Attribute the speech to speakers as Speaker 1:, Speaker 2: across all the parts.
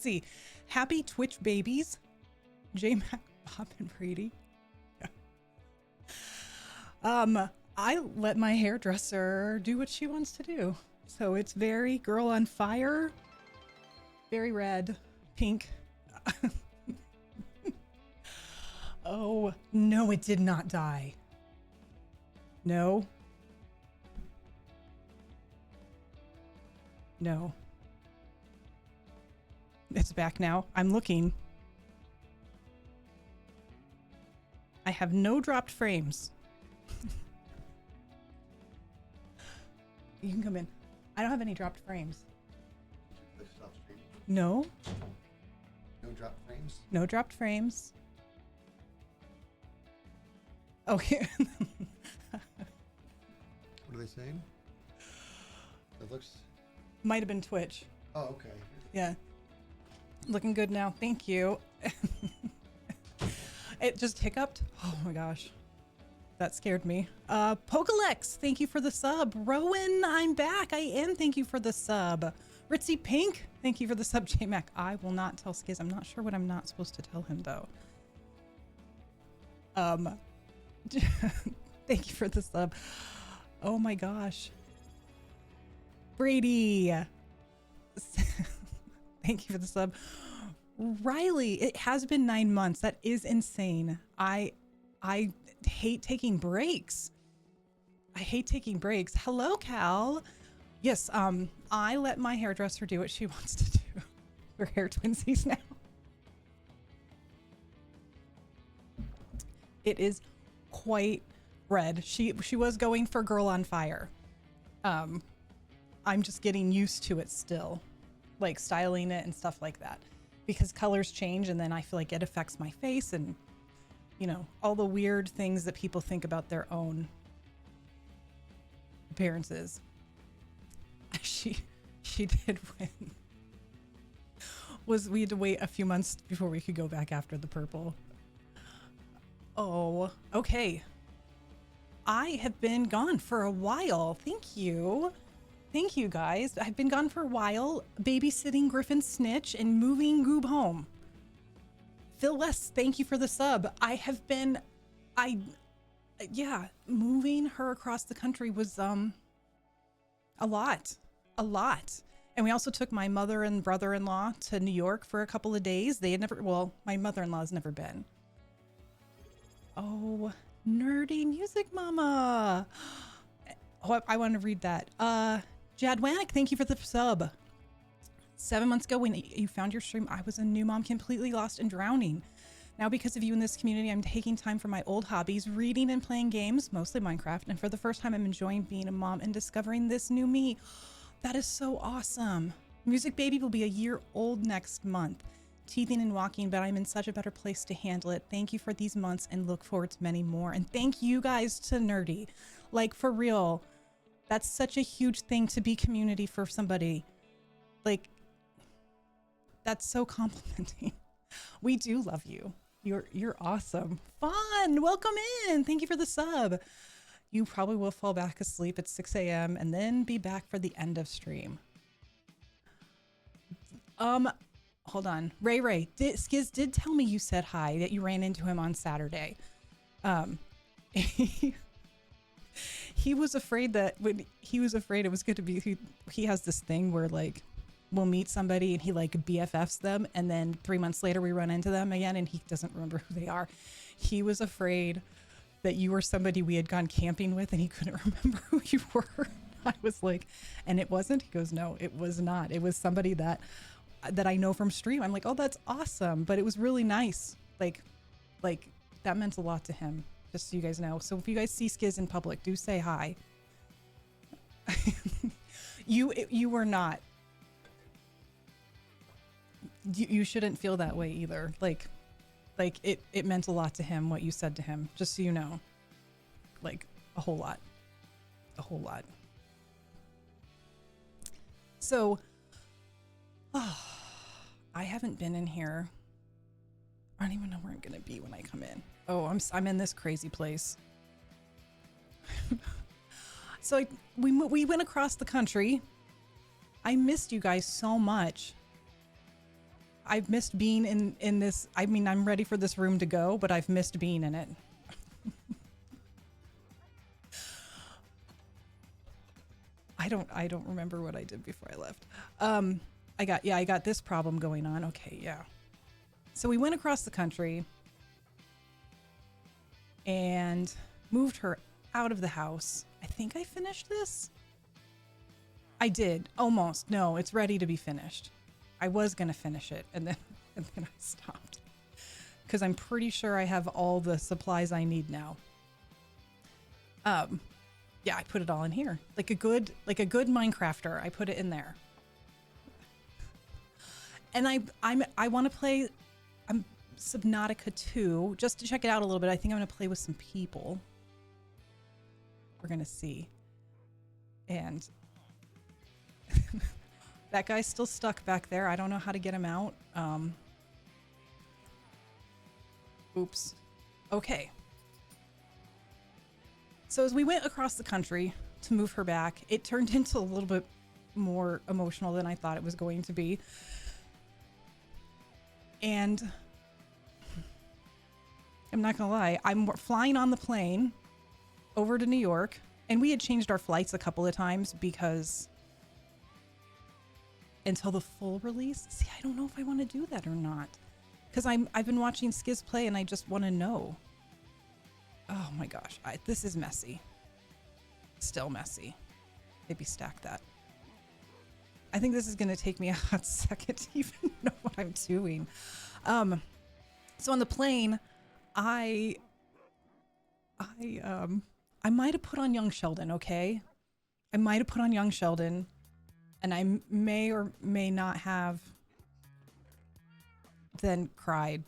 Speaker 1: see. Happy Twitch babies. J-Mac, Bob, and Brady. Yeah. I let my hairdresser do what she wants to do. So it's very girl on fire. Very red. Pink. Oh, no, it did not die. No. No. It's back now. I'm looking. I have no dropped frames. You can come in. I don't have any dropped frames. No.
Speaker 2: No dropped frames?
Speaker 1: No dropped frames. Okay.
Speaker 2: What are they saying? It looks...
Speaker 1: Might have been Twitch.
Speaker 2: Oh, okay.
Speaker 1: Yeah. Looking good now. Thank you. It just hiccuped. Oh my gosh. That scared me. Pokalex, thank you for the sub. Rowan, I'm back. I am. Thank you for the sub. Ritzy Pink, thank you for the sub. J-Mac, I will not tell Skiz. I'm not sure what I'm not supposed to tell him though. Thank you for the sub. Oh my gosh. Brady. Thank you for the sub. Riley, it has been 9 months. That is insane. I hate taking breaks. I hate taking breaks. Hello, Cal. Yes, I let my hairdresser do what she wants to do. We're hair twinsies now. It is quite red. She was going for girl on fire. I'm just getting used to it still, like styling it and stuff like that, because colors change and then I feel like it affects my face and, you know, all the weird things that people think about their own appearances. She did win. We had to wait a few months before we could go back after the purple. Oh, okay. I have been gone for a while. Thank you. Thank you, guys. I've been gone for a while, babysitting Griffin Snitch and moving Goob home. Phil West, thank you for the sub. Yeah, moving her across the country was a lot. And we also took my mother and brother-in-law to New York for a couple of days. They had never, well, my mother-in-law's never been. Oh, nerdy music mama. Oh, I want to read that. Jadwanic, thank you for the sub. 7 months ago when you found your stream, I was a new mom, completely lost and drowning. Now because of you in this community, I'm taking time for my old hobbies, reading and playing games, mostly Minecraft. And for the first time, I'm enjoying being a mom and discovering this new me. That is so awesome. Music baby will be a year old next month. Teething and walking, but I'm in such a better place to handle it. Thank you for these months and look forward to many more. And thank you guys to Nerdy. Like, for real, that's such a huge thing to be community for somebody. Like, that's so complimenting. We do love you. You're awesome. Fun. Welcome in. Thank you for the sub. You probably will fall back asleep at 6 a.m. and then be back for the end of stream. Hold on. Ray, Skiz did tell me you said hi, that you ran into him on Saturday. He was afraid that it was going to be, he has this thing where like we'll meet somebody and he like BFFs them and then 3 months later we run into them again and he doesn't remember who they are. He was afraid that you were somebody we had gone camping with and he couldn't remember who you were. I was like, and it wasn't? He goes, no, it was not. It was somebody that I know from stream. I'm like, oh, that's awesome. But it was really nice. Like that meant a lot to him, just so you guys know. So if you guys see Skiz in public, do say hi. You were not. You shouldn't feel that way either. Like it meant a lot to him, what you said to him, just so you know. Like a whole lot. So, I haven't been in here. I don't even know where I'm gonna be when I come in. Oh, I'm in this crazy place. So we went across the country. I missed you guys so much. I've missed being in this. I mean, I'm ready for this room to go, but I've missed being in it. I don't remember what I did before I left. I got this problem going on. Okay, yeah. So we went across the country and moved her out of the house. I think I finished this. I did. Almost. No, it's ready to be finished. I was going to finish it and then I stopped. Because I'm pretty sure I have all the supplies I need now. Yeah, I put it all in here. Like a good Minecrafter, I put it in there. And I want to play Subnautica 2 just to check it out a little bit. I think I'm going to play with some people. We're going to see. And that guy's still stuck back there. I don't know how to get him out. Oops. Okay. So as we went across the country to move her back, it turned into a little bit more emotional than I thought it was going to be. And I'm not gonna lie, I'm flying on the plane over to New York, and we had changed our flights a couple of times because until the full release. See, I don't know if I want to do that or not, because I've been watching Skiz play and I just want to know. Oh my gosh, this is messy. Still messy. Maybe stack that. I think this is going to take me a hot second to even know what I'm doing. So on the plane, I might have put on Young Sheldon, okay? I might have put on Young Sheldon, and I may or may not have then cried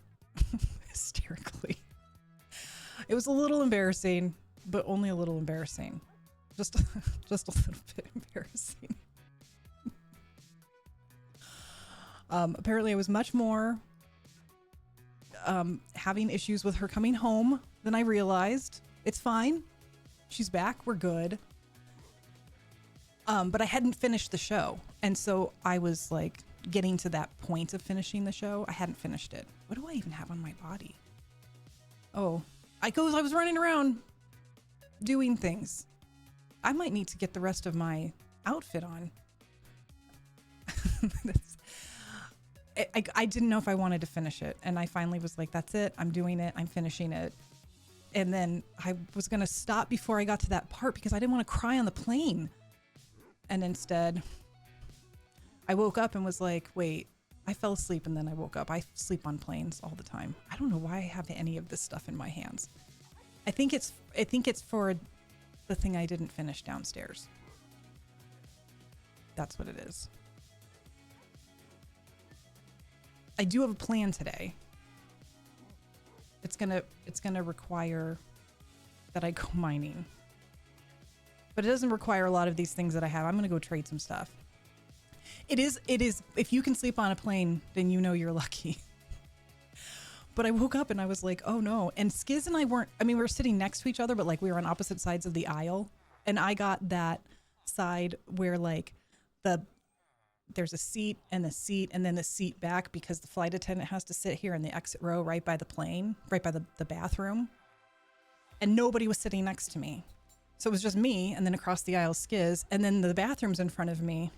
Speaker 1: hysterically. It was a little embarrassing, but only a little embarrassing. Just a little bit embarrassing. Apparently I was much more having issues with her coming home than I realized. It's fine. She's back. We're good. But I hadn't finished the show. And so I was like getting to that point of finishing the show. I hadn't finished it. What do I even have on my body? Oh, I was running around doing things. I might need to get the rest of my outfit on. I didn't know if I wanted to finish it. And I finally was like, that's it. I'm doing it. I'm finishing it. And then I was going to stop before I got to that part because I didn't want to cry on the plane. And instead, I woke up and was like, wait, I fell asleep and then I woke up. I sleep on planes all the time. I don't know why I have any of this stuff in my hands. I think it's for the thing I didn't finish downstairs. That's what it is. I do have a plan today. It's gonna require that I go mining. But it doesn't require a lot of these things that I have. I'm gonna go trade some stuff. It is, if you can sleep on a plane, then you know you're lucky. But I woke up and I was like, oh no. And Skiz and I we were sitting next to each other, but like we were on opposite sides of the aisle. And I got that side where like there's a seat and then the seat back because the flight attendant has to sit here in the exit row right by the plane, right by the bathroom. And nobody was sitting next to me. So it was just me and then across the aisle Skiz and then the bathroom's in front of me.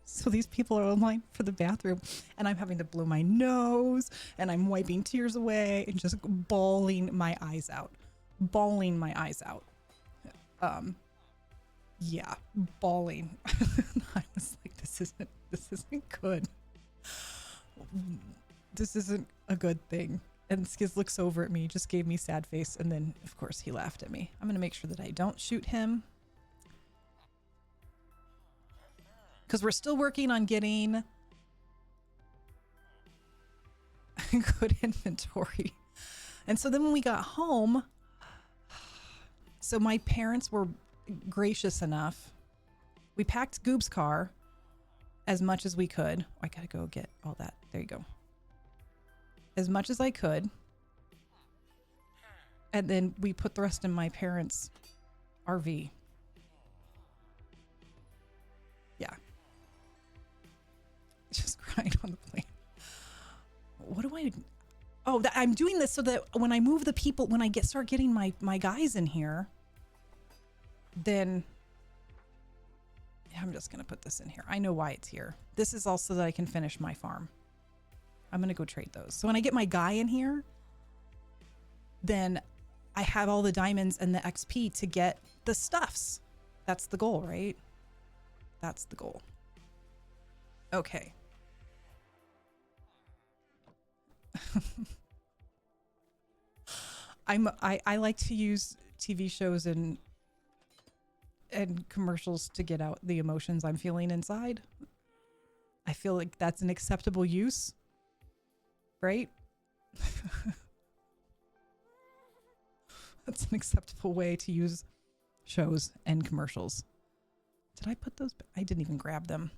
Speaker 1: So these people are in line for the bathroom and I'm having to blow my nose and I'm wiping tears away and just bawling my eyes out. Yeah, bawling. I was like, this isn't good. This isn't a good thing. And Skiz looks over at me, just gave me sad face, and then of course he laughed at me. I'm gonna make sure that I don't shoot him. Because we're still working on getting good inventory. And so then when we got home, so my parents were gracious enough. We packed Goob's car as much as we could. Oh, I gotta go get all that. There you go. As much as I could. And then we put the rest in my parents' RV. Yeah. Just crying on the plane. I? Oh, I'm doing this so that when I move the people, when I start getting my guys in here, then I'm just gonna put this in here. I know why it's here. This is also that I can finish my farm. I'm gonna go trade those. So when I get my guy in here, then I have all the diamonds and the XP to get the stuffs. That's the goal, right? That's the goal. Okay. I like to use TV shows and commercials to get out the emotions I'm feeling inside. I feel like that's an acceptable use, right? That's an acceptable way to use shows and commercials. Did I put those? I didn't even grab them.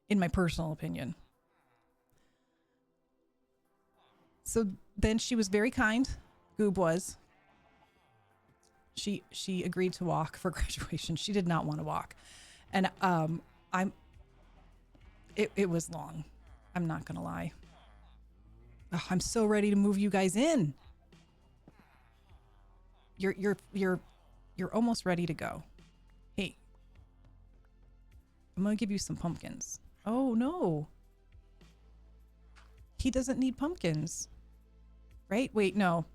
Speaker 1: In my personal opinion. So then she was very kind. Goob was. She agreed to walk for graduation. She did not want to walk. And it was long. I'm not gonna lie. Oh, I'm so ready to move you guys in. You're almost ready to go. Hey. I'm gonna give you some pumpkins. Oh no. He doesn't need pumpkins. Right? Wait, no.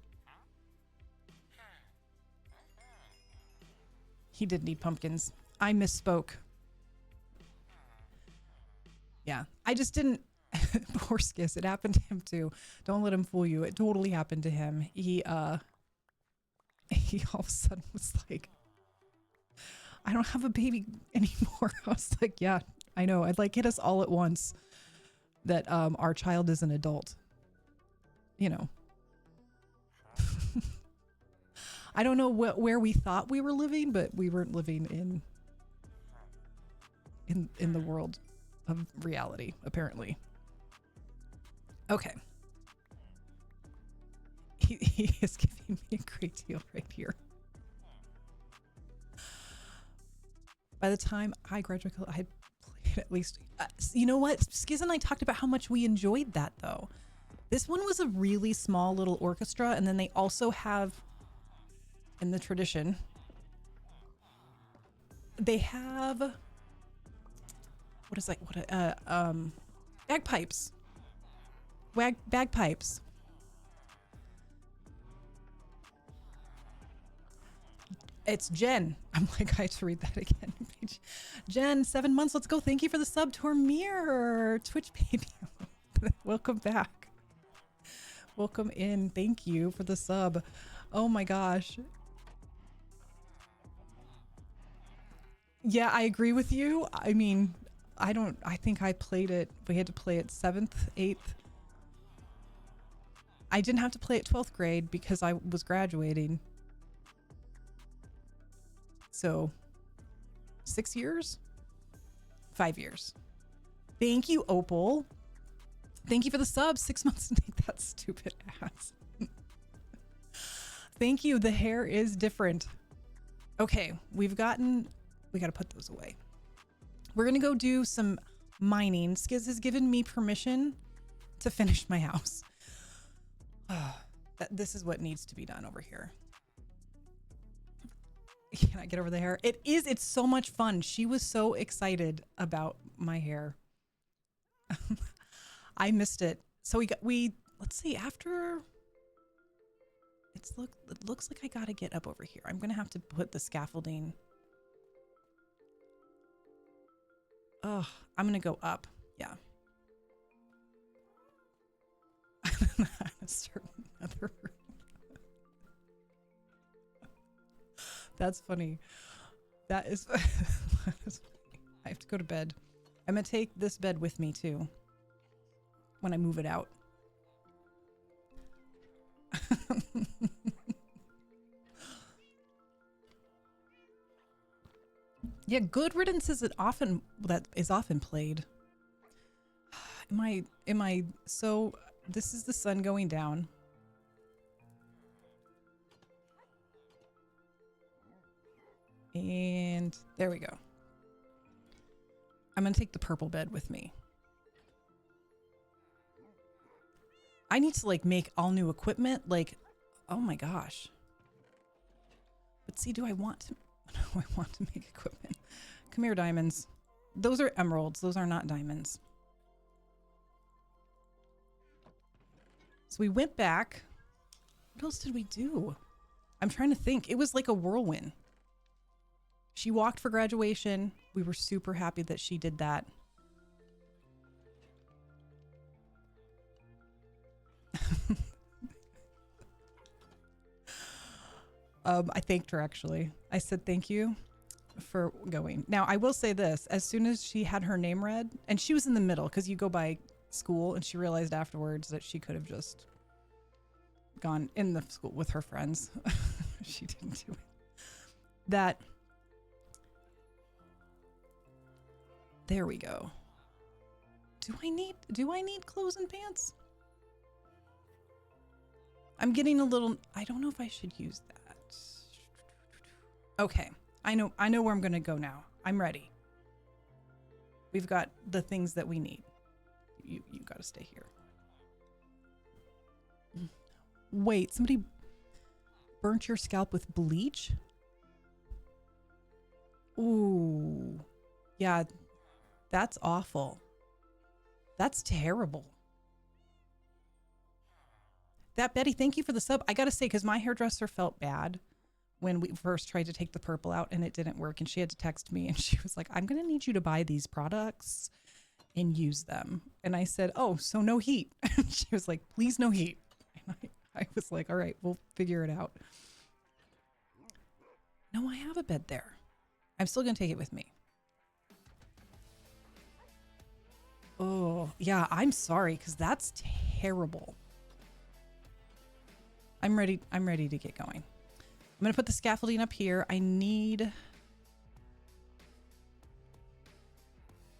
Speaker 1: He did need pumpkins. I misspoke. Yeah, I just didn't. Poor Skiss. It happened to him too. Don't let him fool you. It totally happened to him. He all of a sudden was like, I don't have a baby anymore. I was like, yeah, I know. I'd like hit us all at once that our child is an adult. You know. I don't know where we thought we were living, but we weren't living in the world of reality, apparently. Okay. He is giving me a great deal right here. By the time I graduated, I had played at least... you know what? Skiz and I talked about how much we enjoyed that, though. This one was a really small little orchestra, and then they also have, in the tradition, they have... What is that? Bagpipes. Bagpipes. It's Jen. I'm like, I had to read that again. Jen, 7 months. Let's go. Thank you for the sub to our mirror. Twitch baby. Welcome back. Welcome in. Thank you for the sub. Oh my gosh. Yeah, I agree with you. I mean, I think I played it. We had to play it 7th, 8th. I didn't have to play it 12th grade because I was graduating. So 6 years, 5 years. Thank you, Opal. Thank you for the sub. 6 months to make that stupid ass. Thank you. The hair is different. Okay, we got to put those away. We're going to go do some mining. Skiz has given me permission to finish my house. This is what needs to be done over here. Can I get over the hair? It's so much fun. She was so excited about my hair. I missed it. So let's see, after it looks like I got to get up over here. I'm going to have to put the scaffolding. Oh, I'm going to go up. Yeah. Start another room. That's funny. That is funny. I have to go to bed. I'm going to take this bed with me too when I move it out. Yeah, Good Riddance is often played. Am I so this is the sun going down. And there we go. I'm going to take the purple bed with me. I need to like make all new equipment. Like, oh my gosh. But see, do I want to make equipment? Come here, diamonds. Those are emeralds. Those are not diamonds. So we went back. What else did we do? I'm trying to think. It was like a whirlwind. She walked for graduation. We were super happy that she did that. I thanked her, actually. I said thank you for going. Now, I will say this. As soon as she had her name read, and she was in the middle because you go by school, and she realized afterwards that she could have just gone in the school with her friends. She didn't do it. That. There we go. Do I need clothes and pants? I'm getting a little, I don't know if I should use that. Okay. I know where I'm going to go now. I'm ready. We've got the things that we need. You got to stay here. Wait, somebody burnt your scalp with bleach? Ooh. Yeah, that's awful. That's terrible. That Betty, thank you for the sub. I got to say, because my hairdresser felt bad when we first tried to take the purple out and it didn't work. And she had to text me and she was like, I'm going to need you to buy these products and use them. And I said, oh, so no heat. And she was like, please, no heat. And I was like, all right, we'll figure it out. No, I have a bed there. I'm still going to take it with me. Oh, yeah, I'm sorry, because that's terrible. I'm ready to get going. I'm going to put the scaffolding up here. I need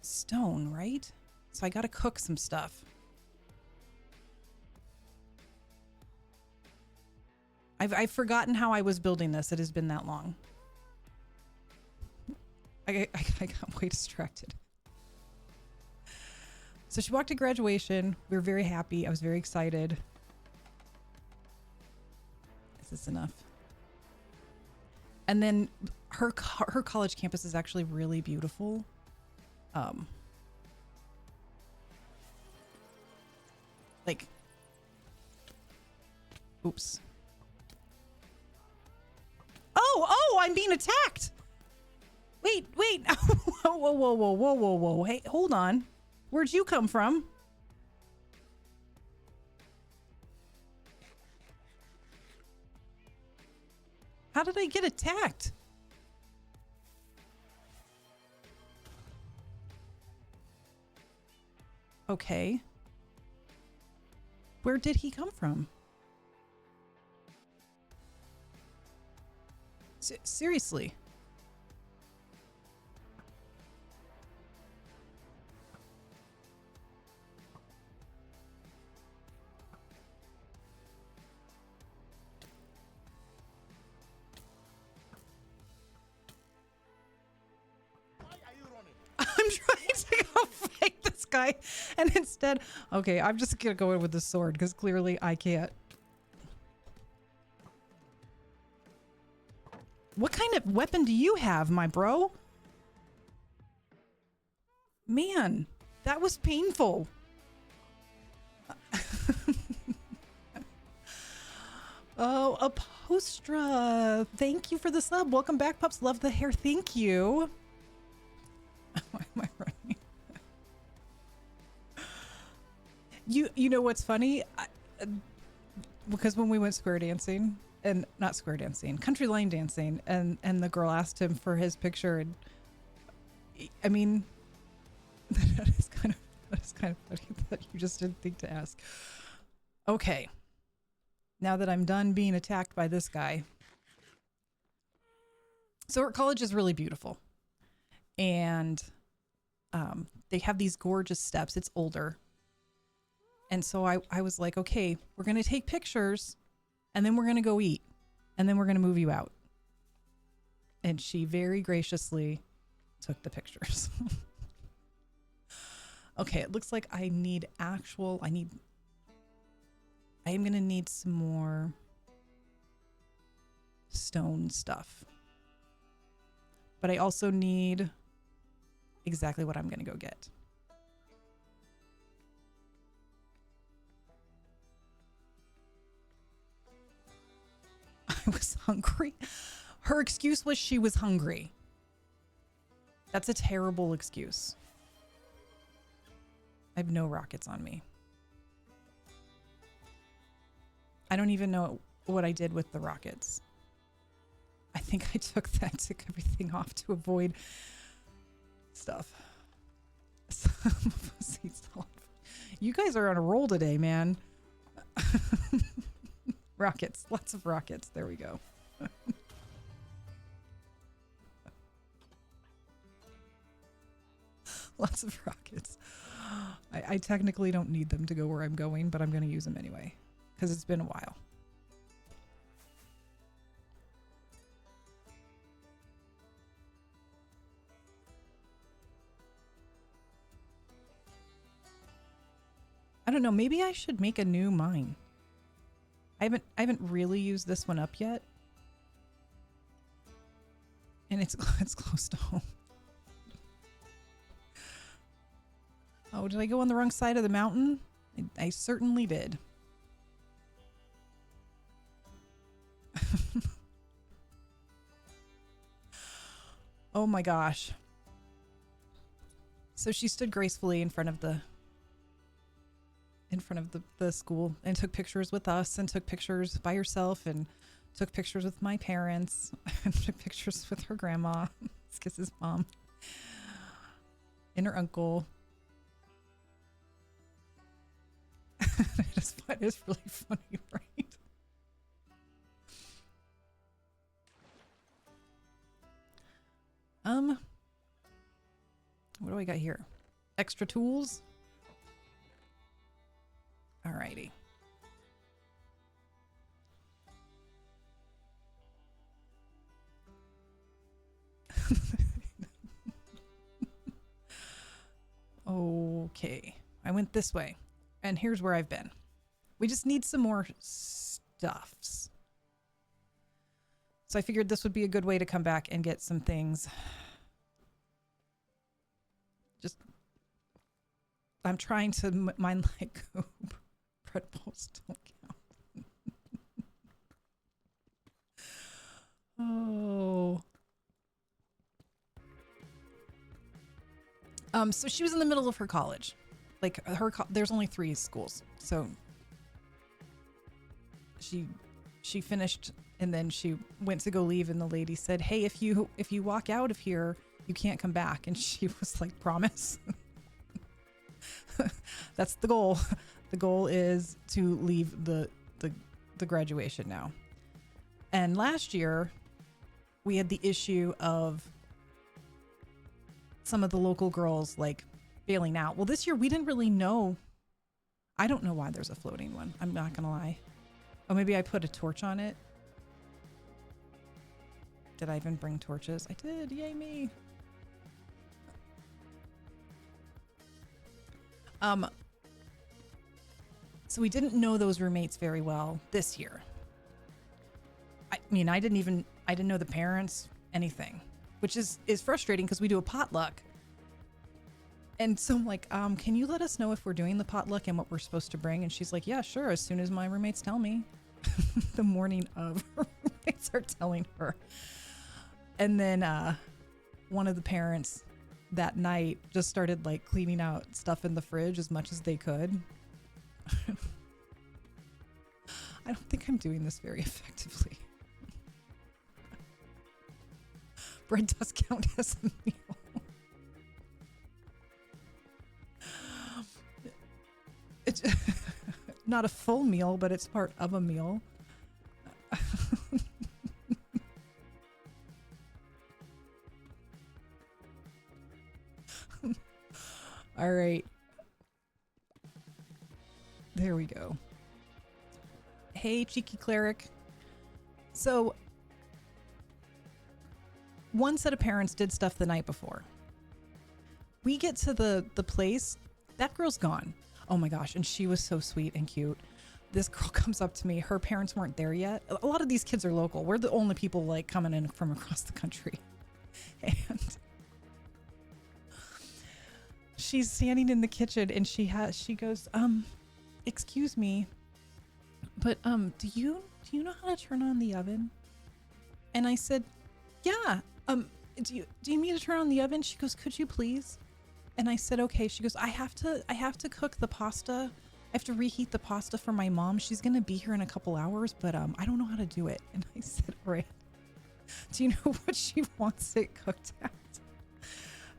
Speaker 1: stone, right? So I got to cook some stuff. I've forgotten how I was building this. It has been that long. I got way distracted. So she walked to graduation. We were very happy. I was very excited. Is this enough? And then her college campus is actually really beautiful. Like, oops. Oh, I'm being attacked. Wait. Whoa. Hey, hold on. Where'd you come from? How did I get attacked? Okay. Where did he come from? Seriously. I'm trying to go fight this guy, and instead, okay, I'm just gonna go in with the sword because clearly I can't. What kind of weapon do you have, my bro? Man, that was painful. Oh, Apostra, thank you for the sub. Welcome back, pups. Love the hair. Thank you. Why am I running? You know what's funny? Because when we went square dancing, and not square dancing, country line dancing, and the girl asked him for his picture, and I mean, that is kind of funny that you just didn't think to ask. Okay, now that I'm done being attacked by this guy, so our college is really beautiful. And they have these gorgeous steps. It's older. And so I was like, okay, we're going to take pictures and then we're going to go eat and then we're going to move you out. And she very graciously took the pictures. Okay, it looks like I need I am going to need some more stone stuff. But I also need exactly what I'm going to go get. I was hungry. Her excuse was she was hungry. That's a terrible excuse. I have no rockets on me. I don't even know what I did with the rockets. I think I took everything off to avoid stuff. You guys are on a roll today, man. Rockets. Lots of rockets. There we go. Lots of rockets. I technically don't need them to go where I'm going, but I'm going to use them anyway because it's been a while. I don't know. Maybe I should make a new mine. I haven't really used this one up yet, and it's close to home. Oh, did I go on the wrong side of the mountain? I certainly did. Oh my gosh. So she stood gracefully in front of the school and took pictures with us and took pictures by herself and took pictures with my parents and took pictures with her grandma, Skiss's mom, and her uncle. It's really funny, right? What do I got here? Extra tools? Alrighty. Okay. I went this way. And here's where I've been. We just need some more stuffs. So I figured this would be a good way to come back and get some things. Just, I'm trying to mine like goop. Bread bowls don't count. Oh. So she was in the middle of her college. Like there's only 3 schools, so she finished and then she went to go leave, and the lady said, "Hey, if you walk out of here, you can't come back." And she was like, "Promise?" That's the goal. The goal is to leave the graduation now. And last year, we had the issue of some of the local girls like bailing out. Well, this year we didn't really know. I don't know why there's a floating one. I'm not gonna lie. Oh, maybe I put a torch on it. Did I even bring torches? I did. Yay me. So we didn't know those roommates very well this year. I mean, I didn't know the parents, anything, which is frustrating because we do a potluck. And so I'm like, can you let us know if we're doing the potluck and what we're supposed to bring? And she's like, yeah, sure. As soon as my roommates tell me. The morning of, her roommates are telling her. And then one of the parents that night just started like cleaning out stuff in the fridge as much as they could. I don't think I'm doing this very effectively. Bread does count as a meal. It's not a full meal, but it's part of a meal. All right. There we go. Hey, cheeky cleric. So, one set of parents did stuff the night before. We get to the place, that girl's gone. Oh my gosh, and she was so sweet and cute. this girl comes up to me. Her parents weren't there yet. A lot of these kids are local. We're the only people like coming in from across the country. And she's standing in the kitchen and she goes, excuse me, but do you know how to turn on the oven? And I said, yeah. Do you need me to turn on the oven? She goes, could you please? And I said, okay. She goes, I have to cook the pasta. I have to reheat the pasta for my mom. She's going to be here in a couple hours, but I don't know how to do it. And I said, all right. Do you know what she wants it cooked at?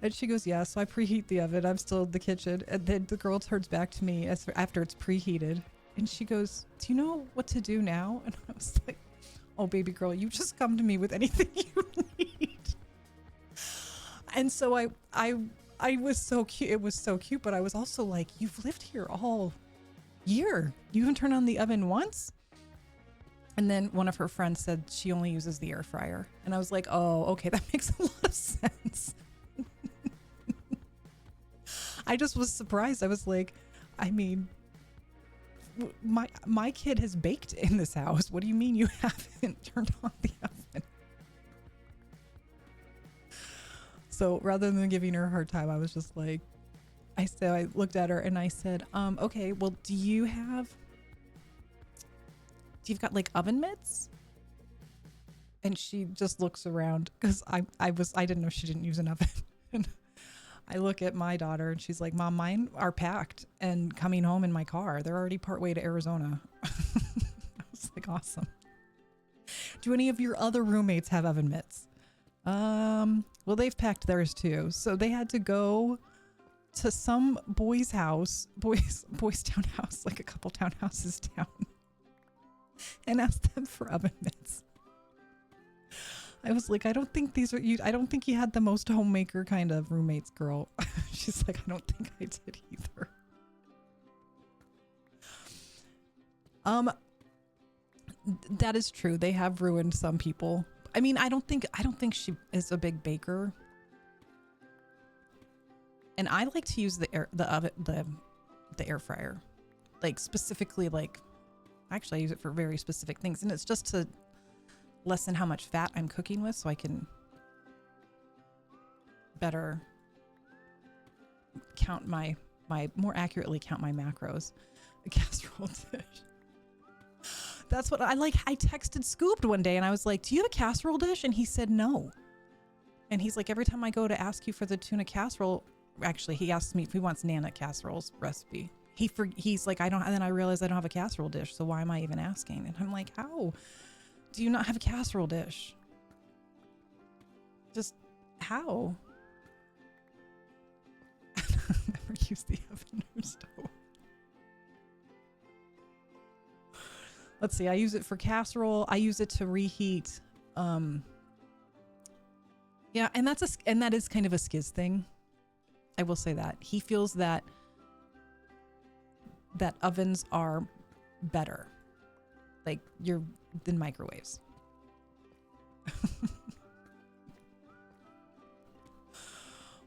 Speaker 1: And she goes, yeah. So I preheat the oven. I'm still in the kitchen. And then the girl turns back to me after it's preheated. And she goes, do you know what to do now? And I was like, oh, baby girl, you just come to me with anything you need. And so I was so cute. It was so cute. But I was also like, you've lived here all year. You haven't turned on the oven once? And then one of her friends said she only uses the air fryer. And I was like, oh, okay, that makes a lot of sense. I just was surprised. I was like, I mean, my kid has baked in this house. What do you mean you haven't turned on the oven? So rather than giving her a hard time, I was just like, I looked at her and I said, okay, well, you've got like oven mitts? And she just looks around because I didn't know she didn't use an oven. And I look at my daughter and she's like, Mom, mine are packed and coming home in my car. They're already partway to Arizona. I was like, awesome. Do any of your other roommates have oven mitts? Well, they've packed theirs too. So they had to go to some boys' townhouse, like a couple townhouses down, and ask them for oven mitts. I was like, I don't think you had the most homemaker kind of roommates, girl. She's like, I don't think I did either. That is true. They have ruined some people. I mean, I don't think she is a big baker. And I like to use the air fryer. Like specifically, like actually I use it for very specific things, and it's just to lessen how much fat I'm cooking with so I can better count more accurately count my macros. A casserole dish. That's what I like. I texted Scooped one day and I was like, do you have a casserole dish? And he said no. And he's like, every time I go to ask you for the tuna casserole, actually he asks me if he wants Nana casserole's recipe. He's like, I don't, and then I realized I don't have a casserole dish, so why am I even asking? And I'm like, how do you not have a casserole dish? Just how? I've never used the oven or stove. Let's see, I use it for casserole. I use it to reheat. Yeah, and that is kind of a Skiz thing. I will say that. He feels that ovens are better. Like than microwaves.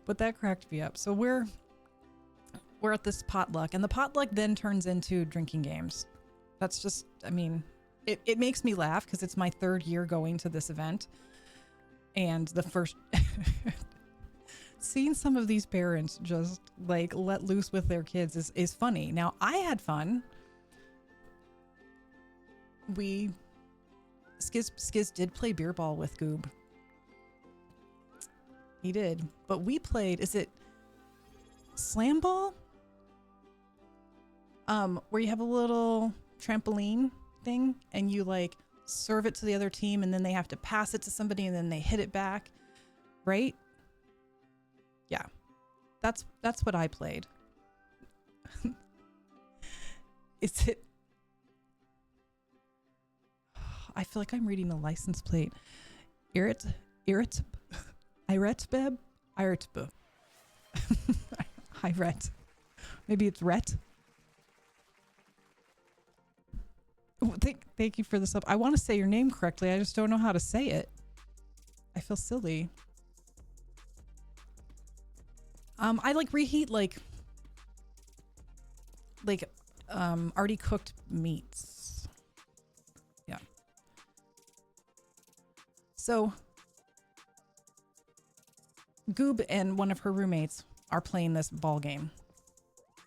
Speaker 1: But that cracked me up. So we're at this potluck, and the potluck then turns into drinking games. That's just, I mean, it makes me laugh because it's my third year going to this event. And the first, seeing some of these parents just like let loose with their kids is funny. Now, I had fun. Skiz did play beer ball with Goob. He did. But we played, is it slam ball? Where you have a little trampoline thing and you like serve it to the other team and then they have to pass it to somebody and then they hit it back, right? Yeah. That's what I played. Is it, I feel like I'm reading the license plate. Iretbeb. Iret. Maybe it's Ret. Thank you for this up. I want to say your name correctly. I just don't know how to say it. I feel silly. I like reheat like already cooked meats. Yeah. So Goob and one of her roommates are playing this ball game.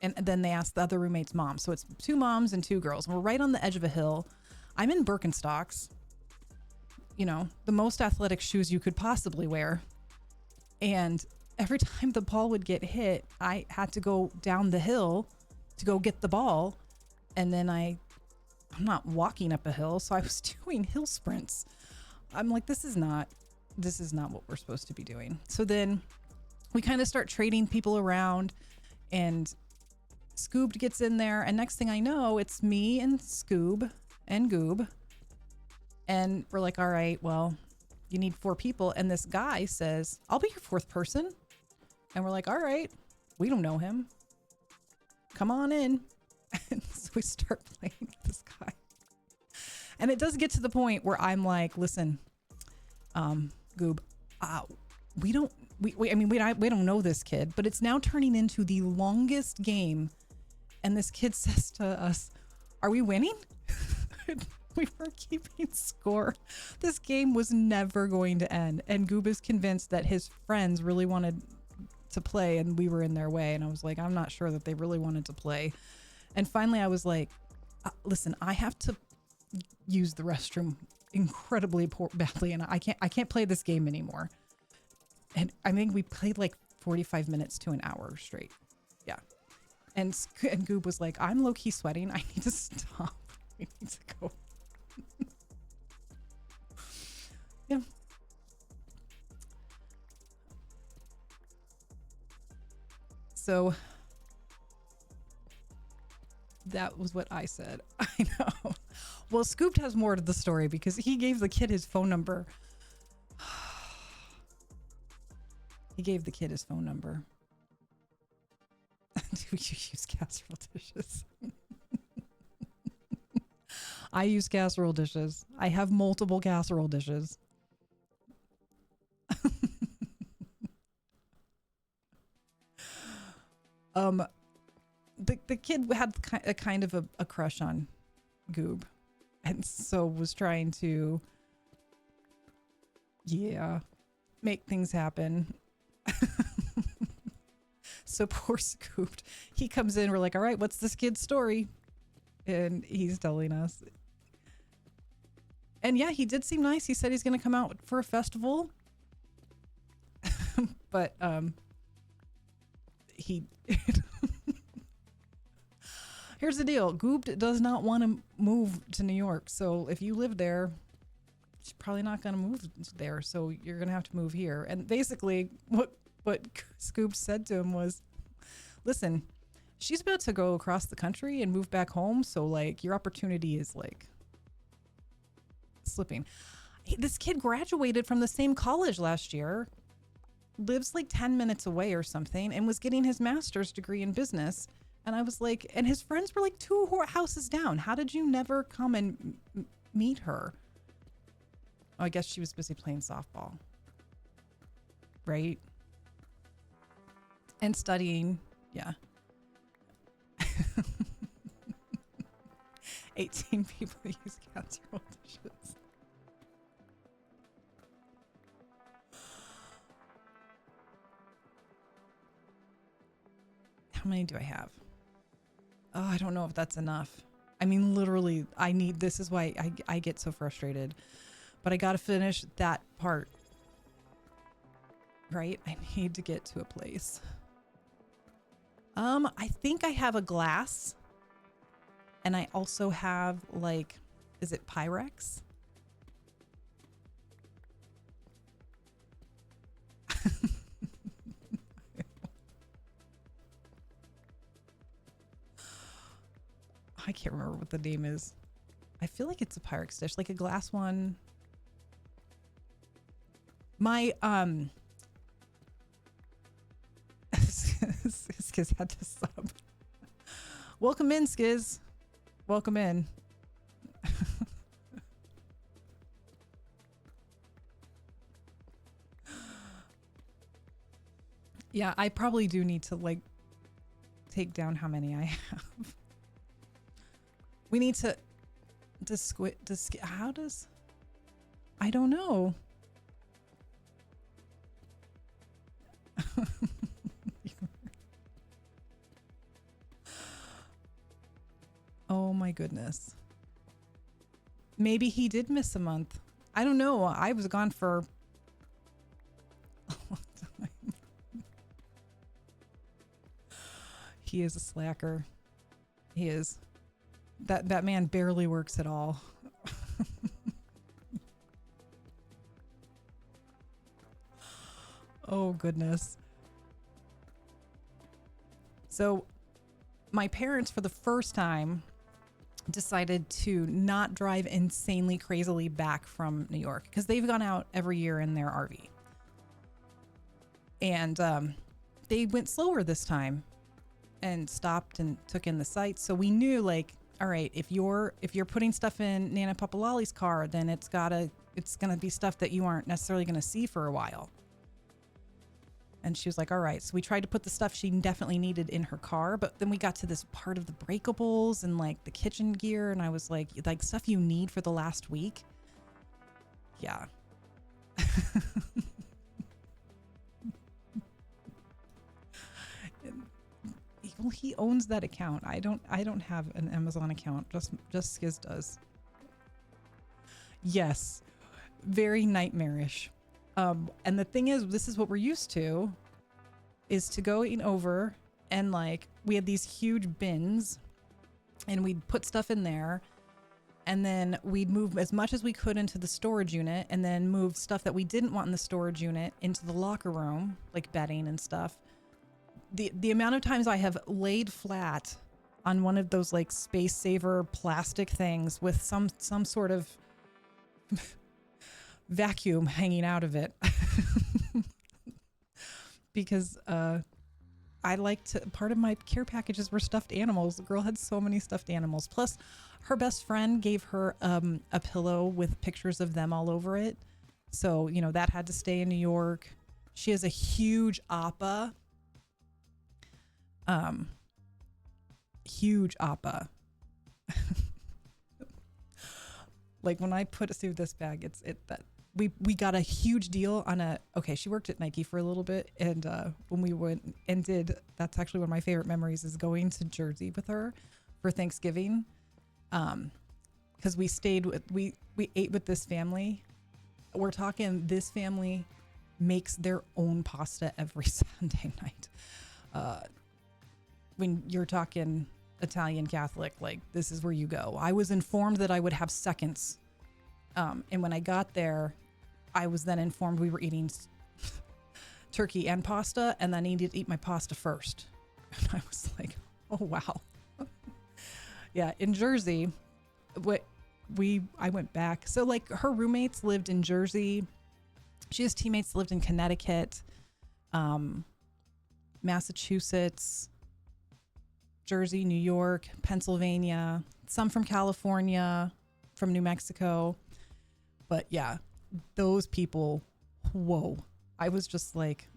Speaker 1: And then they ask the other roommate's mom. So it's 2 moms and 2 girls. And we're right on the edge of a hill. I'm in Birkenstocks. You know, the most athletic shoes you could possibly wear. And every time the ball would get hit, I had to go down the hill to go get the ball. And then I'm not walking up a hill. So I was doing hill sprints. I'm like, this is not what we're supposed to be doing. So then we kind of start trading people around, and Scoob gets in there, and next thing I know, it's me and Scoob and Goob. And we're like, all right, well, you need 4 people. And this guy says, I'll be your 4th person. And we're like, all right, we don't know him. Come on in. And so we start playing with this guy. And it does get to the point where I'm like, listen, Goob, we don't know this kid, but it's now turning into the longest game. And this kid says to us, are we winning? We were keeping score. This game was never going to end. And Goob is convinced that his friends really wanted to play and we were in their way. And I was like, I'm not sure that they really wanted to play. And finally I was like, listen, I have to use the restroom incredibly badly. And I can't play this game anymore. And I think we played like 45 minutes to an hour straight. Yeah. And Goob was like, I'm low-key sweating. I need to stop. We need to go. Yeah. So that was what I said. I know. Well, Scoop has more to the story because he gave the kid his phone number. He gave the kid his phone number. Do you use casserole dishes? I use casserole dishes. I have multiple casserole dishes. The kid had a kind of a crush on Goob, and so was trying to, make things happen. So poor Scooped. He comes in, we're like, all right, what's this kid's story? And he's telling us. And yeah, he did seem nice. He said he's going to come out for a festival. But he... Here's the deal. Goob does not want to move to New York. So if you live there, she's probably not going to move there. So you're going to have to move here. And basically what Scoop said to him was, listen, she's about to go across the country and move back home. So like your opportunity is like slipping. This kid graduated from the same college last year, lives like 10 minutes away or something, and was getting his master's degree in business. And I was like, and his friends were like 2 houses down. How did you never come and meet her? Oh, I guess she was busy playing softball. Right? And studying. Yeah. 18 people use casserole dishes. How many do I have? Oh, I don't know if that's enough. I mean, literally, this is why I get so frustrated. But I got to finish that part. Right? I need to get to a place. I think I have a glass. And I also have like, is it Pyrex? I can't remember what the name is. I feel like it's a Pyrex dish, like a glass one. My, Skiz had to sub. Welcome in, Skiz. Welcome in. Yeah, I probably do need to like take down how many I have. We need to how does, I don't know. Oh my goodness. Maybe he did miss a month. I don't know. I was gone for a long time. He is a slacker. He is. That man barely works at all. Oh goodness. So my parents, for the first time, decided to not drive insanely crazily back from New York because they've gone out every year in their RV. And they went slower this time and stopped and took in the sights. So we knew, like, all right, if you're putting stuff in Nana Papalali's car, then it's gonna be stuff that you aren't necessarily gonna see for a while. And she was like, all right. So we tried to put the stuff she definitely needed in her car, but then we got to this part of the breakables and like the kitchen gear. And I was like stuff you need for the last week. Yeah. Well, he owns that account. I don't have an Amazon account. Just Skiz does. Yes. Very nightmarish. And the thing is, this is what we're used to, is to go over and like, we had these huge bins and we'd put stuff in there and then we'd move as much as we could into the storage unit and then move stuff that we didn't want in the storage unit into the locker room, like bedding and stuff. The amount of times I have laid flat on one of those like space saver plastic things with some sort of vacuum hanging out of it because I like to, part of my care packages were stuffed animals. The girl had so many stuffed animals. Plus her best friend gave her a pillow with pictures of them all over it. So, you know, that had to stay in New York. She has a huge appa. Huge appa. Like when I put it through this bag, we got a huge deal on she worked at Nike for a little bit. And when we went and that's actually one of my favorite memories is going to Jersey with her for Thanksgiving. Cause we ate with this family. We're talking, this family makes their own pasta every Sunday night. When you're talking Italian Catholic, like this is where you go. I was informed that I would have seconds. And when I got there, I was then informed we were eating turkey and pasta, and I needed to eat my pasta first. And I was like, oh, wow. Yeah, in Jersey, I went back. So like her roommates lived in Jersey. She has teammates that lived in Connecticut, Massachusetts, Jersey, New York, Pennsylvania, some from California, from New Mexico. But yeah, those people, whoa. I was just like,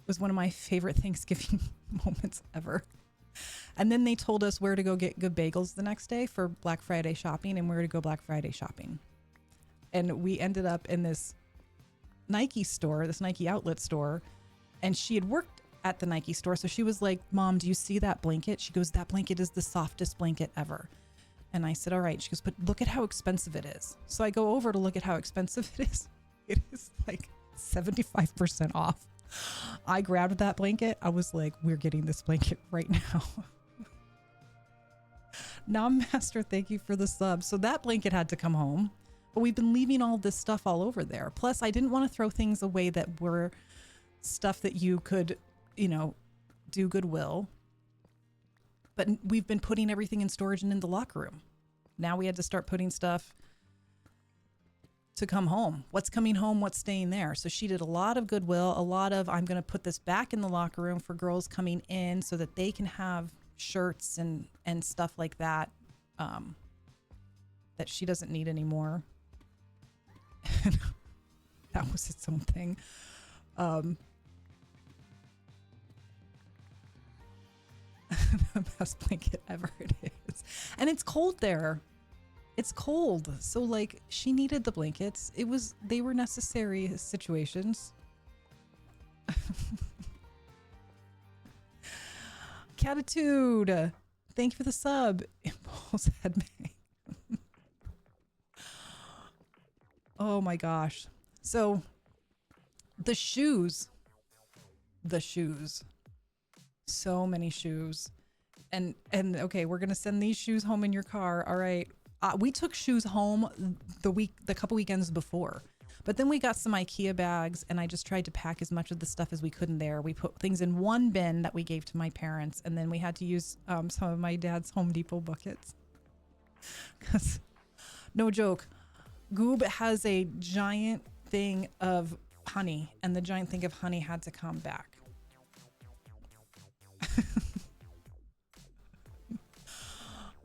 Speaker 1: it was one of my favorite Thanksgiving moments ever. And then they told us where to go get good bagels the next day for Black Friday shopping and where to go Black Friday shopping. And we ended up in this Nike store, this Nike outlet store. And she had worked at the Nike store. So she was like, Mom, do you see that blanket? She goes, that blanket is the softest blanket ever. And I said, all right. She goes, but look at how expensive it is. So I go over to look at how expensive it is. It is like 75% off. I grabbed that blanket. I was like, we're getting this blanket right now. Nom Master, thank you for the sub. So that blanket had to come home. But we've been leaving all this stuff all over there. Plus, I didn't want to throw things away that were stuff that you could, do Goodwill. But we've been putting everything in storage and in the locker room. Now we had to start putting stuff to come home. What's coming home? What's staying there? So she did a lot of Goodwill, a lot of, I'm going to put this back in the locker room for girls coming in so that they can have shirts and stuff like that, that she doesn't need anymore. That was its own thing. The best blanket ever it is. And it's cold there. It's cold. So like she needed the blankets. They were necessary situations. Catitude. Thank you for the sub. Impulse head bang. Oh my gosh. So the shoes. So many shoes. And okay, we're going to send these shoes home in your car. All right. We took shoes home the couple weekends before. But then we got some IKEA bags and I just tried to pack as much of the stuff as we could in there. We put things in one bin that we gave to my parents, and then we had to use some of my dad's Home Depot buckets. Because, no joke, Goob has a giant thing of honey, and the giant thing of honey had to come back.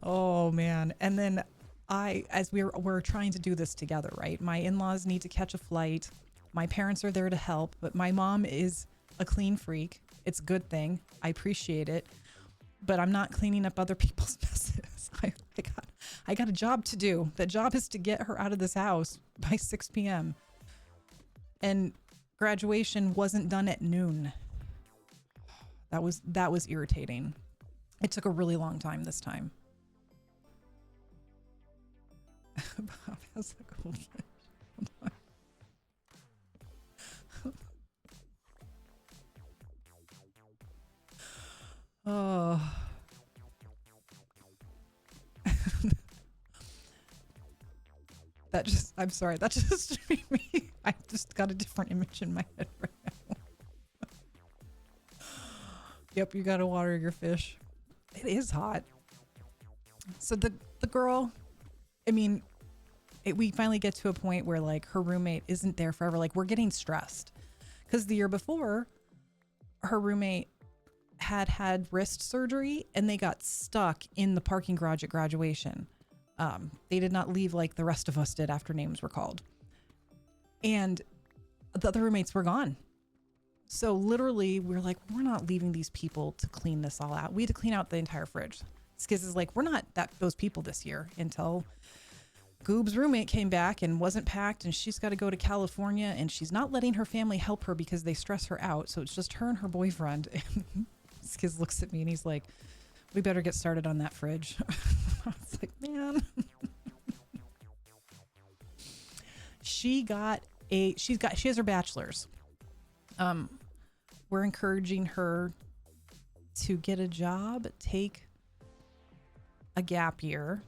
Speaker 1: Oh man. And then as we're trying to do this together, right? My in-laws need to catch a flight. My parents are there to help, but my mom is a clean freak. It's a good thing. I appreciate it, but I'm not cleaning up other people's messes. I got a job to do. The job is to get her out of this house by 6 p.m. And graduation wasn't done at noon. That was irritating. It took a really long time this time. Bob has a goldfish. Oh. I'm sorry, that just made me, I just got a different image in my head right now. Yep, you gotta water your fish. It is hot. So the girl, I mean, we finally get to a point where like her roommate isn't there forever. Like we're getting stressed because the year before her roommate had wrist surgery and they got stuck in the parking garage at graduation. They did not leave like the rest of us did after names were called. And the other roommates were gone. So literally we're like, we're not leaving these people to clean this all out. We had to clean out the entire fridge. Skiz is like, we're not those people this year until Goob's roommate came back and wasn't packed and she's got to go to California and she's not letting her family help her because they stress her out. So it's just her and her boyfriend. And Skiz looks at me and he's like, we better get started on that fridge. I was like, man. She has her bachelor's. We're encouraging her to get a job, take a gap year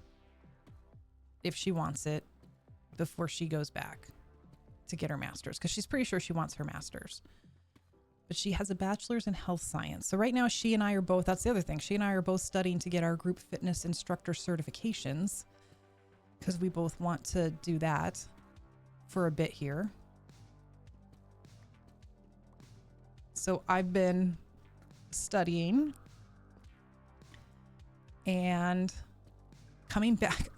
Speaker 1: if she wants it before she goes back to get her master's, because she's pretty sure she wants her master's. But she has a bachelor's in health science. So right now she and I are both, that's the other thing, she and I are both studying to get our group fitness instructor certifications because we both want to do that for a bit here. So I've been studying and coming back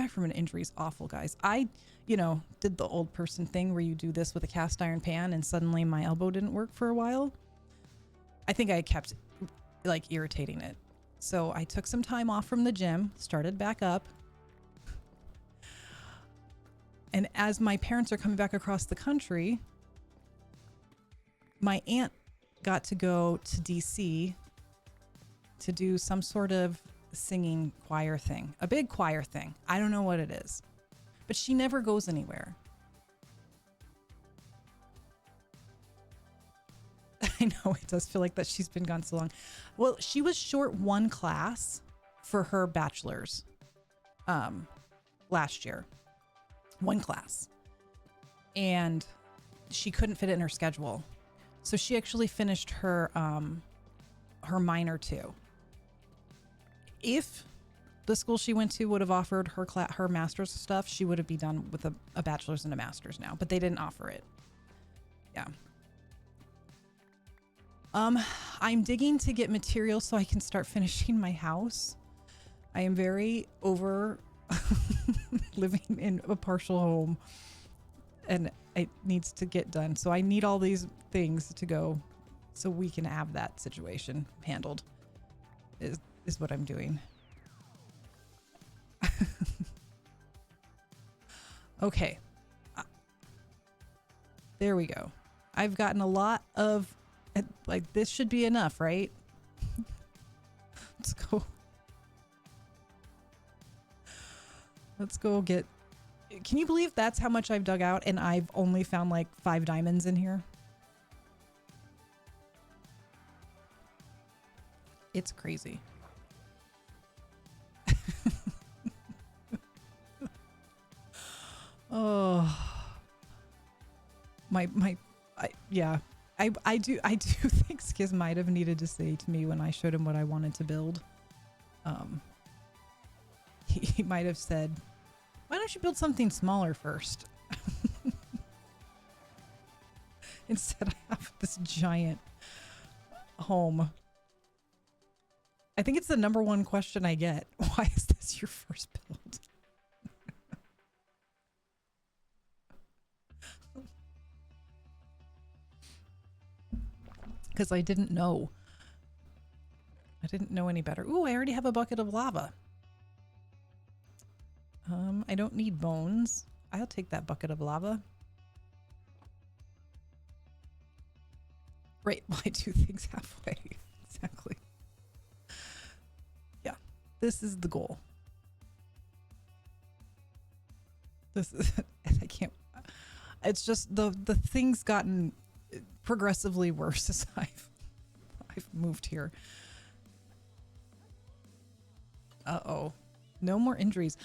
Speaker 1: from an injury is awful, guys. I, did the old person thing where you do this with a cast iron pan and suddenly my elbow didn't work for a while. I think I kept like irritating it. So I took some time off from the gym, started back up. And as my parents are coming back across the country, my aunt got to go to DC to do some sort of singing choir thing, a big choir thing. I don't know what it is, but she never goes anywhere. I know it does feel like that she's been gone so long. Well, she was short one class for her bachelor's last year. One class. And she couldn't fit it in her schedule. So she actually finished her minor too. If the school she went to would have offered her master's stuff, she would have been done with a bachelor's and a master's now, but they didn't offer it. Yeah. I'm digging to get material so I can start finishing my house. I am very over living in a partial home and it needs to get done. So I need all these things to go so we can have that situation handled is what I'm doing. Okay. There we go. I've gotten a lot of, like, this should be enough, right? Let's go. Let's go get, can you believe that's how much I've dug out and I've only found like 5 diamonds in here? It's crazy. Oh. Yeah. I do think Skiz might have needed to say to me when I showed him what I wanted to build. He might have said, why don't you build something smaller first? Instead I have this giant home. I think it's the number one question I get. Why is this your first build? Because I didn't know. I didn't know any better. Ooh, I already have a bucket of lava. I don't need bones. I'll take that bucket of lava. Right, well, I do things halfway. Exactly. Yeah, this is the goal. This is, and I can't, it's just the thing's gotten progressively worse as I've moved here. Uh-oh. No more injuries.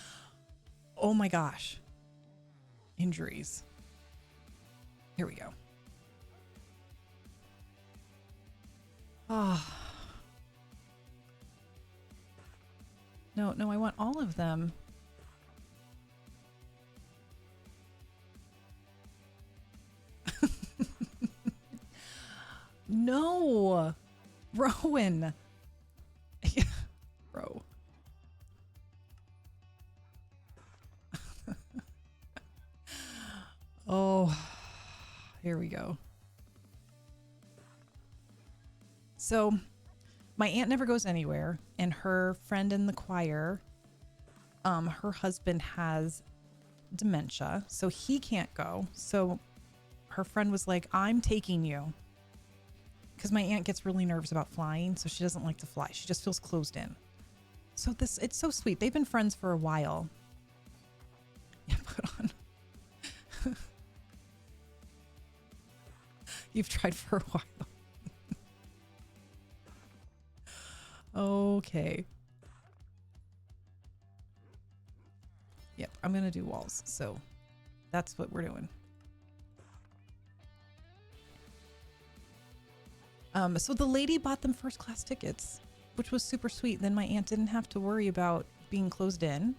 Speaker 1: Oh my gosh. Injuries. Here we go. Ah. No, I want all of them. No. Rowan. Yeah. Bro. Oh, here we go. So my aunt never goes anywhere, and her friend in the choir, her husband has dementia, so he can't go. So her friend was like, I'm taking you. Because my aunt gets really nervous about flying, so she doesn't like to fly. She just feels closed in. So it's so sweet. They've been friends for a while. Yeah, put on. You've tried for a while. Okay. Yep, I'm going to do walls. So that's what we're doing. So the lady bought them first class tickets, which was super sweet. Then my aunt didn't have to worry about being closed in.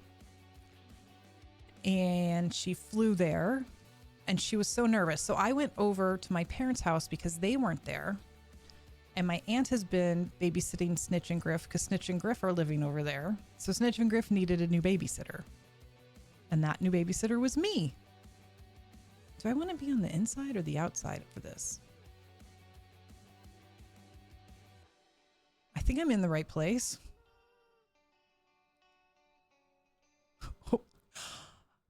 Speaker 1: And she flew there, and she was so nervous. So I went over to my parents' house because they weren't there. And my aunt has been babysitting Snitch and Griff because Snitch and Griff are living over there. So Snitch and Griff needed a new babysitter. And that new babysitter was me. Do I want to be on the inside or the outside for this? I think I'm in the right place. Oh,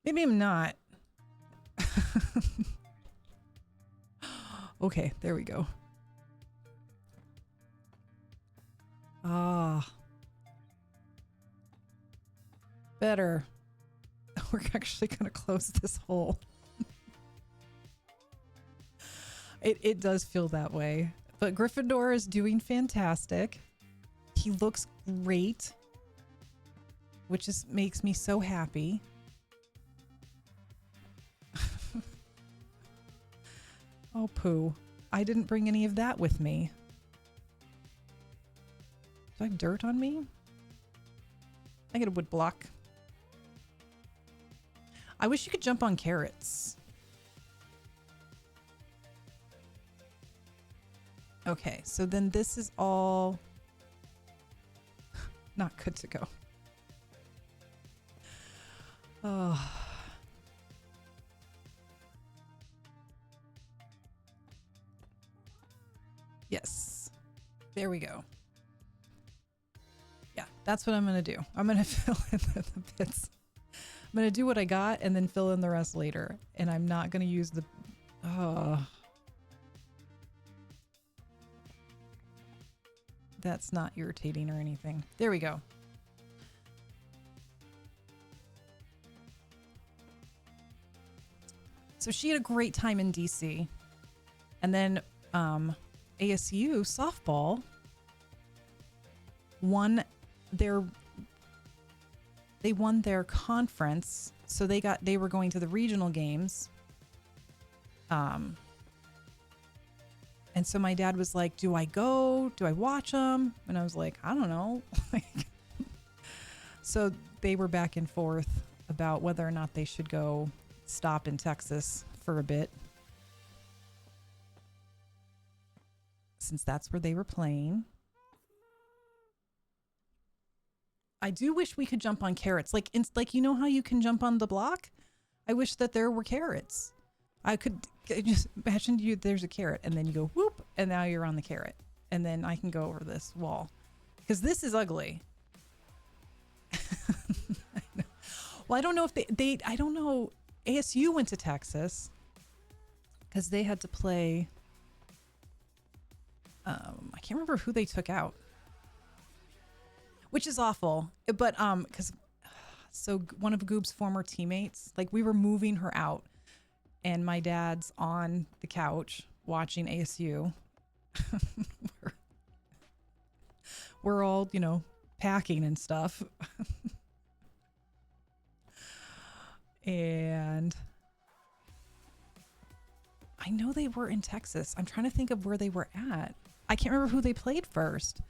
Speaker 1: maybe I'm not. Okay, there we go. Ah. Better. We're actually going to close this hole. It does feel that way. But Gryffindor is doing fantastic. He looks great, which makes me so happy. Oh, poo. I didn't bring any of that with me. Do I have dirt on me? I get a wood block. I wish you could jump on carrots. Okay, so then this is all not good to go. Oh. Yes. There we go. Yeah, that's what I'm going to do. I'm going to fill in the bits. going to do what I got and then fill in the rest later. And I'm not going to use the... That's not irritating or anything. There we go. So she had a great time in DC. And then ASU softball won their conference. So they were going to the regional games. And so my dad was like, do I go? Do I watch them? And I was like, I don't know. So they were back and forth about whether or not they should go stop in Texas for a bit, since that's where they were playing. I do wish we could jump on carrots. Like you know how you can jump on the block? I wish that there were carrots. I could just imagine there's a carrot and then you go whoop and now you're on the carrot. And then I can go over this wall. Because this is ugly. Well, I don't know if I don't know. ASU went to Texas because they had to play. I can't remember who they took out, which is awful. But because one of Goob's former teammates, like we were moving her out, and my dad's on the couch watching ASU. we're all, packing and stuff. And I know they were in Texas. I'm trying to think of where they were at. I can't remember who they played first.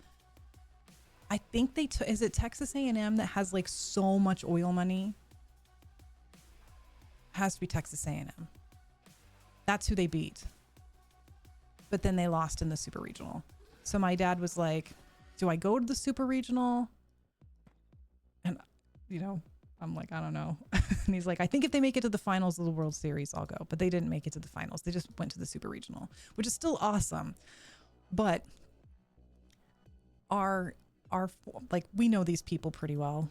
Speaker 1: I think is it Texas A&M that has like so much oil money? Has to be Texas A&M. That's who they beat. But then they lost in the super regional. So my dad was like, do I go to the super regional? And, I'm like, I don't know. And he's like, I think if they make it to the finals of the World Series, I'll go. But they didn't make it to the finals. They just went to the super regional, which is still awesome. But we know these people pretty well.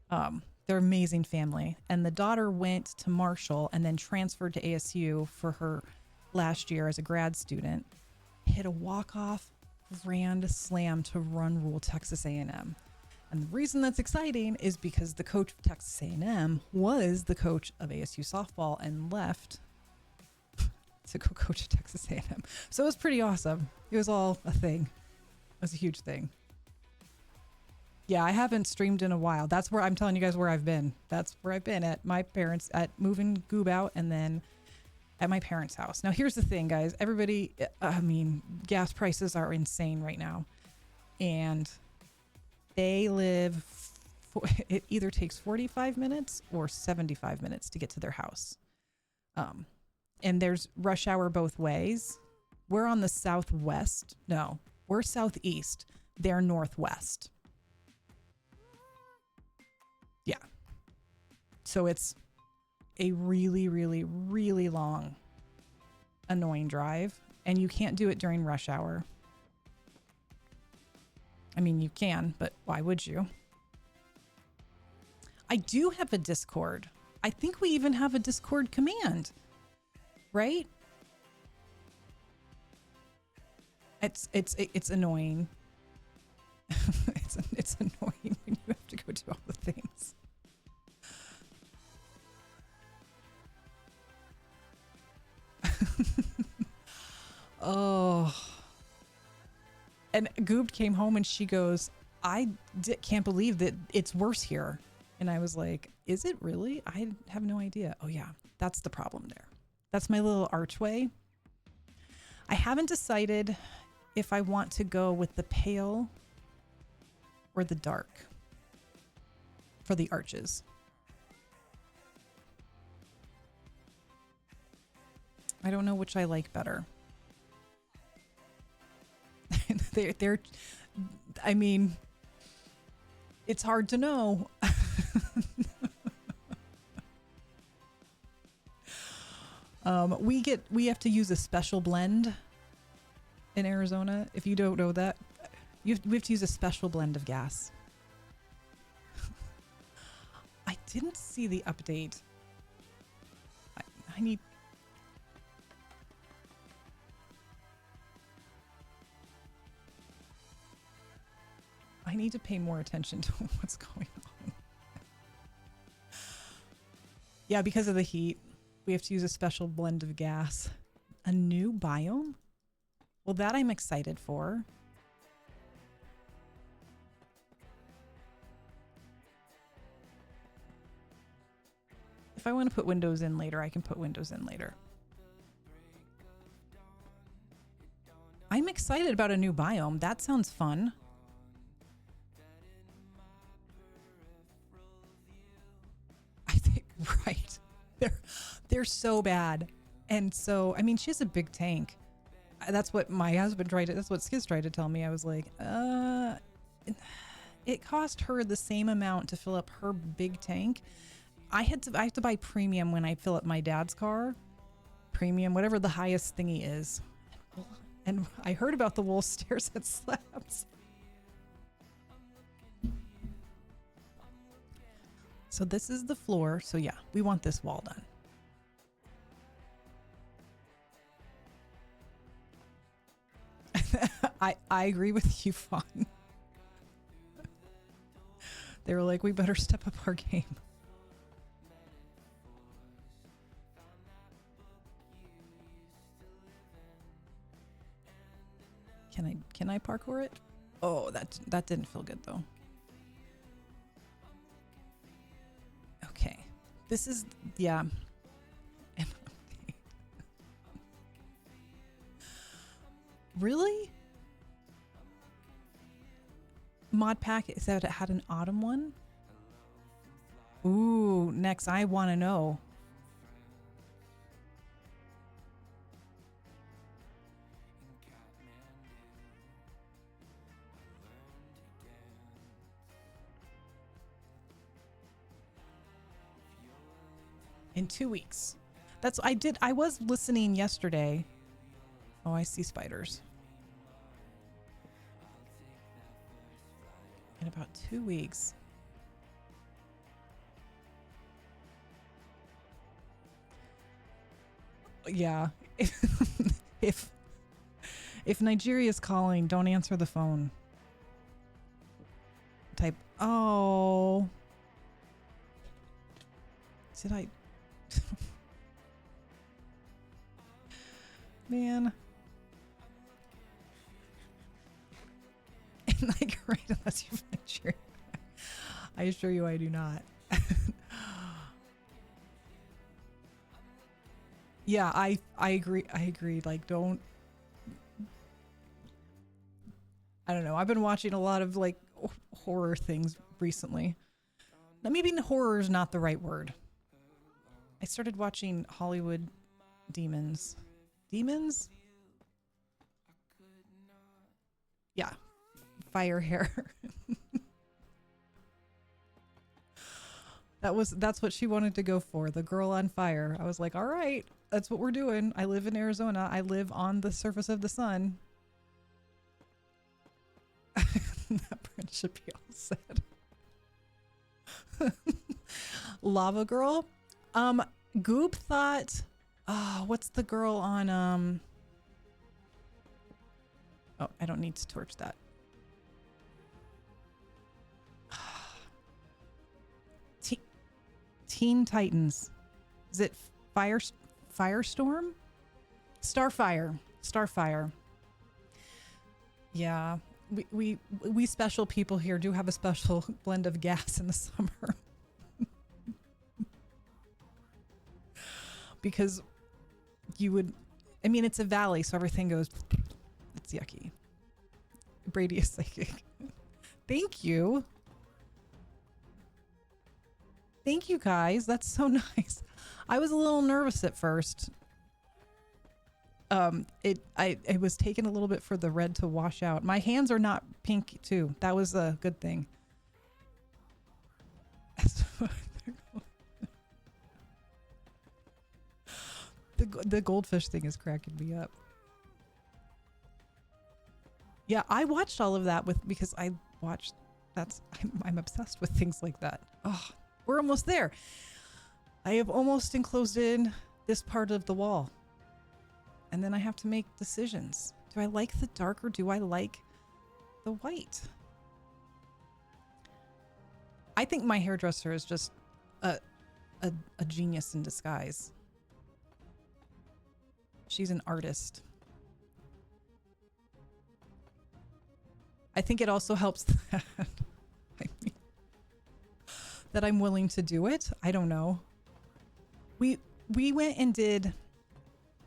Speaker 1: They're amazing family. And the daughter went to Marshall and then transferred to ASU for her last year as a grad student. Hit a walk-off grand slam to run rule Texas A&M. And the reason that's exciting is because the coach of Texas A&M was the coach of ASU softball and left to go coach at Texas A&M. So it was pretty awesome. It was all a thing. It was a huge thing. Yeah, I haven't streamed in a while. That's where I'm telling you guys where I've been. That's where I've been at my parents, at moving Goob out and then at my parents' house. Now, here's the thing, guys. Everybody, gas prices are insane right now. And they live, it either takes 45 minutes or 75 minutes to get to their house. And there's rush hour both ways. We're on the southwest. No, we're southeast. They're northwest. Yeah. So it's a really, really, really long, annoying drive. And you can't do it during rush hour. I mean, you can, but why would you? I do have a Discord. I think we even have a Discord command, right? It's annoying. it's annoying when you have to go do all the things. Oh. And Goob came home and she goes, I can't believe that it's worse here. And I was like, is it really? I have no idea. Oh yeah, that's the problem there. That's my little archway. I haven't decided if I want to go with the pale or the dark for the arches. I don't know which I like better. they're I mean, it's hard to know. We have to use a special blend in Arizona. If you don't know that, we have to use a special blend of gas. didn't see the update. I need... I need to pay more attention to what's going on. Yeah, because of the heat, we have to use a special blend of gas. A new biome? Well, that I'm excited for. If I want to put windows in later, I can put windows in later. I'm excited about a new biome. That sounds fun. I think, right. They're so bad. And so, I mean, she has a big tank. That's what my husband tried to, that's what Skiz tried to tell me. I was like, it cost her the same amount to fill up her big tank. I have to buy premium when I fill up my dad's car. Premium, whatever the highest thingy is. And I heard about the wool stairs at Slabs. So this is the floor. So yeah, we want this wall done. I agree with you, Fawn. They were like, we better step up our game. Can I parkour it? Oh, that didn't feel good though. Okay. This is, yeah. Really? Mod pack said it had an autumn one. Ooh, next I want to know. In 2 weeks. I was listening yesterday. Oh, I see spiders. In about 2 weeks. Yeah. If Nigeria's calling, don't answer the phone. Type, oh. Did I? Man. Like, right, unless you've Nigeria. I assure you I do not. Yeah, I agree. I agree. Like, don't. I don't know. I've been watching a lot of like horror things recently. Now, maybe horror is not the right word. I started watching Hollywood Demons. Demons? Yeah. Fire hair. That's what she wanted to go for. The girl on fire. I was like, all right, that's what we're doing. I live in Arizona. I live on the surface of the sun. That Prince Shapiel said. Lava Girl. Goop thought, what's the girl on, oh, I don't need to torch that. Teen Titans. Is it Firestorm? Starfire. Yeah. We special people here do have a special blend of gas in the summer. Because I mean, it's a valley, so everything goes, it's yucky. Brady is psychic. Thank you. Thank you guys. That's so nice. I was a little nervous at first. It was taking a little bit for the red to wash out. My hands are not pink too. That was a good thing. The goldfish thing is cracking me up. Yeah, I watched all of that because I watched. I'm obsessed with things like that. Oh, We're almost there. I have almost enclosed in this part of the wall. And then I have to make decisions. Do I like the dark or do I like the white? I think my hairdresser is just a genius in disguise. She's an artist. I think it also helps that, that I'm willing to do it. I don't know. We went and did,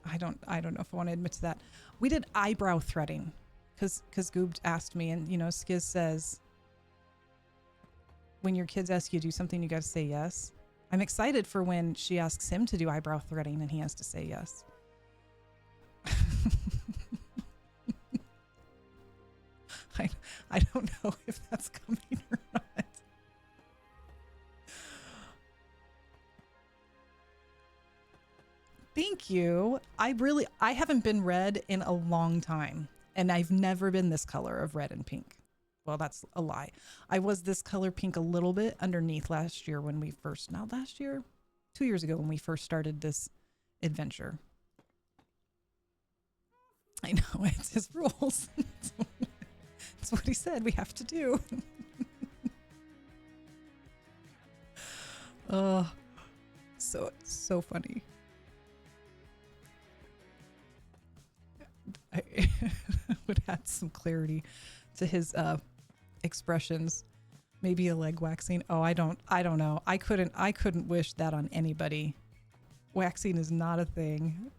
Speaker 1: I don't know if I want to admit to that. We did eyebrow threading because Goob asked me, and you know, Skiz says, when your kids ask you to do something, you got to say yes. I'm excited for when she asks him to do eyebrow threading and he has to say yes. I don't know if that's coming or not. Thank you. I haven't been red in a long time, and I've never been this color of red and pink. Well, that's a lie. I was this color pink a little bit underneath last year when we first, not last year, 2 years ago when we first started this adventure. I know, it's his rules. That's what he said we have to do. Oh, so funny. I would add some clarity to his expressions. Maybe a leg waxing. Oh, I don't know. I couldn't wish that on anybody. Waxing is not a thing.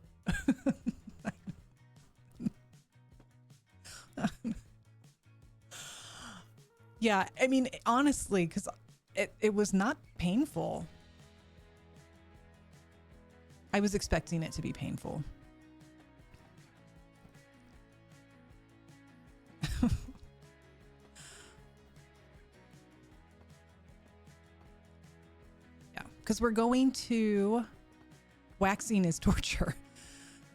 Speaker 1: Yeah, I mean, honestly, because it was not painful. I was expecting it to be painful. Yeah, because we're going to... Waxing is torture.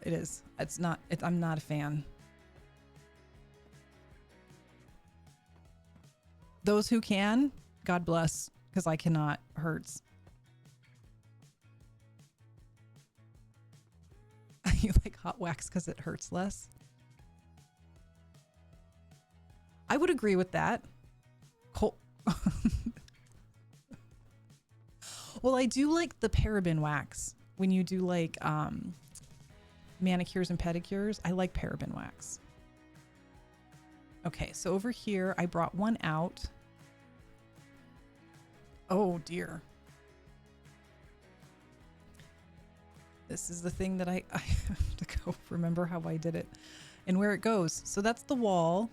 Speaker 1: It is. It's not... I'm not a fan. Those who can, God bless, because I cannot. Hurts. You like hot wax because it hurts less? I would agree with that. Well, I do like the paraben wax. When you do like manicures and pedicures, I like paraben wax. Okay, so over here, I brought one out. Oh, dear. This is the thing that I have to go remember how I did it and where it goes. So that's the wall.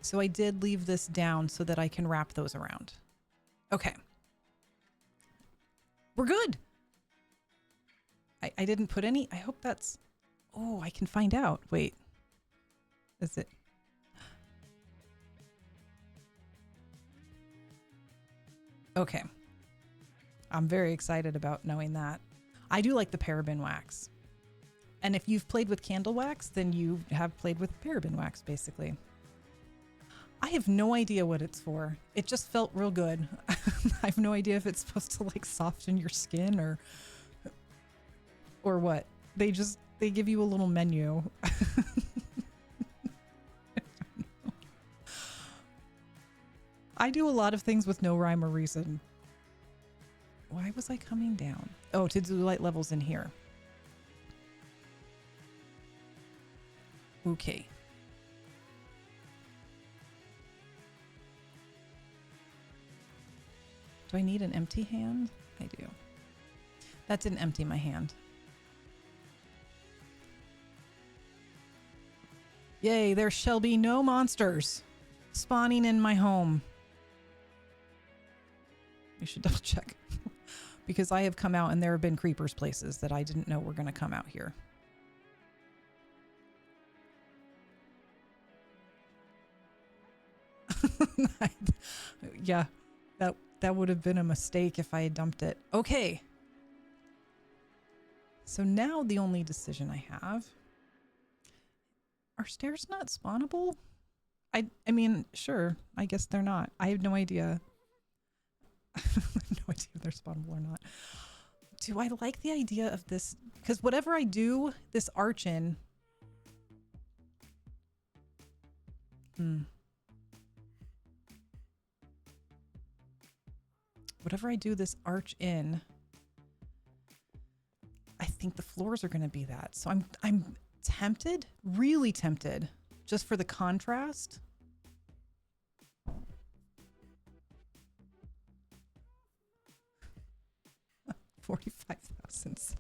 Speaker 1: So I did leave this down so that I can wrap those around. Okay. We're good. I didn't put any. I hope that's... Oh, I can find out. Wait. Is it? Okay. I'm very excited about knowing that. I do like the paraben wax. And if you've played with candle wax, then you have played with paraben wax, basically. I have no idea what it's for. It just felt real good. I have no idea if it's supposed to like soften your skin or what. They give you a little menu. I do a lot of things with no rhyme or reason. Why was I coming down? Oh, to do light levels in here. Okay. Do I need an empty hand? I do. That didn't empty my hand. Yay, there shall be no monsters spawning in my home. You should double check. Because I have come out and there have been creepers places that I didn't know were going to come out here. Yeah, that would have been a mistake if I had dumped it. Okay. So now the only decision I have... Are stairs not spawnable? I mean, sure. I guess they're not. I have no idea. I have no idea if they're spawnable or not. Do I like the idea of this? Because whatever I do, this arch in. Whatever I do this arch in, I think the floors are going to be that. So I'm tempted, really tempted, just for the contrast. $45,000.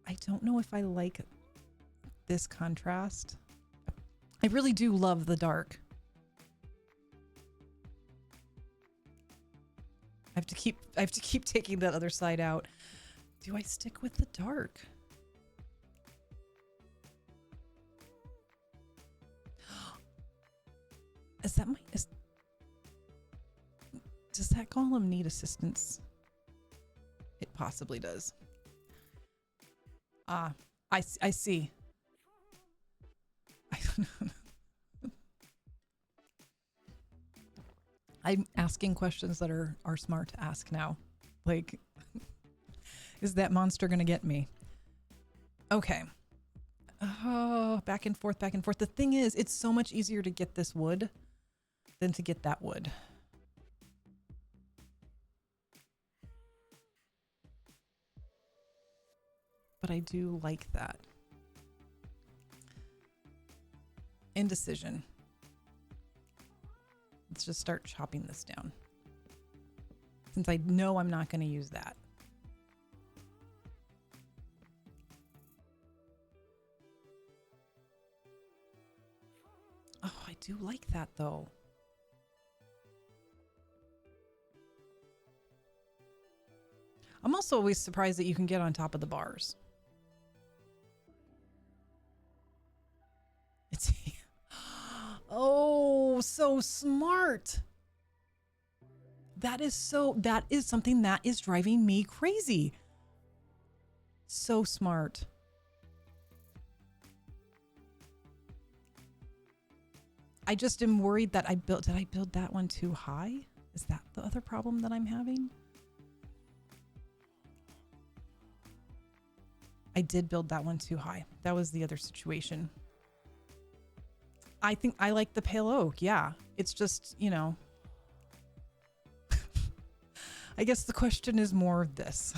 Speaker 1: I don't know if I like this contrast. I really do love the dark. I have to keep taking that other side out. Do I stick with the dark? Is that does that column need assistance? It possibly does. I see. I don't know. I'm asking questions that are smart to ask now. Like, is that monster going to get me? Okay. Oh, back and forth, back and forth. The thing is, it's so much easier to get this wood than to get that wood. But I do like that. Indecision. Let's just start chopping this down. Since I know I'm not going to use that. Oh, I do like that though. I'm also always surprised that you can get on top of the bars. It's oh, so smart. That is something that is driving me crazy. So smart. I just am worried that did I build that one too high? Is that the other problem that I'm having? I did build that one too high. That was the other situation. I think I like the pale oak. Yeah. It's just, you know, I guess the question is more of this.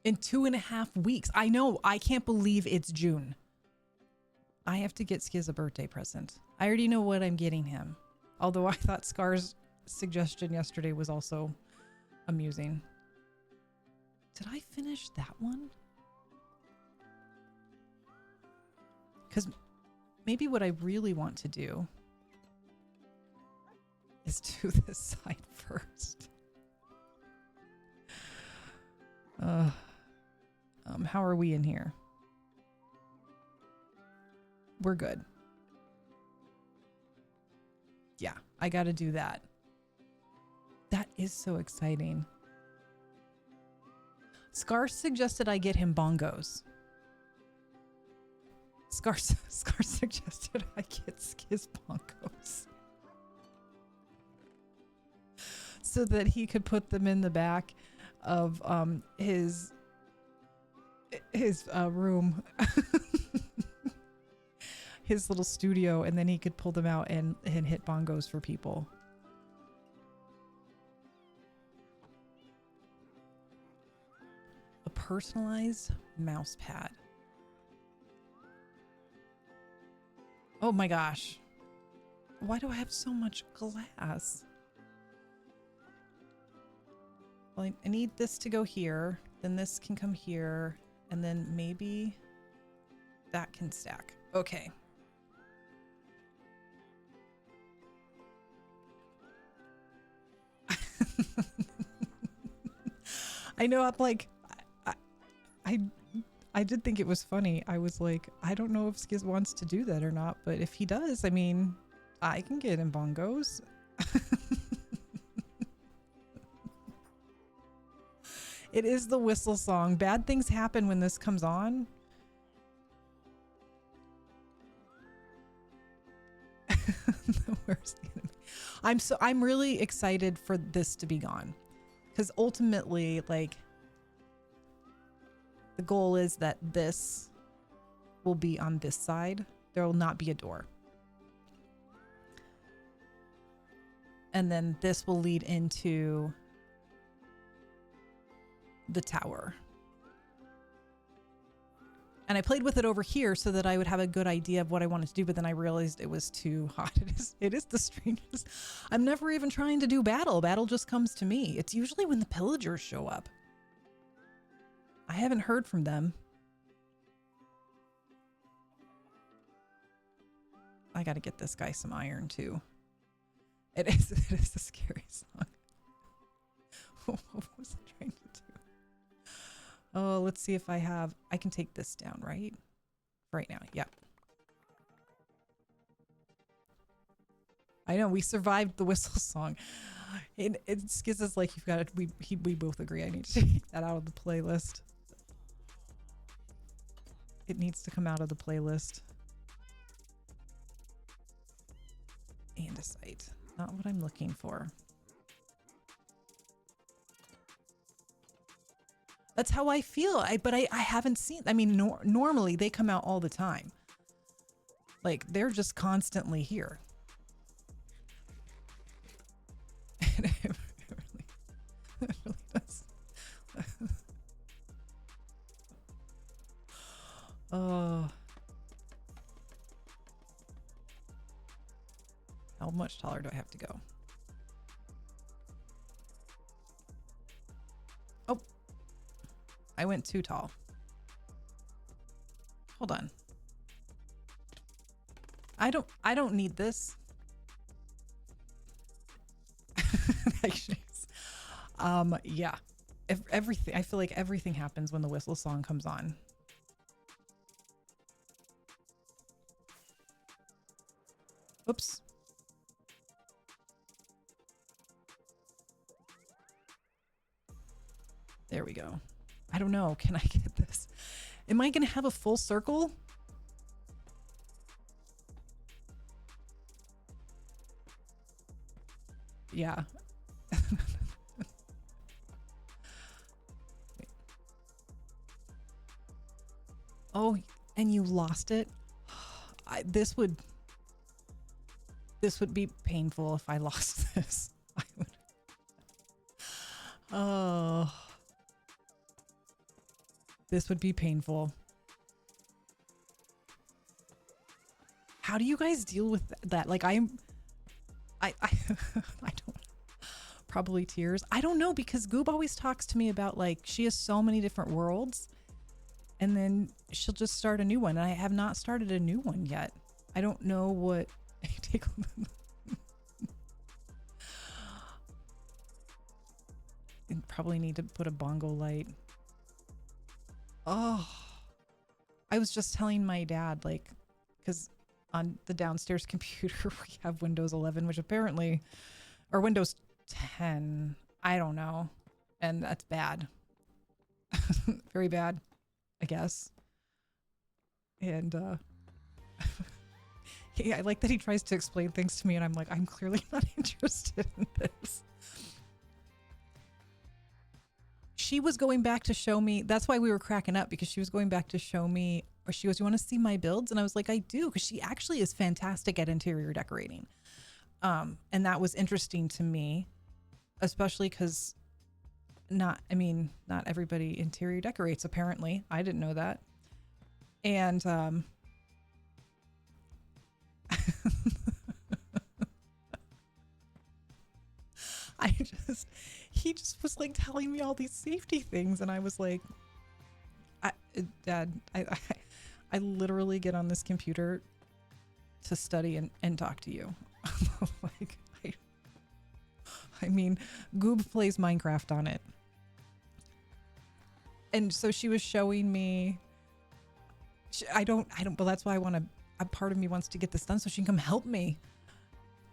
Speaker 1: In 2.5 weeks. I know. I can't believe it's June. I have to get Skiz a birthday present. I already know what I'm getting him. Although I thought Scar's suggestion yesterday was also amusing. Did I finish that one? Because maybe what I really want to do is do this side first. How are we in here? We're good. Yeah, I got to do that. That is so exciting. Scar suggested I get him bongos. Scar suggested I get Skiz bongos. So that he could put them in the back of his room. His little studio, and then he could pull them out and hit bongos for people. A personalized mouse pad. Oh my gosh. Why do I have so much glass? Well, I need this to go here. Then this can come here. And then maybe that can stack. Okay. I know. I'm like, I did think it was funny. I was like, I don't know if Skiz wants to do that or not, but if he does, I mean, I can get him bongos. It is the whistle song. Bad things happen when this comes on. The worst enemy. I'm really excited for this to be gone, because ultimately, like, the goal is that this will be on this side. There will not be a door. And then this will lead into the tower. And I played with it over here so that I would have a good idea of what I wanted to do, but then I realized it was too hot. It is the strangest. I'm never even trying to do battle. Battle just comes to me. It's usually when the pillagers show up. I haven't heard from them. I got to get this guy some iron too. It is a scary song. What was I trying to do? Oh, let's see if I can take this down, right? Right now, yeah. I know, we survived the whistle song. It's gives us like, you've got it. We both agree I need to take that out of the playlist. It needs to come out of the playlist. Andesite, not what I'm looking for. That's how I feel. But I haven't seen, I mean, normally they come out all the time. Like, they're just constantly here. And it really does. Oh. How much taller do I have to go? Oh. I went too tall. Hold on. I don't need this. Yeah. Everything, I feel like everything happens when the whistle song comes on. Oops. There we go. I don't know. Can I get this? Am I going to have a full circle? Yeah. Oh, and you lost it? This would be painful if I lost this. I would. Oh. This would be painful. How do you guys deal with that? Like, I don't, probably tears. I don't know, because Goob always talks to me about, like, she has so many different worlds and then she'll just start a new one. I have not started a new one yet. I don't know what take probably need to put a bongo light. Oh, I was just telling my dad, like, because on the downstairs computer we have Windows 11, which apparently, or Windows 10, I don't know, and that's bad. Very bad, I guess. And I like that he tries to explain things to me and I'm like, I'm clearly not interested in this. She was going back to show me, that's why we were cracking up, because she was going back to show me, or she goes, you want to see my builds? And I was like, I do, because she actually is fantastic at interior decorating. And that was interesting to me, especially because not everybody interior decorates, apparently. I didn't know that. And he just was like telling me all these safety things, and I was like, Dad, I literally get on this computer to study and talk to you. Like, I mean, Goob plays Minecraft on it. And so she was showing me, but that's why a part of me wants to get this done so she can come help me.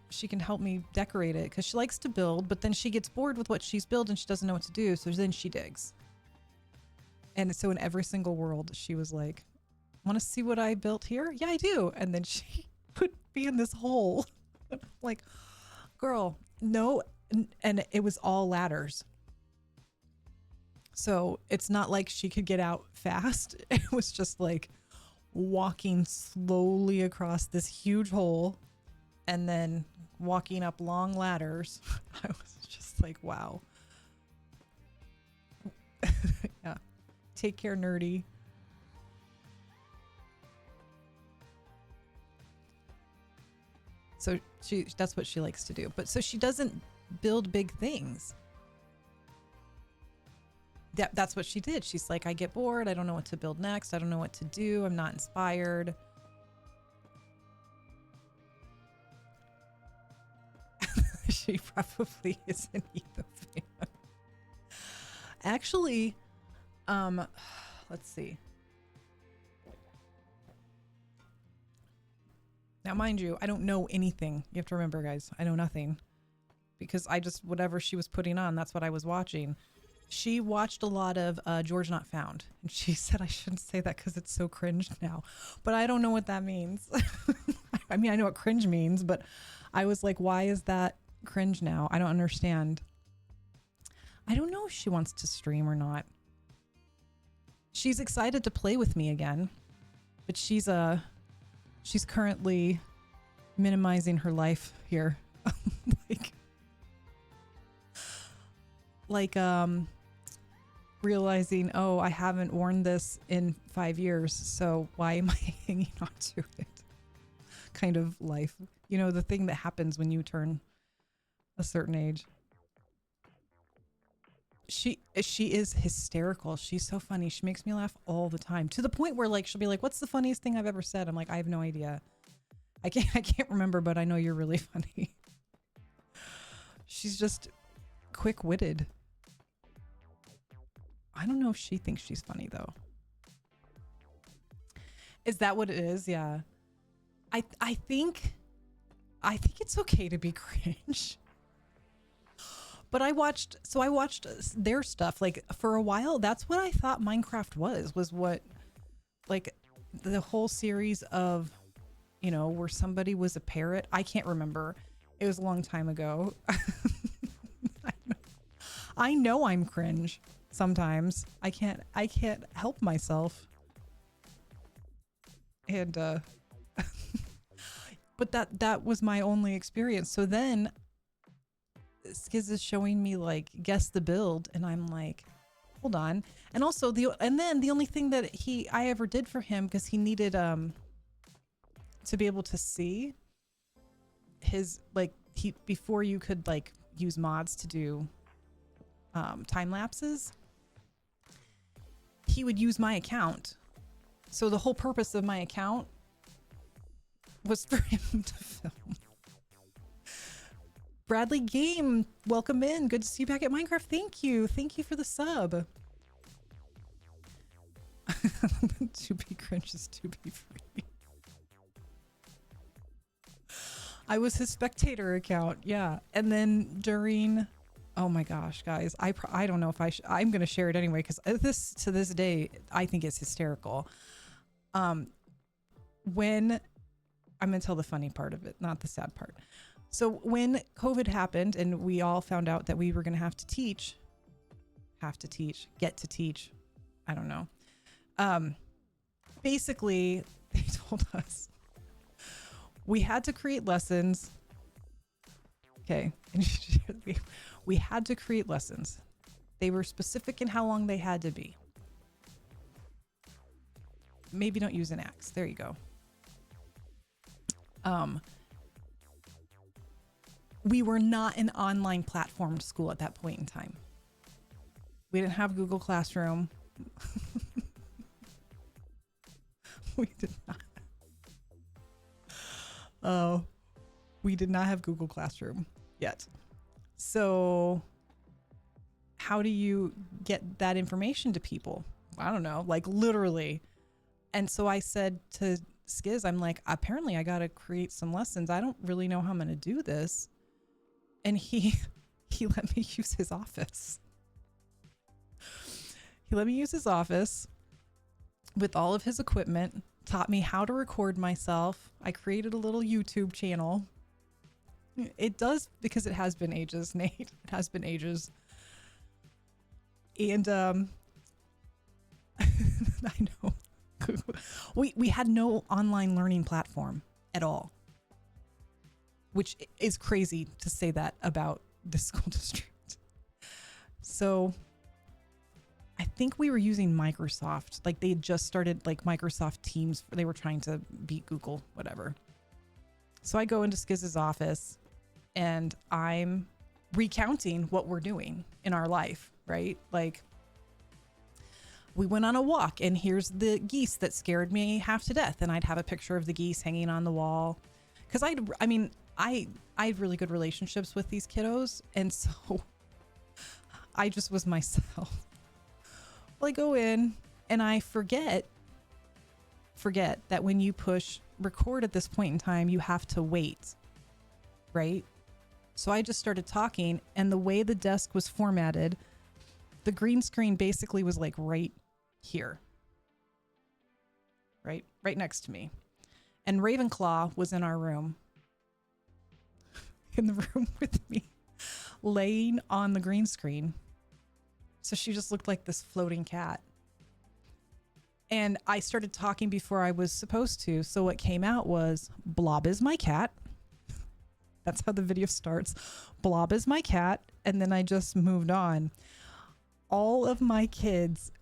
Speaker 1: She can help me decorate it, because she likes to build, but then she gets bored with what she's built and she doesn't know what to do. So then she digs. And so in every single world, she was like, want to see what I built here? Yeah, I do. And then she would be in this hole. Like, girl, no. And it was all ladders. So it's not like she could get out fast. It was just like walking slowly across this huge hole and then walking up long ladders. I was just like, wow. Yeah. Take care, nerdy. So that's what she likes to do. But so she doesn't build big things. That's what she did. She's like, I get bored. I don't know what to build next. I don't know what to do. I'm not inspired. She probably isn't either. Actually, let's see. Now, mind you, I don't know anything. You have to remember, guys, I know nothing because I just, whatever she was putting on, that's what I was watching. She watched a lot of George Not Found, and she said I shouldn't say that because it's so cringe now, but I don't know what that means. I mean, I know what cringe means, but I was like, why is that cringe now? I don't understand. I don't know if she wants to stream or not. She's excited to play with me again, but she's currently minimizing her life here. like realizing, oh, I haven't worn this in 5 years, so why am I hanging on to it? Kind of life. You know, the thing that happens when you turn a certain age. She is hysterical. She's so funny. She makes me laugh all the time, to the point where like she'll be like, what's the funniest thing I've ever said? I'm like, I have no idea. I can't remember, but I know you're really funny. She's just quick-witted. I don't know if she thinks she's funny though. Is that what it is? Yeah. I think it's okay to be cringe. But I watched their stuff. Like for a while, that's what I thought Minecraft was what, like the whole series of, you know, where somebody was a parrot. I can't remember. It was a long time ago. I know I'm cringe sometimes. I can't help myself. And but that was my only experience. So then Skiz is showing me like guess the build, and I'm like, hold on. And also then the only thing that I ever did for him, because he needed to be able to see his, like, before you could like use mods to do time lapses, he would use my account. So the whole purpose of my account was for him to film. Bradley Game, welcome in. Good to see you back at Minecraft. Thank you. Thank you for the sub. To be cringe is to be free. I was his spectator account. Yeah. And then during, oh my gosh, guys, I don't know if I'm going to share it anyway, because to this day, I think it's hysterical. When I'm going to tell the funny part of it, not the sad part. So when COVID happened and we all found out that we were going to get to teach, I don't know. Basically, they told us we had to create lessons. Okay. We had to create lessons. They were specific in how long they had to be. Maybe don't use an axe. There you go. We were not an online platform school at that point in time. We didn't have Google Classroom. We did not. Oh, we did not have Google Classroom yet. So how do you get that information to people? I don't know, like literally. And so I said to Skiz, I'm like, apparently I got to create some lessons. I don't really know how I'm going to do this. And he let me use his office. He let me use his office with all of his equipment, taught me how to record myself. I created a little YouTube channel. It does, because it has been ages, Nate. It has been ages. And I know. We had no online learning platform at all, which is crazy to say that about the school district. So I think we were using Microsoft. Like they had just started like Microsoft Teams. They were trying to beat Google, whatever. So I go into Skiz's office and I'm recounting what we're doing in our life, right? Like we went on a walk and here's the geese that scared me half to death. And I'd have a picture of the geese hanging on the wall. Cause I had really good relationships with these kiddos. And so I just was myself. Well, I go in and I forget that when you push record at this point in time, you have to wait, right? So I just started talking, and the way the desk was formatted, the green screen basically was like right here, right next to me. And Ravenclaw was in our room, in the room with me, laying on the green screen. So she just looked like this floating cat. And I started talking before I was supposed to. So what came out was, Blob is my cat. That's how the video starts. Blob is my cat. And then I just moved on. All of my kids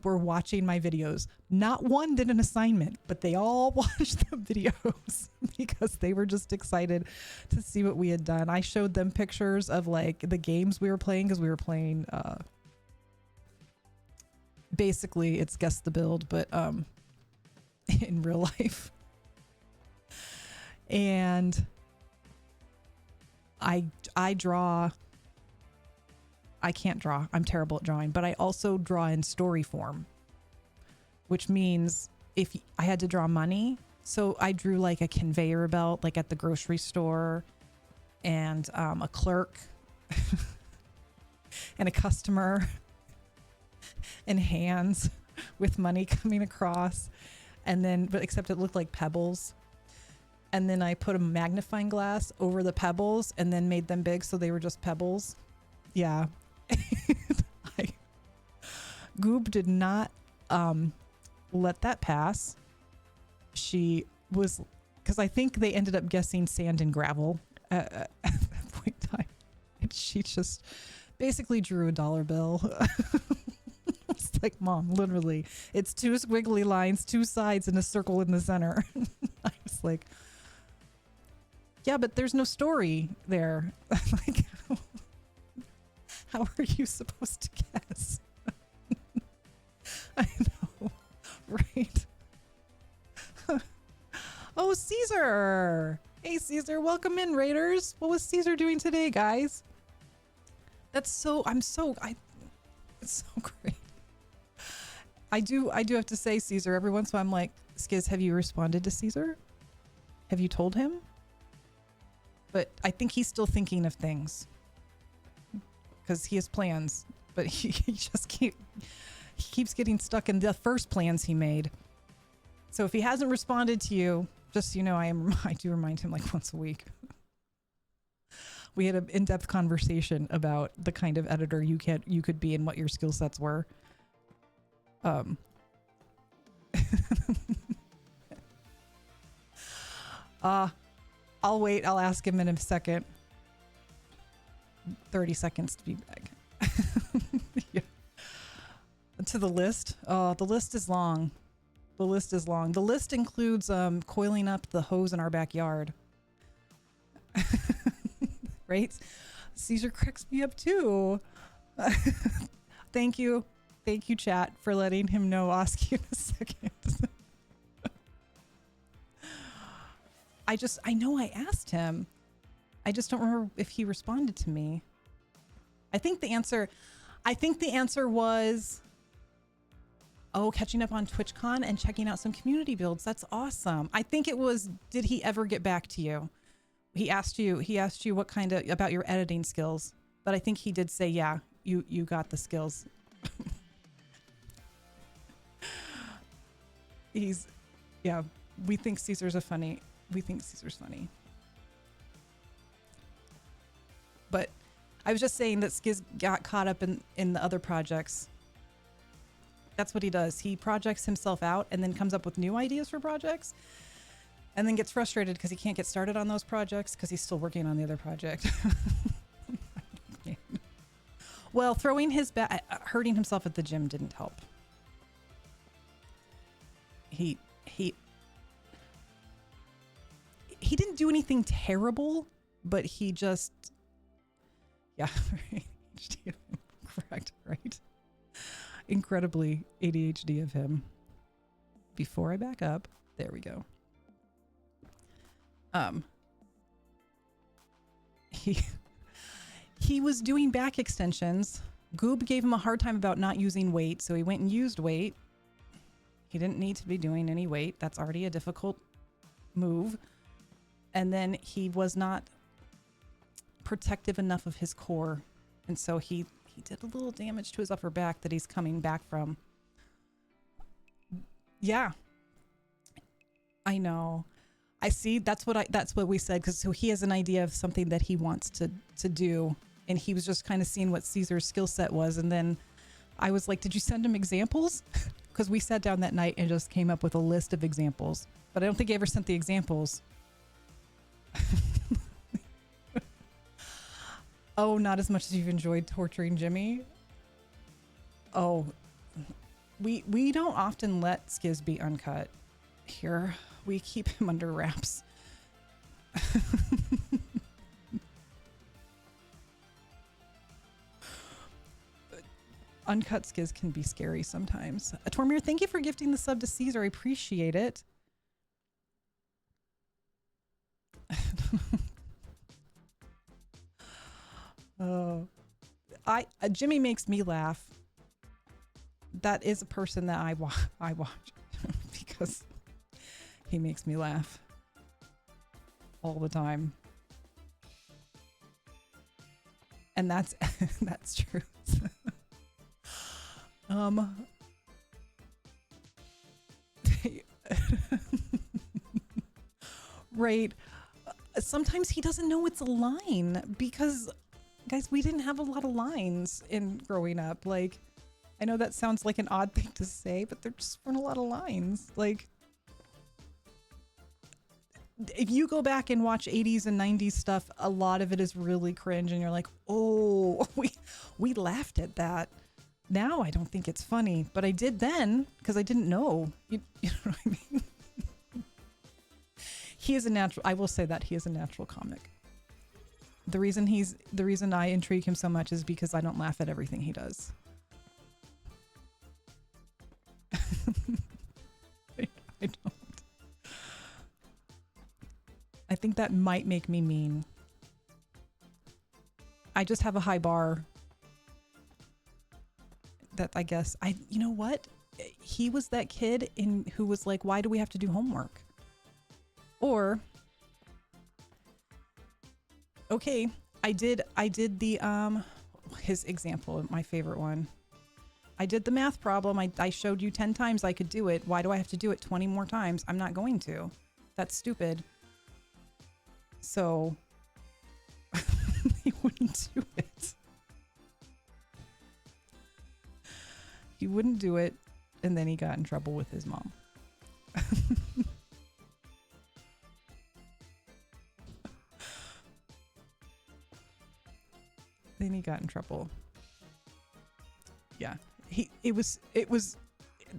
Speaker 1: were watching my videos. Not one did an assignment, but they all watched the videos because they were just excited to see what we had done. I showed them pictures of like the games we were playing, because we were playing basically it's Guess the Build, but in real life. And I draw. I can't draw. I'm terrible at drawing, but I also draw in story form, which means if I had to draw money. So I drew like a conveyor belt, like at the grocery store, and a clerk and a customer and hands with money coming across. And then, but except it looked like pebbles. And then I put a magnifying glass over the pebbles and then made them big so they were just pebbles. Yeah. Goob did not let that pass. She was, because I think they ended up guessing sand and gravel at that point in time. And she just basically drew a dollar bill. It's like, Mom, literally, it's two squiggly lines, two sides, and a circle in the center. I was like, yeah, but there's no story there. Like, how are you supposed to guess? I know, right? Oh, Caesar. Hey, Caesar, welcome in, Raiders. What was Caesar doing today, guys? It's so great. I do have to say, Caesar, every once in a while I'm like, Skiz, have you responded to Caesar? Have you told him? But I think he's still thinking of things because he has plans, but he keeps getting stuck in the first plans he made. So if he hasn't responded to you, just so you know, I do remind him like once a week. We had an in-depth conversation about the kind of editor you could be and what your skill sets were. I'll wait. I'll ask him in a second. 30 seconds to be back. Yeah. To the list. The list is long. The list includes coiling up the hose in our backyard. Right? Caesar cracks me up too. Thank you, chat, for letting him know. I'll ask you in a second. I know I asked him. I just don't remember if he responded to me. I think the answer was, catching up on TwitchCon and checking out some community builds. That's awesome. I think it was, did he ever get back to you? He asked you what kind of, about your editing skills, but I think he did say, yeah, you got the skills. He's, yeah, we think Caesar's funny. But I was just saying that Skiz got caught up in the other projects. That's what he does. He projects himself out and then comes up with new ideas for projects and then gets frustrated because he can't get started on those projects because he's still working on the other project. Well, throwing his hurting himself at the gym didn't help. He didn't do anything terrible, but he just, yeah, correct, right? Incredibly ADHD of him. Before I back up, there we go. He was doing back extensions. Goob gave him a hard time about not using weight, so he went and used weight. He didn't need to be doing any weight. That's already a difficult move. And then he was not protective enough of his core. And so he did a little damage to his upper back that he's coming back from. Yeah. I know. I see. That's what we said. Cause so he has an idea of something that he wants to do. And he was just kind of seeing what Caesar's skill set was. And then I was like, did you send him examples? Because we sat down that night and just came up with a list of examples. But I don't think I ever sent the examples. Oh, not as much as you've enjoyed torturing Jimmy. Oh, we don't often let Skiz be uncut here. We keep him under wraps. Uncut Skiz can be scary sometimes. Tormir, thank you for gifting the sub to Caesar. I appreciate it. Jimmy makes me laugh. That is a person that I watch because he makes me laugh all the time. And that's true. Right. Sometimes he doesn't know it's a line because, guys, we didn't have a lot of lines in growing up. Like, I know that sounds like an odd thing to say, but there just weren't a lot of lines. Like, if you go back and watch 80s and 90s stuff, a lot of it is really cringe and you're like, oh, we laughed at that. Now I don't think it's funny, but I did then because I didn't know. You know what I mean? He is a natural. I will say that he is a natural comic. The reason I intrigue him so much is because I don't laugh at everything he does. I don't. I think that might make me mean. I just have a high bar. That I guess you know what? He was that kid who was like, why do we have to do homework? Or, okay, I did the, his example, my favorite one. I did the math problem. I showed you 10 times I could do it. Why do I have to do it 20 more times? I'm not going to. That's stupid. So, he wouldn't do it. He wouldn't do it, and then he got in trouble with his mom. Then he got in trouble. Yeah.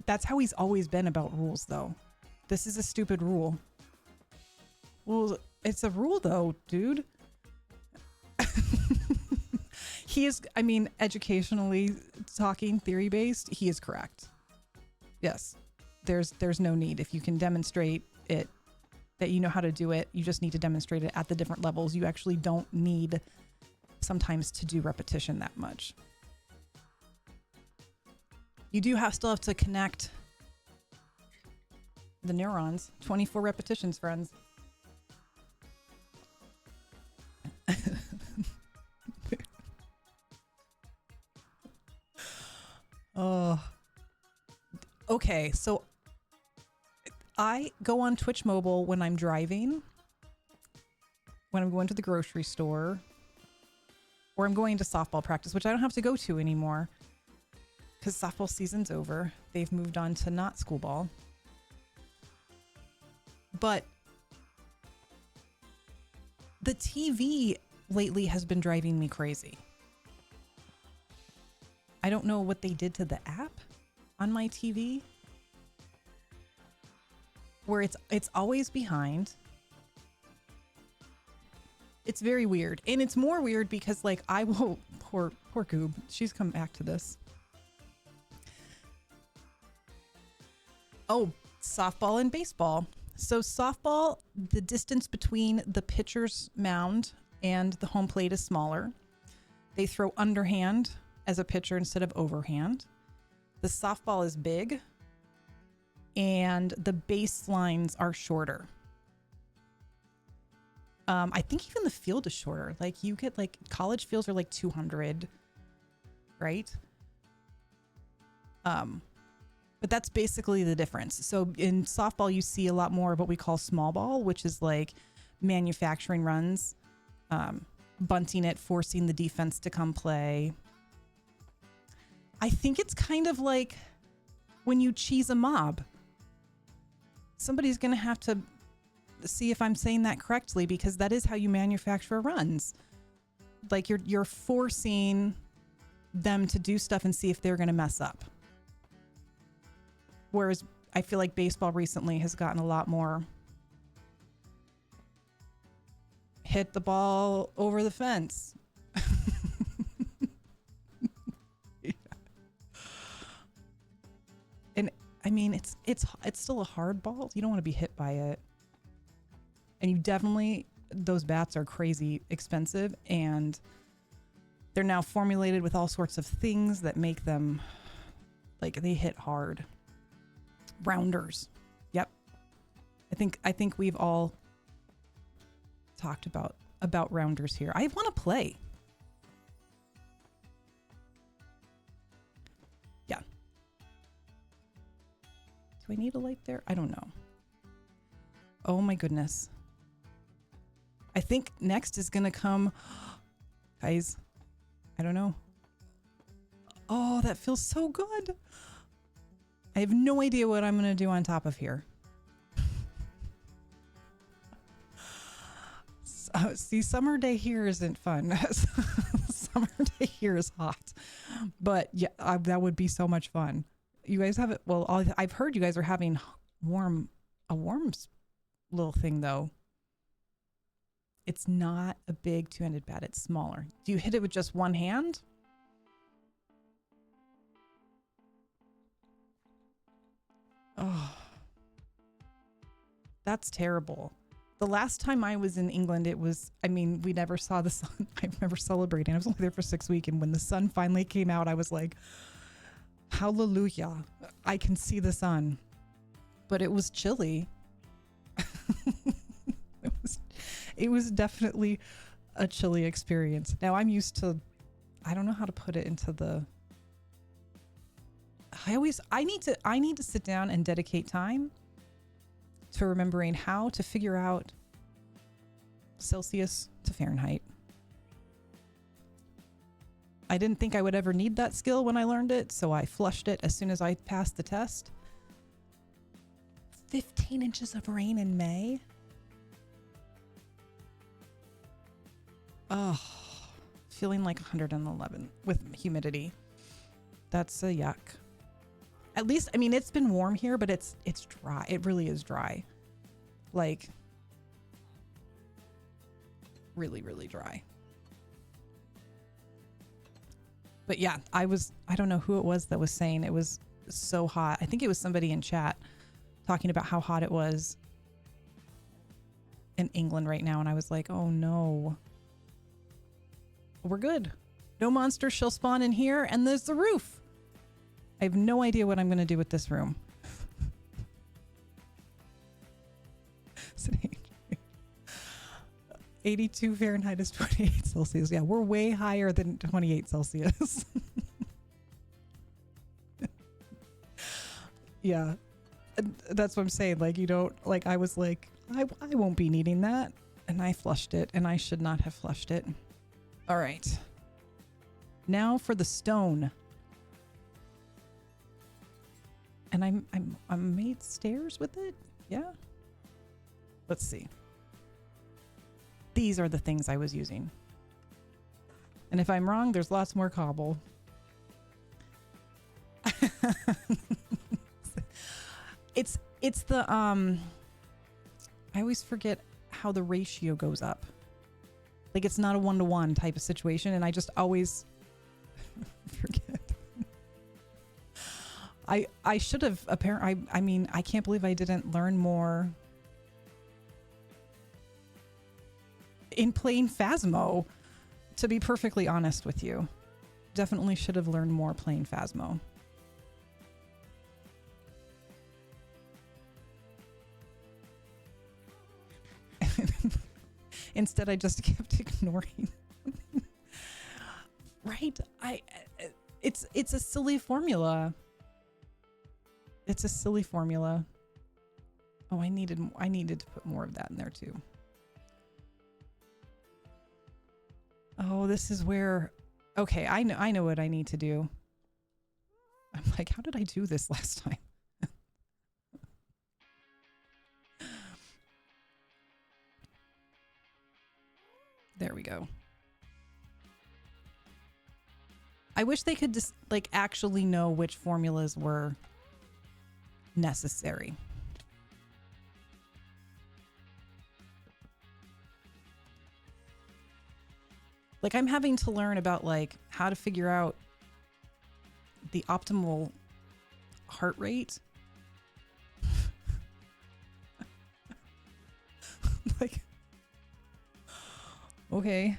Speaker 1: That's how he's always been about rules, though. This is a stupid rule. Well, it's a rule, though, dude. He is, I mean, educationally talking, theory-based, he is correct. Yes. There's no need. If you can demonstrate it, that you know how to do it, you just need to demonstrate it at the different levels. You actually don't need sometimes to do repetition that much. You do still have to connect the neurons. 24 repetitions, friends. Oh. Okay, so I go on Twitch Mobile when I'm driving, when I'm going to the grocery store, or I'm going to softball practice, which I don't have to go to anymore because softball season's over. They've moved on to not school ball. But the TV lately has been driving me crazy. I don't know what they did to the app on my TV, where it's always behind. It's very weird. And it's more weird because like I will, poor Goob, she's come back to this. Oh, softball and baseball. So softball, the distance between the pitcher's mound and the home plate is smaller. They throw underhand as a pitcher instead of overhand. The softball is big and the baselines are shorter. I think even the field is shorter. Like you get like college fields are like 200, right? But that's basically the difference. So in softball, you see a lot more of what we call small ball, which is like manufacturing runs, bunting it, forcing the defense to come play. I think it's kind of like when you cheese a mob. Somebody's going to have to see if I'm saying that correctly, because that is how you manufacture runs. Like you're forcing them to do stuff and see if they're going to mess up. Whereas I feel like baseball recently has gotten a lot more hit the ball over the fence. Yeah. And I mean, it's still a hard ball. You don't want to be hit by it. And you definitely, those bats are crazy expensive, and they're now formulated with all sorts of things that make them, like, they hit hard. Rounders. Yep. I think we've all talked about rounders here. I want to play. Yeah. Do I need a light there? I don't know. Oh my goodness. I think next is going to come, guys, I don't know. Oh, that feels so good. I have no idea what I'm going to do on top of here. See, summer day here isn't fun. Summer day here is hot. But yeah, that would be so much fun. You guys have it. Well, I've heard you guys are having a warm little thing though. It's not a big two-handed bat. It's smaller. Do you hit it with just one hand? Oh, that's terrible. The last time I was in England, we never saw the sun. I remember celebrating. I was only there for 6 weeks. And when the sun finally came out, I was like, hallelujah, I can see the sun. But it was chilly. It was definitely a chilly experience. Now I'm used to, I don't know how to put it into the, I need to sit down and dedicate time to remembering how to figure out Celsius to Fahrenheit. I didn't think I would ever need that skill when I learned it, so I flushed it as soon as I passed the test. 15 inches of rain in May. Oh, feeling like 111 with humidity. That's a yuck. At least, I mean, it's been warm here, but it's dry. It really is dry. Like, really, really dry. But yeah, I don't know who it was that was saying it was so hot. I think it was somebody in chat talking about how hot it was in England right now. And I was like, oh no. We're good. No monsters shall spawn in here. And there's the roof. I have no idea what I'm going to do with this room. 82 Fahrenheit is 28 Celsius. Yeah, we're way higher than 28 Celsius. Yeah. That's what I'm saying. Like, you don't, like, I was like, I won't be needing that. And I flushed it, and I should not have flushed it. All right. Now for the stone. And I made stairs with it? Yeah. Let's see. These are the things I was using. And if I'm wrong, there's lots more cobble. It's the I always forget how the ratio goes up. Like, it's not a 1-to-1 type of situation, and I just always forget. I should have I mean, I can't believe I didn't learn more in playing Phasmo, to be perfectly honest with you. Definitely should have learned more playing Phasmo. Instead, I just kept ignoring. Right? It's a silly formula. It's a silly formula. Oh, I needed to put more of that in there too. Oh, this is where, okay, I know what I need to do. I'm like, how did I do this last time? There we go. I wish they could just like actually know which formulas were necessary. Like, I'm having to learn about like how to figure out the optimal heart rate. Like, okay.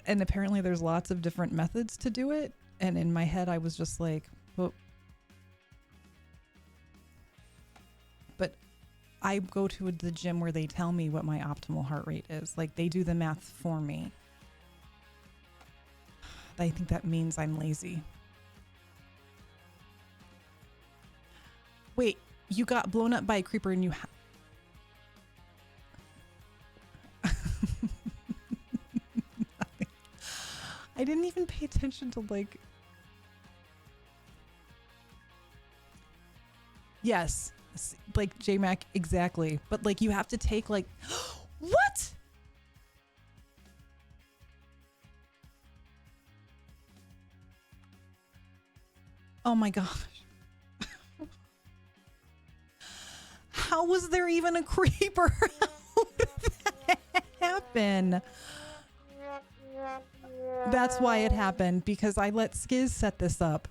Speaker 1: And apparently there's lots of different methods to do it. And in my head, I was just like, well, but I go to the gym where they tell me what my optimal heart rate is. Like, they do the math for me. I think that means I'm lazy. Wait, you got blown up by a creeper and you I didn't even pay attention to like... Yes, like J-Mac, exactly. But like, you have to take like... What? Oh my gosh. How was there even a creeper? How did that happen? That's why it happened, because I let Skiz set this up.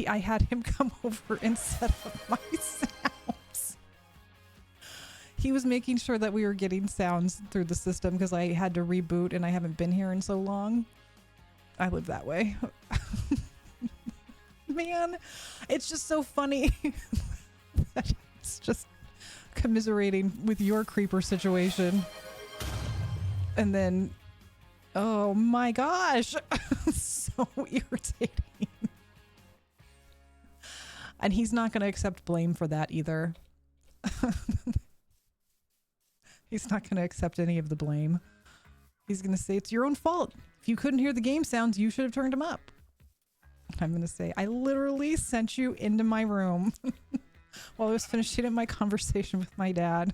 Speaker 1: I had him come over and set up my sounds. He was making sure that we were getting sounds through the system because I had to reboot and I haven't been here in so long. I live that way. Man, it's just so funny. It's just commiserating with your creeper situation. And then, oh my gosh, so irritating. And he's not going to accept blame for that either. He's not going to accept any of the blame. He's going to say, it's your own fault. If you couldn't hear the game sounds, you should have turned them up. I'm going to say, I literally sent you into my room while I was finishing up my conversation with my dad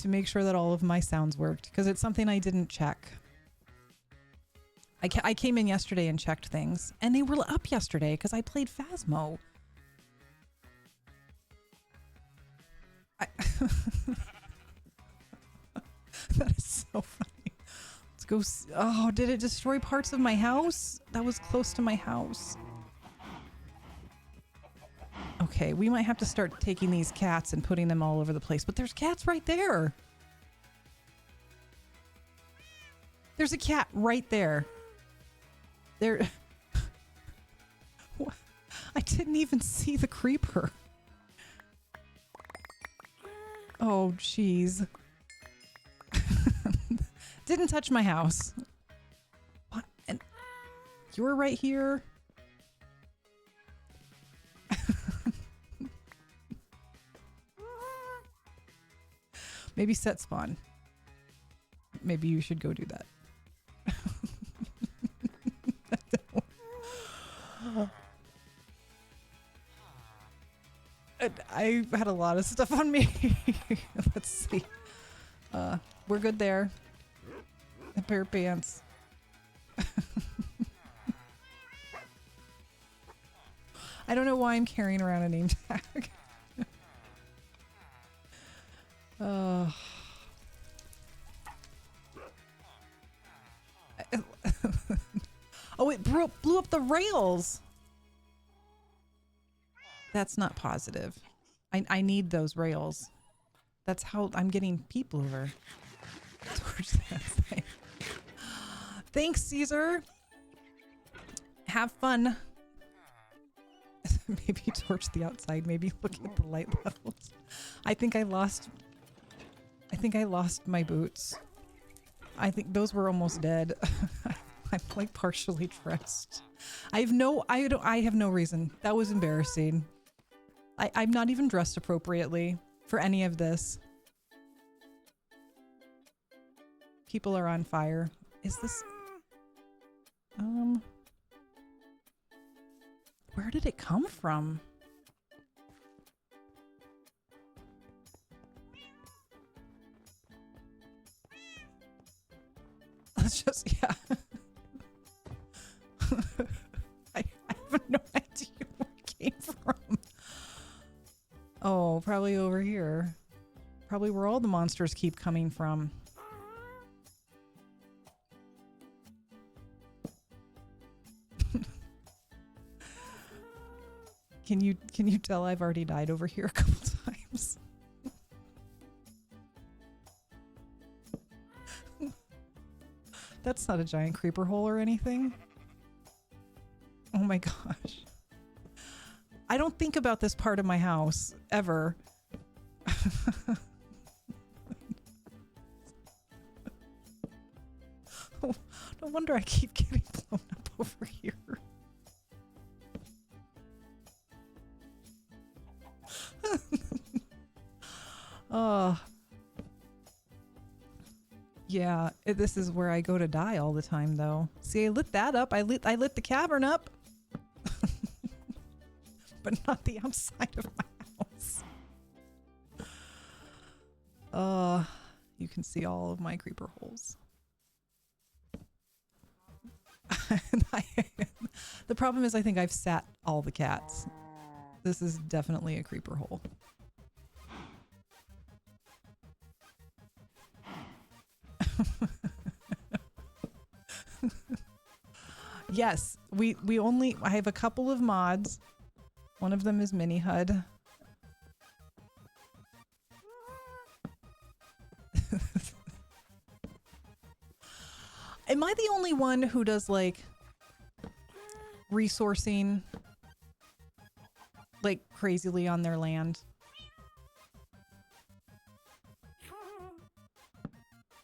Speaker 1: to make sure that all of my sounds worked, because it's something I didn't check. I came in yesterday and checked things, and they were up yesterday because I played Phasmo. That is so funny. Let's go. Oh, did it destroy parts of my house? That was close to my house. Okay, we might have to start taking these cats and putting them all over the place. But there's cats right there. There's a cat right there. There. I didn't even see the creeper. Oh, jeez. Didn't touch my house. What? And You were right here. Maybe set spawn. Maybe you should go do that. I had a lot of stuff on me. Let's see. We're good there. A pair of pants. I don't know why I'm carrying around a name tag. Oh, it blew up the rails. That's not positive. I need those rails. That's how I'm getting people over. Towards that thing. Thanks, Caesar. Have fun. Maybe torch the outside. Maybe look at the light levels. I think I lost my boots. I think those were almost dead. I'm like partially dressed. I have no reason. That was embarrassing. I'm not even dressed appropriately for any of this. People are on fire. Is this... Where did it come from? Let's just... Yeah. I have no idea where it came from. Oh, probably over here. Probably where all the monsters keep coming from. Can you tell I've already died over here a couple times? That's not a giant creeper hole or anything. Oh my gosh. I don't think about this part of my house ever. Oh, no wonder I keep getting blown up over here. Oh. Yeah, this is where I go to die all the time though. See, I lit that up. I lit the cavern up. But not the outside of my house. You can see all of my creeper holes. The problem is I think I've sat all the cats. This is definitely a creeper hole. Yes, I have a couple of mods. One of them is Mini HUD. Am I the only one who does like resourcing like crazily on their land?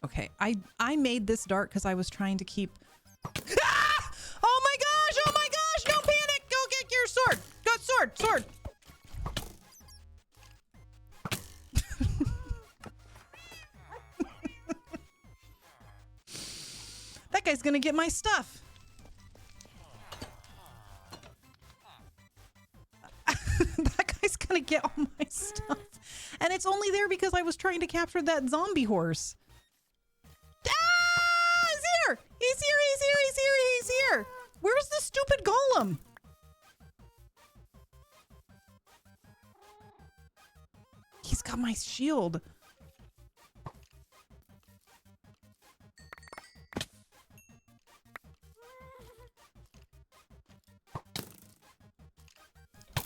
Speaker 1: Okay, I made this dark because I was trying to keep... Ah! Oh my gosh! Oh my gosh! Don't panic! Go get your sword! Go sword! That guy's gonna get my stuff. That guy's gonna get all my stuff. And it's only there because I was trying to capture that zombie horse. Ah! He's here! He's here! He's here! He's here! He's here! Where's the stupid golem? He's got my shield.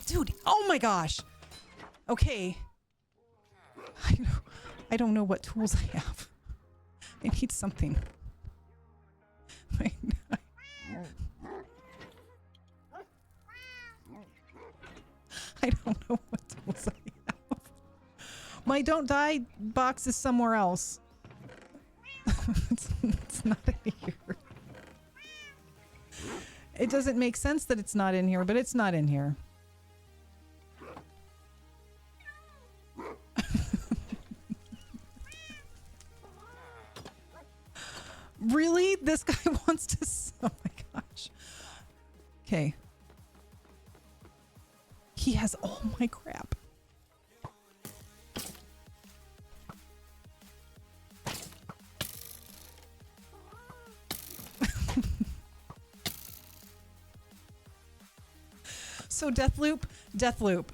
Speaker 1: Dude, oh my gosh. Okay. I don't know what tools I have. I need something. I don't know what tools I have. My don't die box is somewhere else. it's not in here. It doesn't make sense that it's not in here, but it's not in here. Really? This guy wants to... Oh my gosh. Okay. He has all my crap. So Deathloop. Deathloop.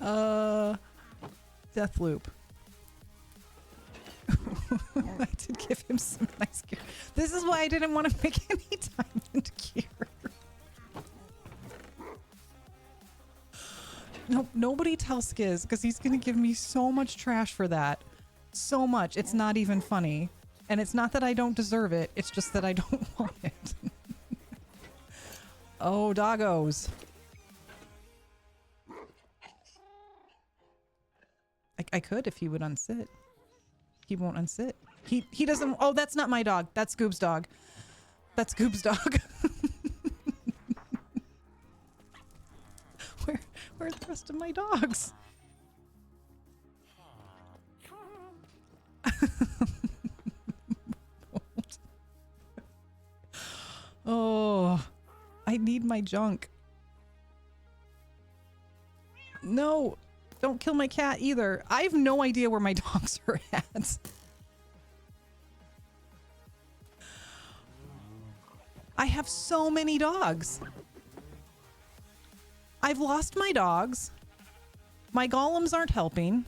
Speaker 1: I did give him some nice gear. This is why I didn't want to make any diamond gear. Nope, nobody tell Skiz, because he's going to give me so much trash for that. So much. It's not even funny. And it's not that I don't deserve it. It's just that I don't want it. Oh, doggos. I could if he would unsit. He won't unsit. He doesn't... Oh, that's not my dog. That's Goob's dog. That's Goob's dog. Where are the rest of my dogs? Oh, I need my junk. No, don't kill my cat either. I have no idea where my dogs are at. I have so many dogs. I've lost my dogs. My golems aren't helping.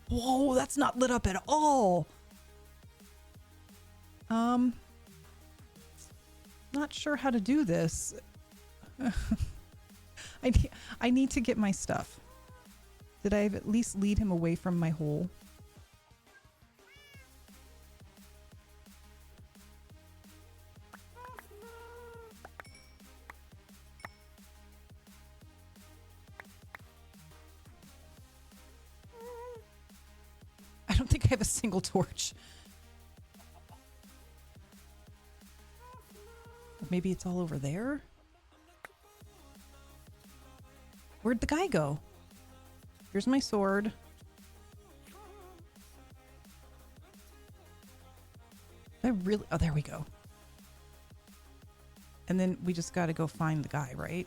Speaker 1: Whoa, that's not lit up at all. Not sure how to do this. I need to get my stuff. Did I at least lead him away from my hole? I don't think I have a single torch. Maybe it's all over there? Where'd the guy go? Here's my sword. I really... Oh, there we go. And then we just gotta go find the guy, right?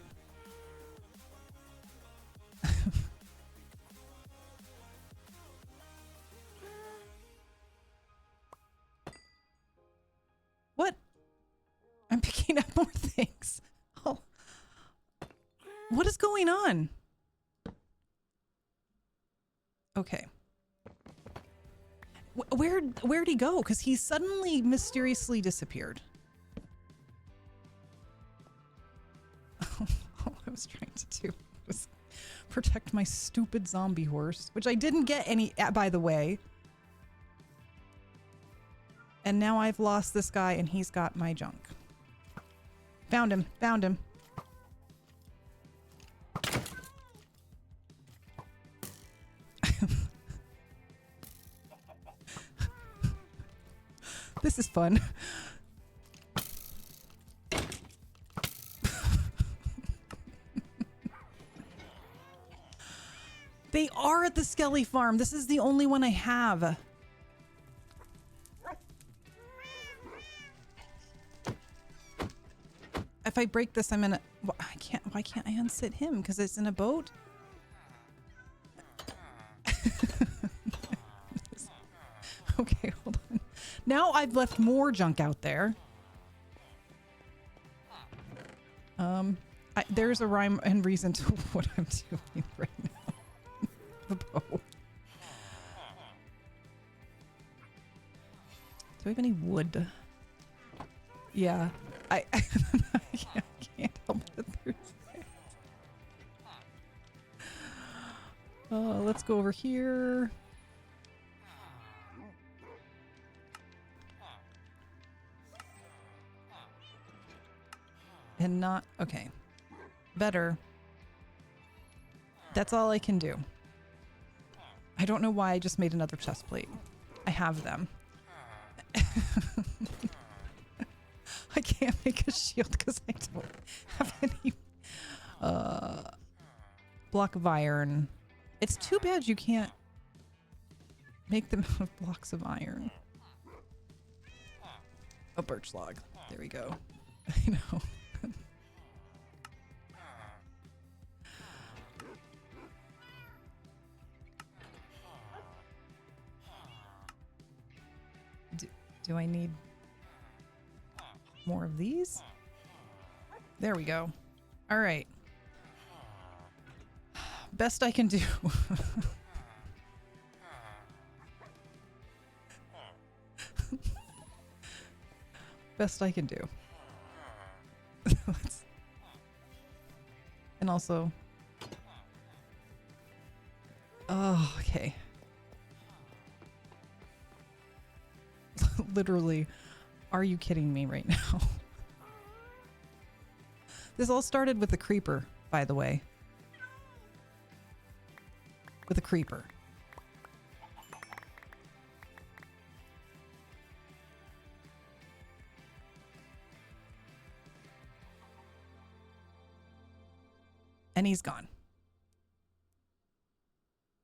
Speaker 1: What? I'm picking up more things. Oh. What is going on? Okay. Where'd he go? Because he suddenly mysteriously disappeared. All I was trying to do was protect my stupid zombie horse, which I didn't get any, by the way. And now I've lost this guy and he's got my junk. Found him. Found him. This is fun. They are at the Skelly farm. This is the only one I have. If I break this, I'm in a... I can't... Why can't I unsit him? Because it's in a boat? Okay, hold on. Now I've left more junk out there. There's a rhyme and reason to what I'm doing right now. The bow. Do I have any wood? Yeah. I can't help it. Let's go over here. And not... Okay. Better. That's all I can do. I don't know why I just made another chest plate. I have them. can't make a shield because I don't have any block of iron. It's too bad you can't make them out of blocks of iron. A birch log. There we go. I know. Do I need more of these? There we go. All right. Best I can do. Best I can do. And also... Oh, okay. Literally, are you kidding me right now? This all started with a creeper, by the way. With a creeper. And he's gone.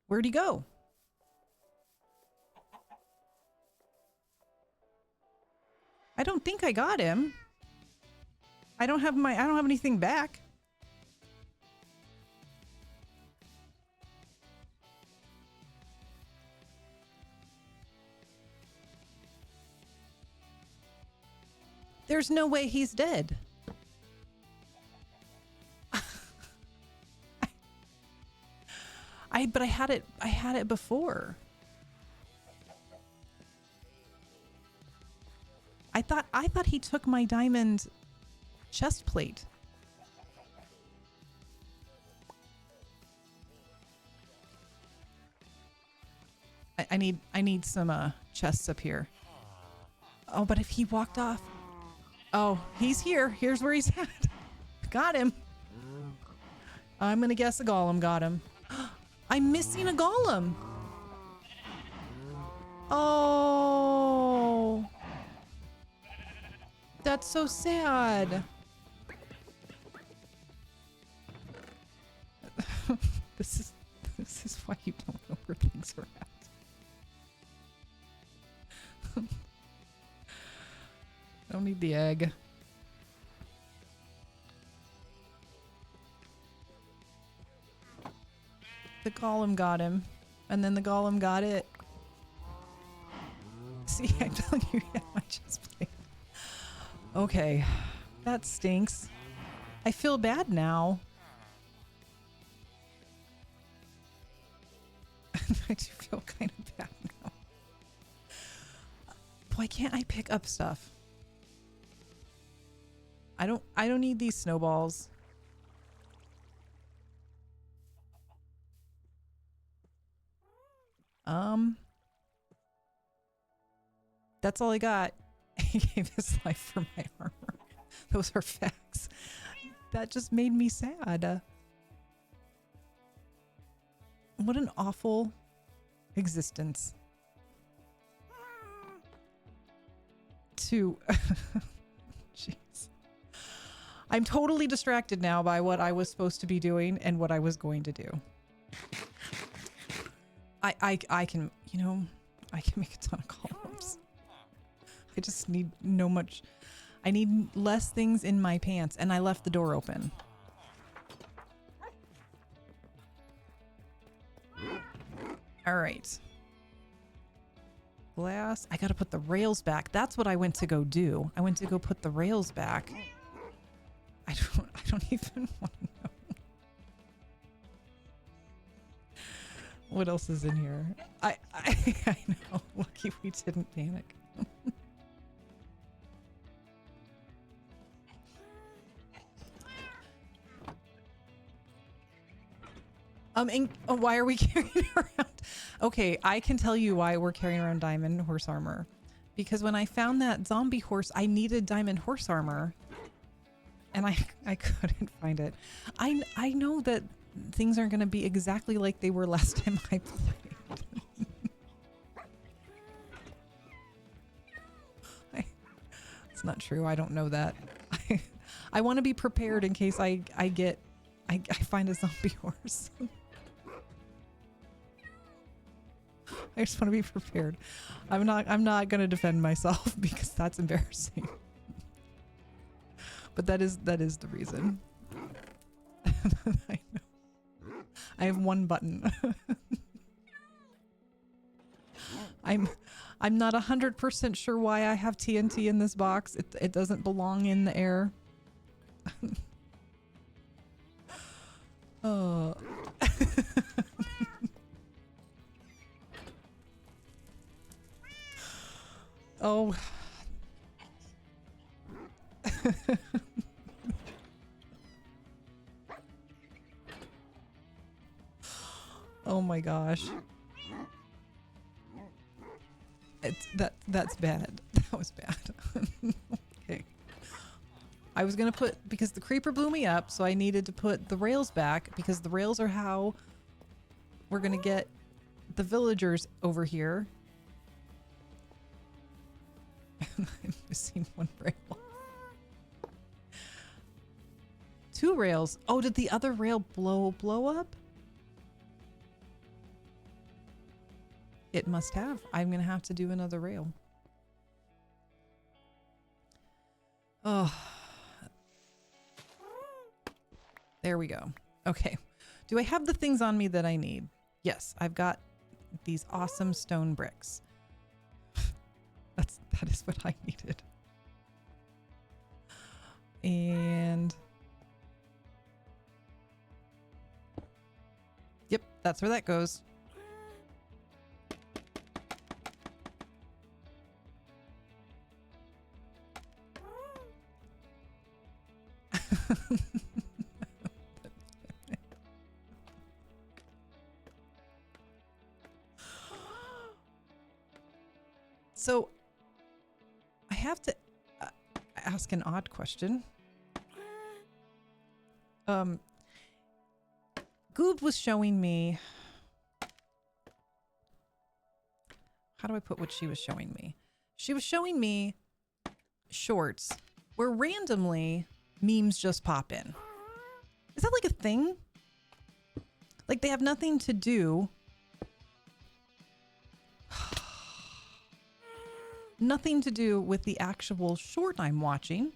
Speaker 1: Where'd he go? I don't think I got him. I don't have anything back. There's no way he's dead. But I had it before. I thought he took my diamond chest plate. I need some chests up here. Oh, but if he walked off. Oh, he's here. Here's where he's at. Got him. I'm gonna guess a golem got him. I'm missing a golem. Oh. That's so sad. This is why you don't know where things are at. I don't need the egg. The golem got him, and then the golem got it. See, I'm telling you, yeah, I just played. Okay, that stinks. I feel bad now. I do feel kind of bad now. Why can't I pick up stuff? I don't need these snowballs. That's all I got. He gave his life for my armor. Those are facts. That just made me sad. What an awful existence. To... Jeez. I'm totally distracted now by what I was supposed to be doing and what I was going to do. I can, you know, I can make a ton of columns. I just need I need less things in my pants, and I left the door open. All right. Glass. I gotta put the rails back. That's what I went to go do. I went to go put the rails back. I don't even want to know. What else is in here? I know. Lucky we didn't panic. And why are we carrying around? Okay, I can tell you why we're carrying around diamond horse armor. Because when I found that zombie horse, I needed diamond horse armor. And I couldn't find it. I know that things aren't going to be exactly like they were last time I played. It's not true. I don't know that. I want to be prepared in case I find a zombie horse. I just want to be prepared. I'm not going to defend myself because that's embarrassing. But that is the reason. I know. I have one button. I'm not 100% sure why I have TNT in this box. It doesn't belong in the air. Oh. Oh. Oh my gosh. That's bad. That was bad. Okay. I was gonna put, because the creeper blew me up, so I needed to put the rails back because the rails are how we're gonna get the villagers over here. I'm missing one rail. 2 rails. Oh, did the other rail blow up? It must have. I'm gonna have to do another rail. Oh. There we go. Okay. Do I have the things on me that I need? Yes, I've got these awesome stone bricks. That is what I needed. And yep, that's where that goes. So I have to ask an odd question. Goob was showing me, how do I put what she was showing me? She was showing me shorts where randomly memes just pop in. Is that like a thing? Like they have nothing to do. Nothing to do with the actual short I'm watching.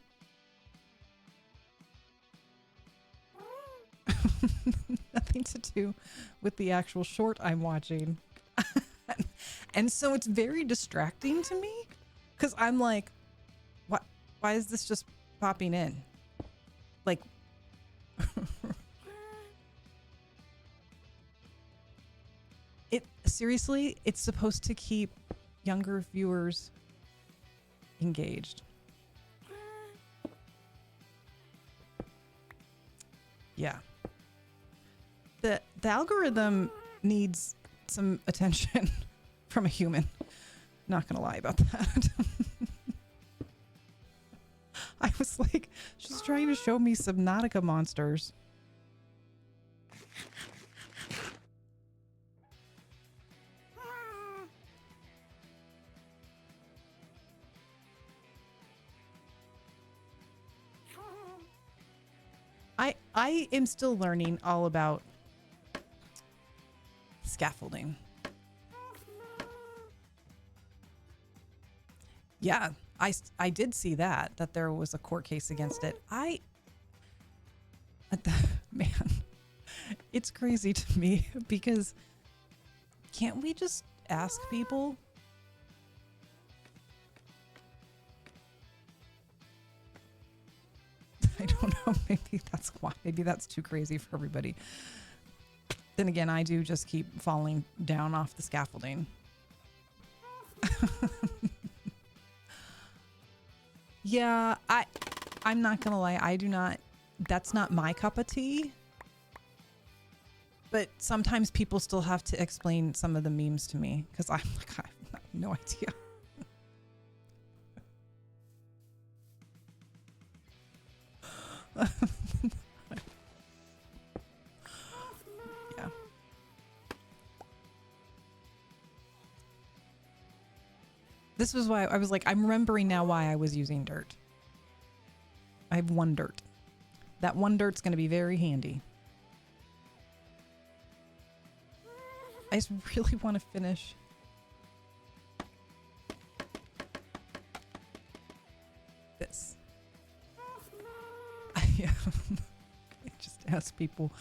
Speaker 1: Nothing to do with the actual short I'm watching. And so it's very distracting to me because I'm like, what? Why is this just popping in? Like, seriously, it's supposed to keep younger viewers engaged. Yeah. The algorithm needs some attention from a human. Not gonna lie about that. I was like, she's trying to show me Subnautica monsters. I am still learning all about scaffolding. Yeah, I did see that there was a court case against it. Man, it's crazy to me because can't we just ask people? I don't know. Maybe that's why. Maybe that's too crazy for everybody. Then again, I do just keep falling down off the scaffolding. Yeah, I'm not gonna lie. I do not. That's not my cup of tea. But sometimes people still have to explain some of the memes to me because I'm like, I have no idea. Yeah. This was why I was like, I'm remembering now why I was using dirt. I have one dirt. That one dirt's going to be very handy. I just really want to finish. This. I just ask people.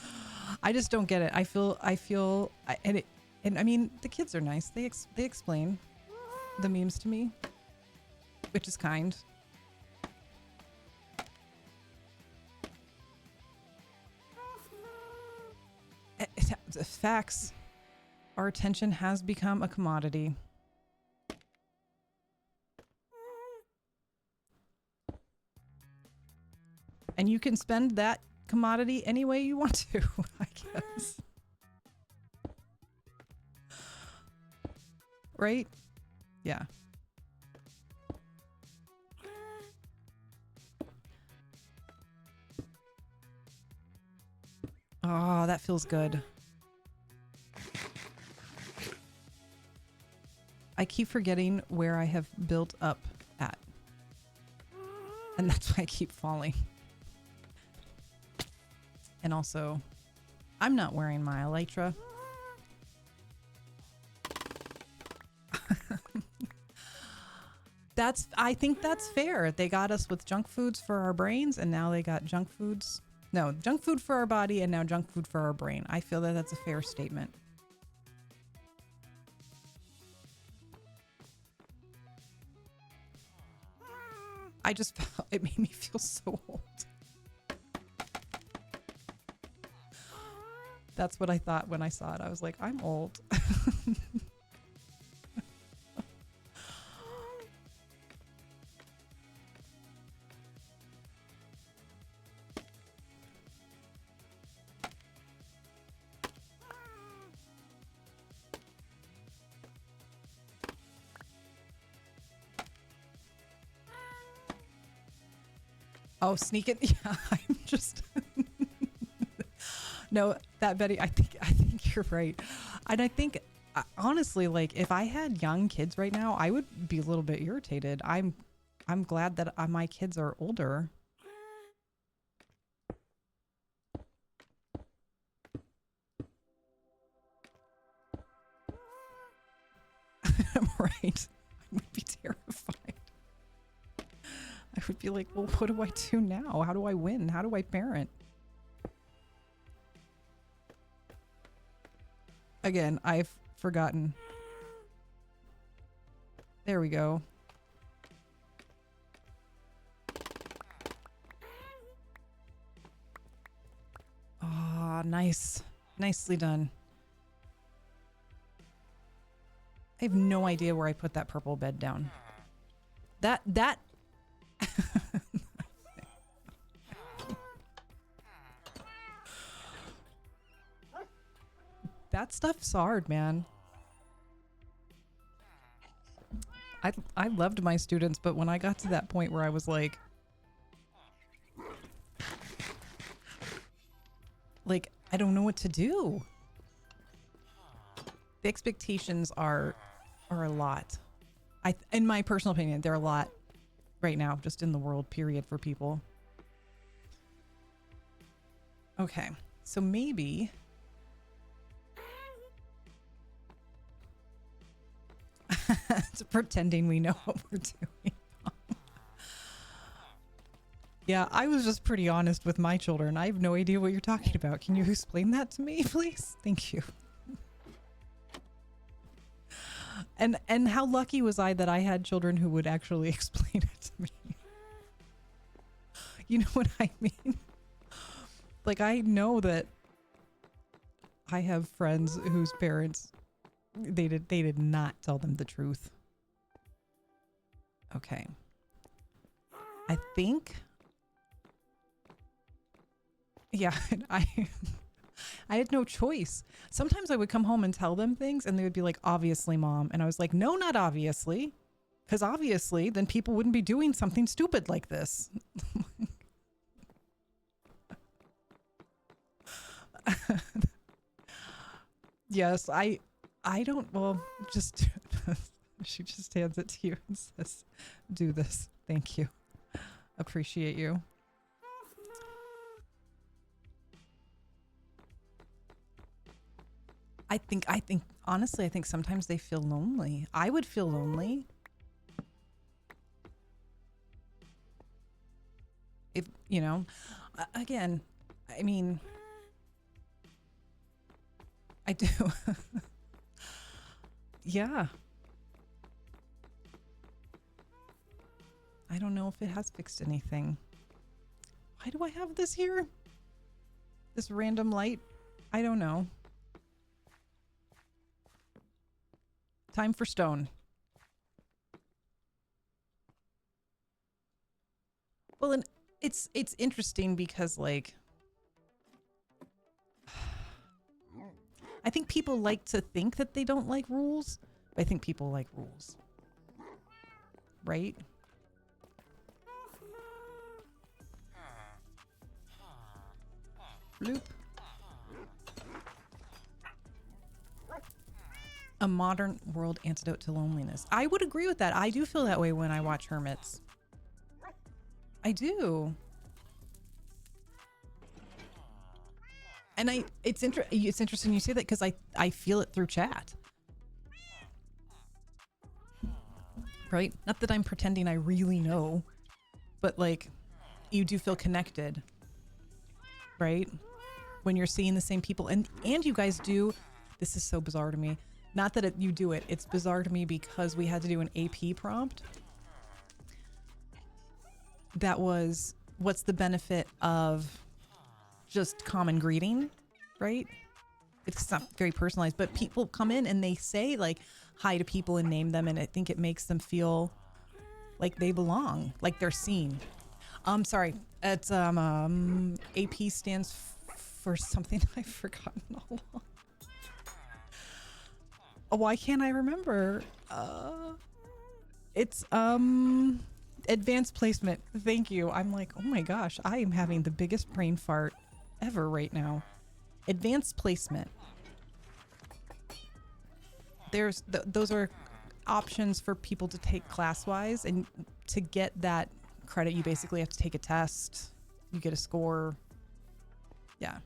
Speaker 1: I just don't get it. I feel, and I mean, the kids are nice. They explain the memes to me, which is kind. Facts. Our attention has become a commodity. And you can spend that commodity any way you want to, I guess. Right? Yeah. Oh, that feels good. I keep forgetting where I have built up at. And that's why I keep falling. And also, I'm not wearing my elytra. I think that's fair. They got us with junk foods for our brains, and now they got junk food for our body, and now junk food for our brain. I feel that that's a fair statement. I just felt it made me feel so old. That's what I thought when I saw it. I was like, I'm old. Oh, sneak it. Yeah, I'm just no, that Betty, I think you're right. And I think honestly, like if I had young kids right now, I would be a little bit irritated. I'm glad that my kids are older. Right. I would be terrified. I would be like, well, what do I do now? How do I win? How do I parent? Again, I've forgotten. There we go. Ah, nice. Nicely done. I have no idea where I put that purple bed down. That that stuff's hard, man. I loved my students, but when I got to that point where I was like I don't know what to do. The expectations are a lot. In my personal opinion, they're a lot right now, just in the world, period, for people. Okay, so maybe it's pretending we know what we're doing. Yeah, I was just pretty honest with my children. I have no idea what you're talking about. Can you explain that to me, please? Thank you. And how lucky was I that I had children who would actually explain it to me? You know what I mean? Like, I know that I have friends whose parents, they did not tell them the truth. Okay. I think, yeah, I had no choice. Sometimes I would come home and tell them things and they would be like, obviously, Mom. And I was like, no, not obviously. Because obviously, then people wouldn't be doing something stupid like this. Yes, I don't, well, just She just hands it to you and says, do this. Thank you. Appreciate you. Honestly, I think sometimes they feel lonely. I would feel lonely. If, you know, again, I mean, I do. Yeah. I don't know if it has fixed anything. Why do I have this here? This random light? I don't know. Time for stone. Well, and it's interesting because, like, I think people like to think that they don't like rules, but I think people like rules. Right? Bloop. A modern world antidote to loneliness. I would agree with that. I do feel that way when I watch hermits. I do. And it's interesting you say that because I feel it through chat. Right? Not that I'm pretending I really know, but like you do feel connected. Right? When you're seeing the same people and you guys do. This is so bizarre to me. Not that you do it. It's bizarre to me because we had to do an AP prompt. That was, what's the benefit of just common greeting, right? It's not very personalized, but people come in and they say like hi to people and name them, and I think it makes them feel like they belong, like they're seen. Sorry, it's AP stands for something I've forgotten all along. Why can't I remember? It's advanced placement. Thank you. I'm like, oh my gosh, I am having the biggest brain fart ever right now. Advanced placement. There's those are options for people to take class-wise, and to get that credit, you basically have to take a test. You get a score. Yeah.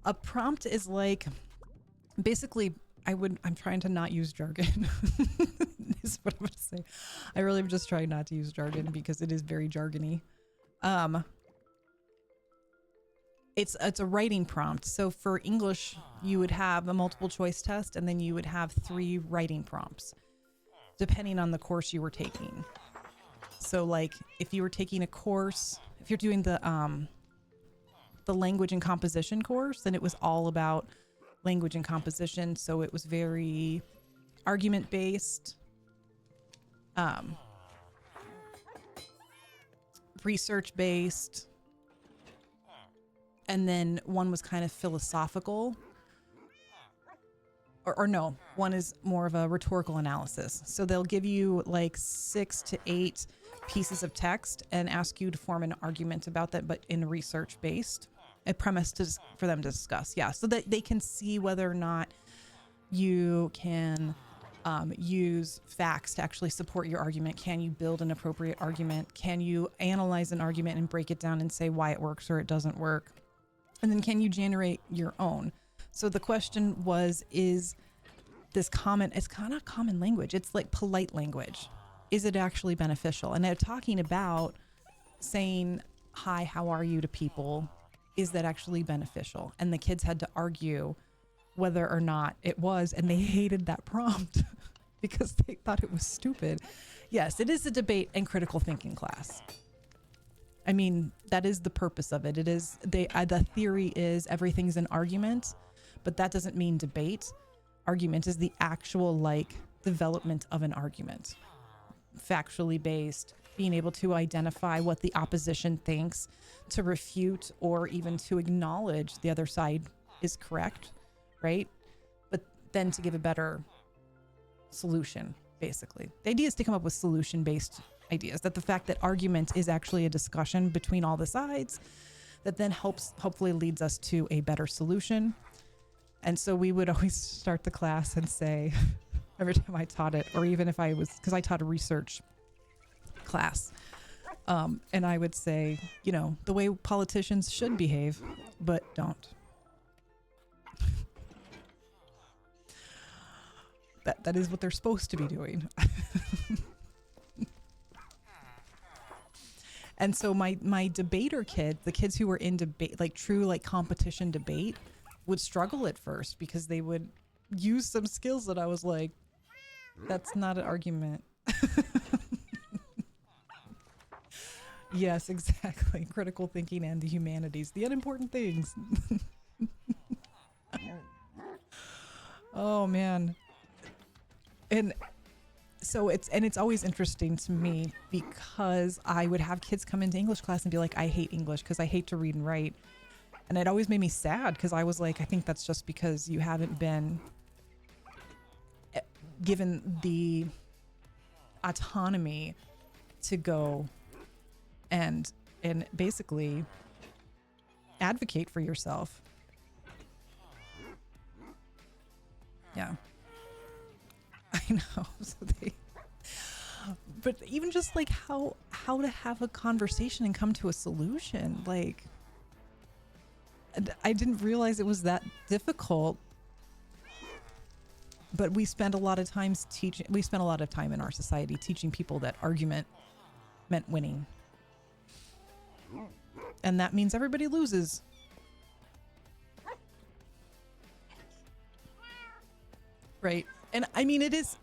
Speaker 1: A prompt is like, basically, I'm trying to not use jargon. Is what I'm going to say. I really am just trying not to use jargon because it is very jargony. It's a writing prompt. So for English, you would have a multiple choice test, and then you would have 3 writing prompts, depending on the course you were taking. So like if you were taking a course, if you're doing the language and composition course, then it was all about language and composition. So it was very argument based, research based, and then one was kind of philosophical, or no, one is more of a rhetorical analysis. So they'll give you like 6 to 8 pieces of text and ask you to form an argument about that, but in research based, a premise for them to discuss. Yeah, so that they can see whether or not you can use facts to actually support your argument. Can you build an appropriate argument? Can you analyze an argument and break it down and say why it works or it doesn't work? And then can you generate your own? So the question was, is this common, it's kind of common language. It's like polite language. Is it actually beneficial? And they're talking about saying, hi, how are you to people? Is that actually beneficial? And the kids had to argue whether or not it was, and they hated that prompt because they thought it was stupid. Yes, it is a debate and critical thinking class. I mean, that is the purpose of it. It is, the theory is everything's an argument, but that doesn't mean debate. Argument is the actual like development of an argument. Factually based, being able to identify what the opposition thinks, to refute or even to acknowledge the other side is correct, right? But then to give a better solution, basically. The idea is to come up with solution-based ideas, that the fact that argument is actually a discussion between all the sides that then hopefully leads us to a better solution. And so we would always start the class and say, every time I taught it, or even if I was, because I taught a research class, and I would say, you know, the way politicians should behave, but don't. That is what they're supposed to be doing. And so my debater kids, the kids who were in debate, like true like competition debate, would struggle at first because they would use some skills that I was like, that's not an argument. Yes, exactly. Critical thinking and the humanities, the unimportant things. Oh man. And so it's always interesting to me because I would have kids come into English class and be like, I hate English because I hate to read and write. And it always made me sad because I was like, I think that's just because you haven't been given the autonomy to go and basically advocate for yourself. Yeah. I know. So but even just like how to have a conversation and come to a solution, like I didn't realize it was that difficult. But we spend a lot of time in our society teaching people that argument meant winning. And that means everybody loses. Right. And I mean, it is,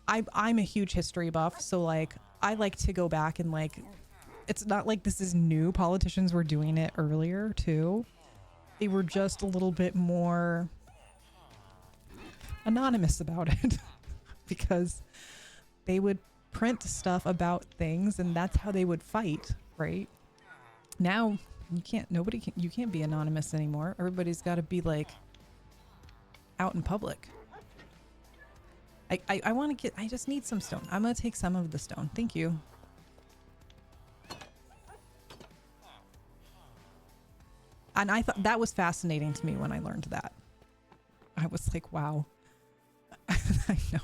Speaker 1: I'm a huge history buff. So like, I like to go back and like, it's not like this is new. Politicians were doing it earlier too. They were just a little bit more anonymous about it because they would print stuff about things and that's how they would fight, right? Now you can't be anonymous anymore. Everybody's got to be like out in public. I just need some stone. I'm going to take some of the stone. Thank you. And I thought that was fascinating to me when I learned that. I was like, wow. I know.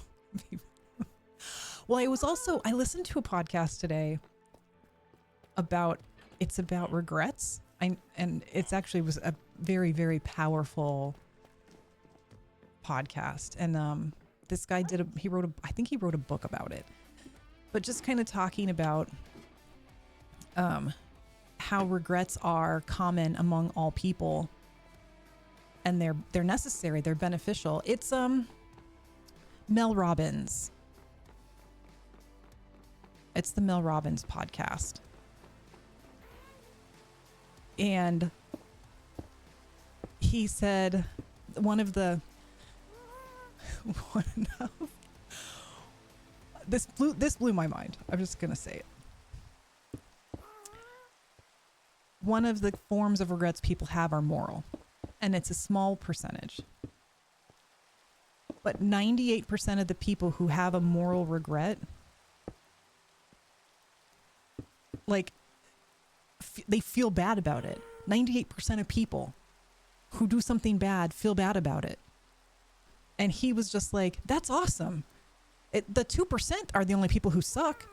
Speaker 1: Well, I listened to a podcast today about regrets. And it's actually was a very, very powerful podcast. And this guy I think he wrote a book about it, but just kind of talking about how regrets are common among all people and they're necessary, they're beneficial. It's Mel Robbins. It's the Mel Robbins podcast. And he said this blew my mind. I'm just going to say it. One of the forms of regrets people have are moral, and it's a small percentage. But 98% of the people who have a moral regret, like, they feel bad about it. 98% of people who do something bad feel bad about it. And he was just like, that's awesome. The 2% are the only people who suck.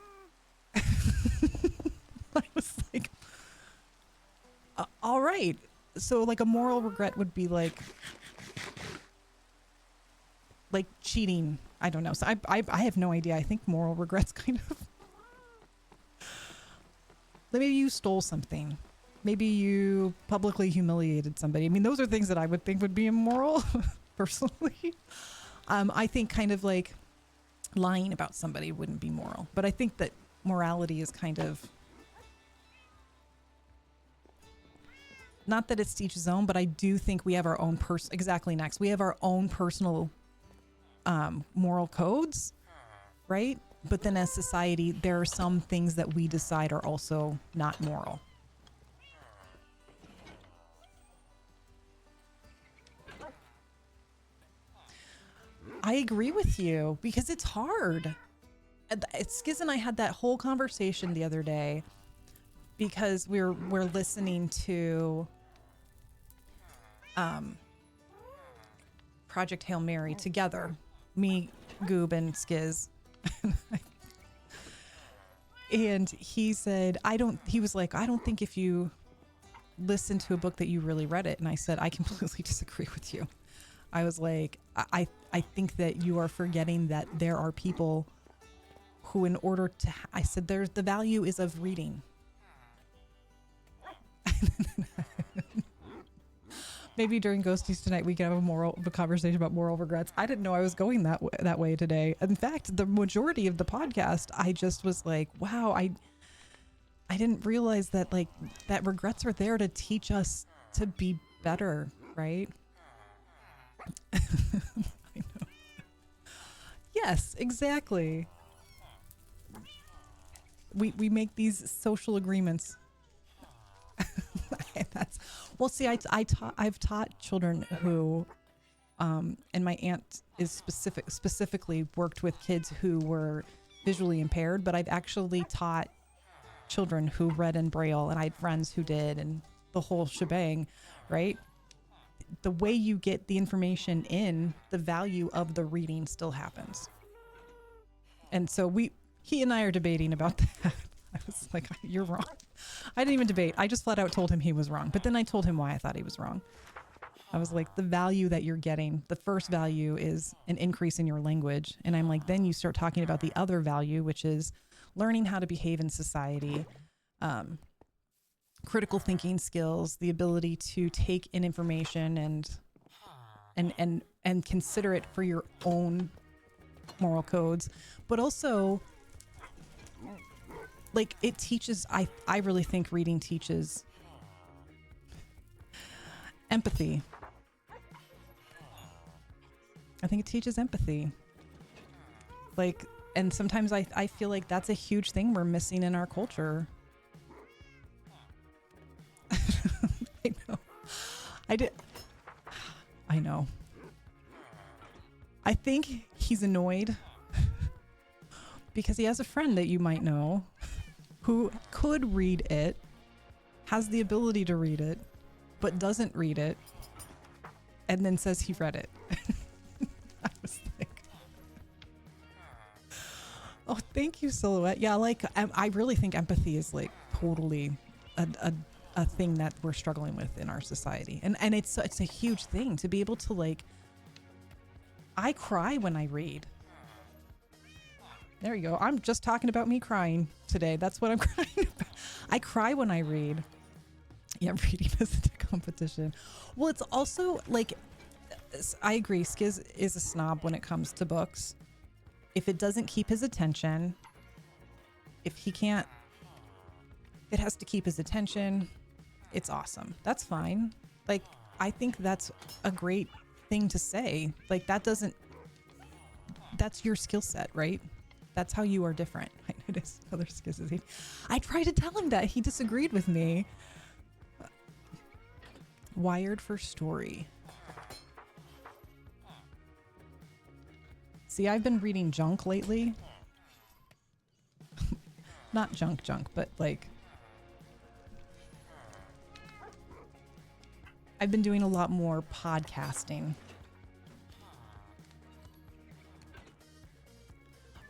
Speaker 1: I was like, all right. So like a moral regret would be like cheating. I don't know. So I have no idea. I think moral regret's kind of, maybe you stole something. Maybe you publicly humiliated somebody. I mean, those are things that I would think would be immoral personally. I think kind of like lying about somebody wouldn't be moral, but I think that morality is kind of, not that it's to each his own, but I do think we have our own we have our own personal moral codes, right? But then as society, there are some things that we decide are also not moral. I agree with you because it's hard. Skiz and I had that whole conversation the other day because we're listening to Project Hail Mary together, me, Goob, and Skiz. And he said, he was like, I don't think if you listen to a book that you really read it. And I said, I completely disagree with you. I was like, I think that you are forgetting that there are people who, in order to, I said, there's the value is of reading. Maybe during Ghosties tonight we can have a conversation about moral regrets. I didn't know I was going that way today. In fact, the majority of the podcast, I just was like, wow, I didn't realize that like that regrets are there to teach us to be better, right? I know. Yes, exactly. We make these social agreements. Well, see, I've taught children who, and my aunt is specifically worked with kids who were visually impaired, but I've actually taught children who read in Braille, and I had friends who did, and the whole shebang, right? The way you get the information in, the value of the reading still happens. And so he and I are debating about that. I was like, you're wrong. I didn't even debate. I just flat out told him he was wrong. But then I told him why I thought he was wrong. I was like, the value that you're getting, the first value is an increase in your language. And I'm like, then you start talking about the other value, which is learning how to behave in society, critical thinking skills, the ability to take in information and consider it for your own moral codes, but also like it teaches, I really think reading teaches empathy. I think it teaches empathy. Like, and sometimes I feel like that's a huge thing we're missing in our culture. I know. I know. I think he's annoyed because he has a friend that you might know who could read it, has the ability to read it, but doesn't read it, and then says he read it. I was like, oh, thank you, Silhouette. Yeah, like I really think empathy is like totally a thing that we're struggling with in our society, and it's a huge thing to be able to like. I cry when I read. There you go. I'm just talking about me crying today. That's what I'm crying about. I cry when I read. Yeah, reading isn't a competition. Well, it's also like, I agree. Skiz is a snob when it comes to books. If it doesn't keep his attention, if it has to keep his attention, it's awesome. That's fine. Like, I think that's a great thing to say. Like, that's your skill set, right? That's how you are different. I noticed other Skiz. I tried to tell him that. He disagreed with me. Wired for story. See, I've been reading junk lately. Not junk, but like... I've been doing a lot more podcasting.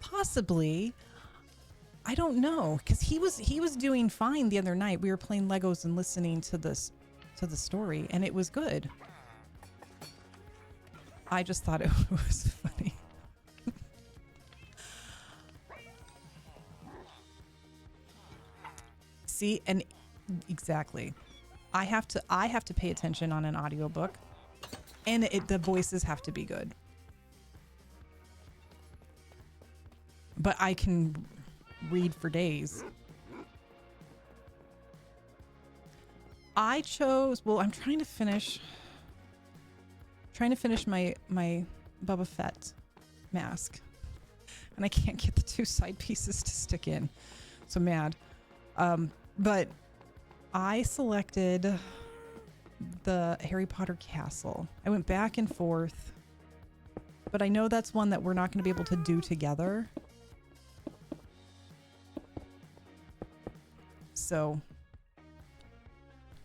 Speaker 1: Possibly. I don't know, because he was doing fine the other night. We were playing Legos and listening to the story, and it was good. I just thought it was funny. See, and exactly. I have to pay attention on an audiobook, and the voices have to be good. But I can read for days. I'm trying to finish my Boba Fett mask, and I can't get the two side pieces to stick in. So mad. But I selected the Harry Potter castle. I went back and forth, but I know that's one that we're not going to be able to do together. So,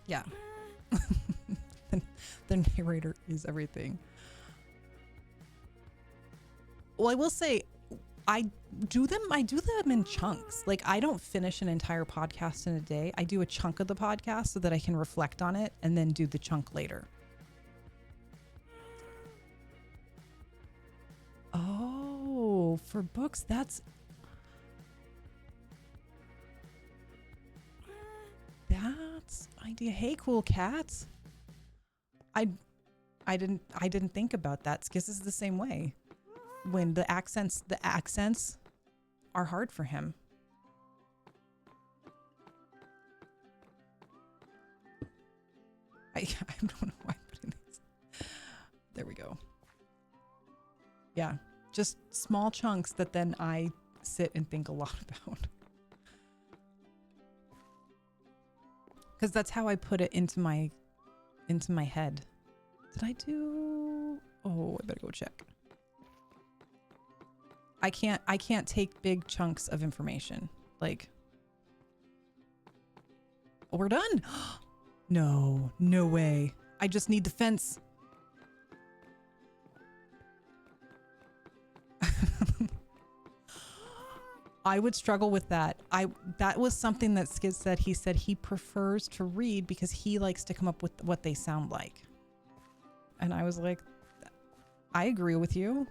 Speaker 1: yeah. The narrator is everything. Well, I will say, I do them in chunks. Like, I don't finish an entire podcast in a day. I do a chunk of the podcast so that I can reflect on it and then do the chunk later. Oh, for books, that's idea. Hey, cool cats. I didn't think about that. Skizz is the same way. When the accents are hard for him. I don't know why I'm putting these. There we go. Yeah, just small chunks that then I sit and think a lot about. Because that's how I put it into my head. Did I do? Oh, I better go check. I can't take big chunks of information. Like, oh, we're done. No way. I just need the fence. I would struggle with that. That was something that Skizz said. He said he prefers to read because he likes to come up with what they sound like. And I was like, I agree with you.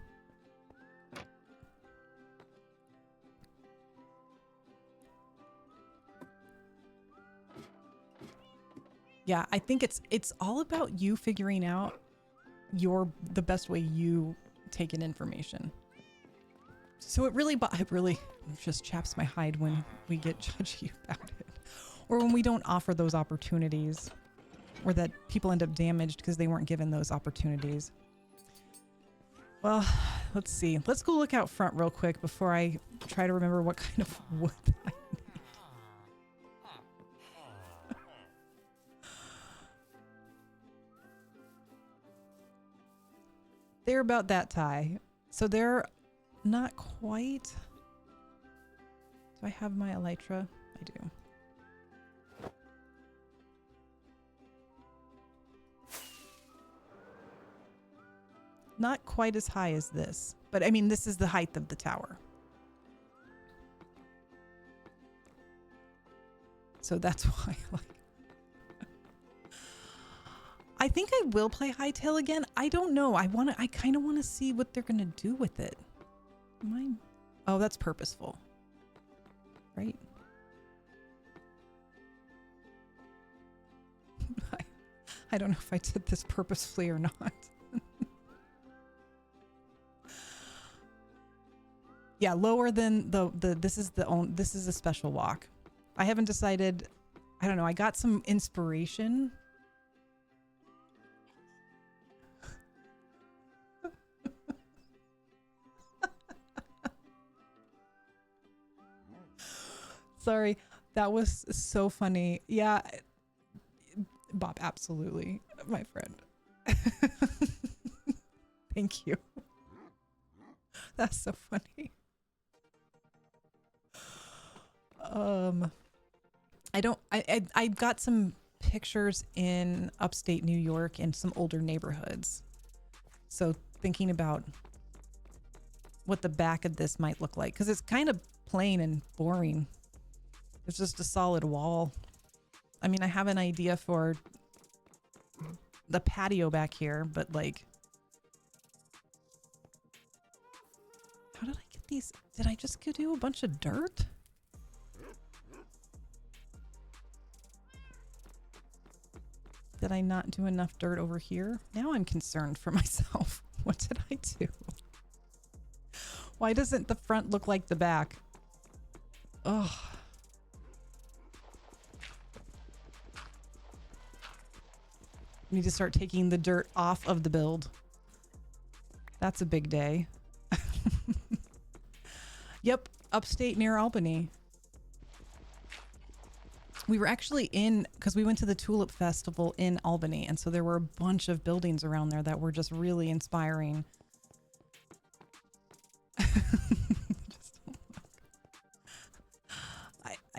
Speaker 1: Yeah, I think it's all about you figuring out the best way you take in information. So it really just chaps my hide when we get judgy about it, or when we don't offer those opportunities, or that people end up damaged because they weren't given those opportunities. Well, let's see. Let's go look out front real quick before I try to remember what kind of wood I need. They're about that tie. So they're not quite. Do I have my elytra? I do. Not quite as high as this, but I mean, this is the height of the tower. So that's why I think I will play Hightail again. I don't know. I kind of want to see what they're going to do with it. Oh, that's purposeful. Right? I don't know if I did this purposefully or not. Yeah, lower than this is a special walk. I haven't decided. I don't know. I got some inspiration. Sorry, that was so funny. Yeah, Bob, absolutely, my friend. Thank you. That's so funny. I got some pictures in upstate New York and some older neighborhoods. So thinking about what the back of this might look like, because it's kind of plain and boring. It's just a solid wall. I mean, I have an idea for the patio back here, but like, how did I get these? Did I just go do a bunch of dirt? Did I not do enough dirt over here? Now I'm concerned for myself. What did I do? Why doesn't the front look like the back? Ugh. Need to start taking the dirt off of the build. That's a big day. Yep, upstate near Albany. We were actually because we went to the Tulip Festival in Albany, and so there were a bunch of buildings around there that were just really inspiring.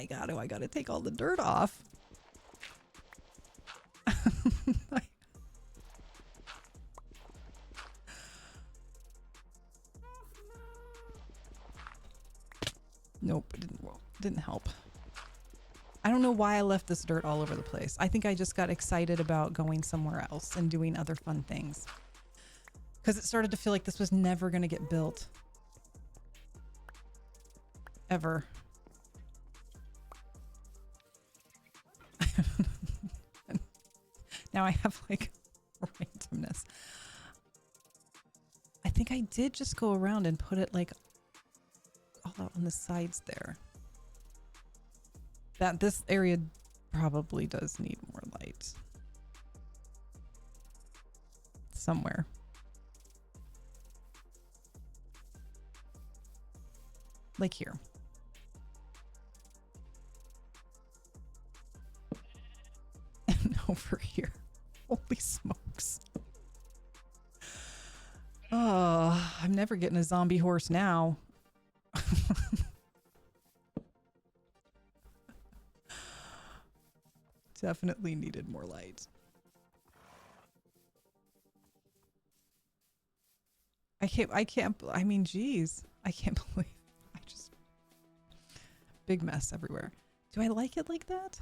Speaker 1: I gotta take all the dirt off. Nope, it didn't help. I don't know why I left this dirt all over the place. I think I just got excited about going somewhere else and doing other fun things. Because it started to feel like this was never going to get built. Ever. Now I have like randomness. I think I did just go around and put it like all out on the sides there. That this area probably does need more light. Somewhere. Like here. And over here. Holy smokes. Oh, I'm never getting a zombie horse now. Definitely needed more light. I mean, geez. I can't believe big mess everywhere. Do I like it like that?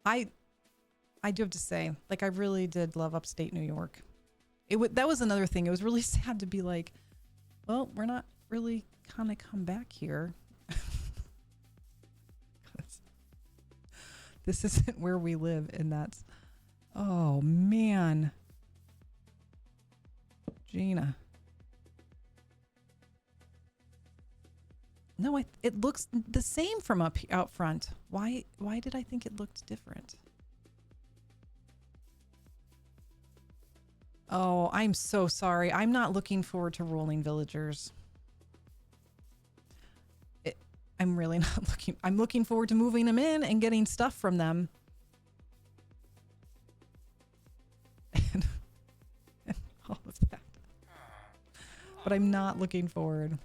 Speaker 1: I do have to say, like, I really did love upstate New York. That was another thing. It was really sad to be like, well, we're not really gonna come back here. This isn't where we live, and that's, oh man. Gina. No, it looks the same from out front. Why did I think it looked different? Oh, I'm so sorry. I'm not looking forward to rolling villagers. I'm really not looking. I'm looking forward to moving them in and getting stuff from them. And all of that. But I'm not looking forward.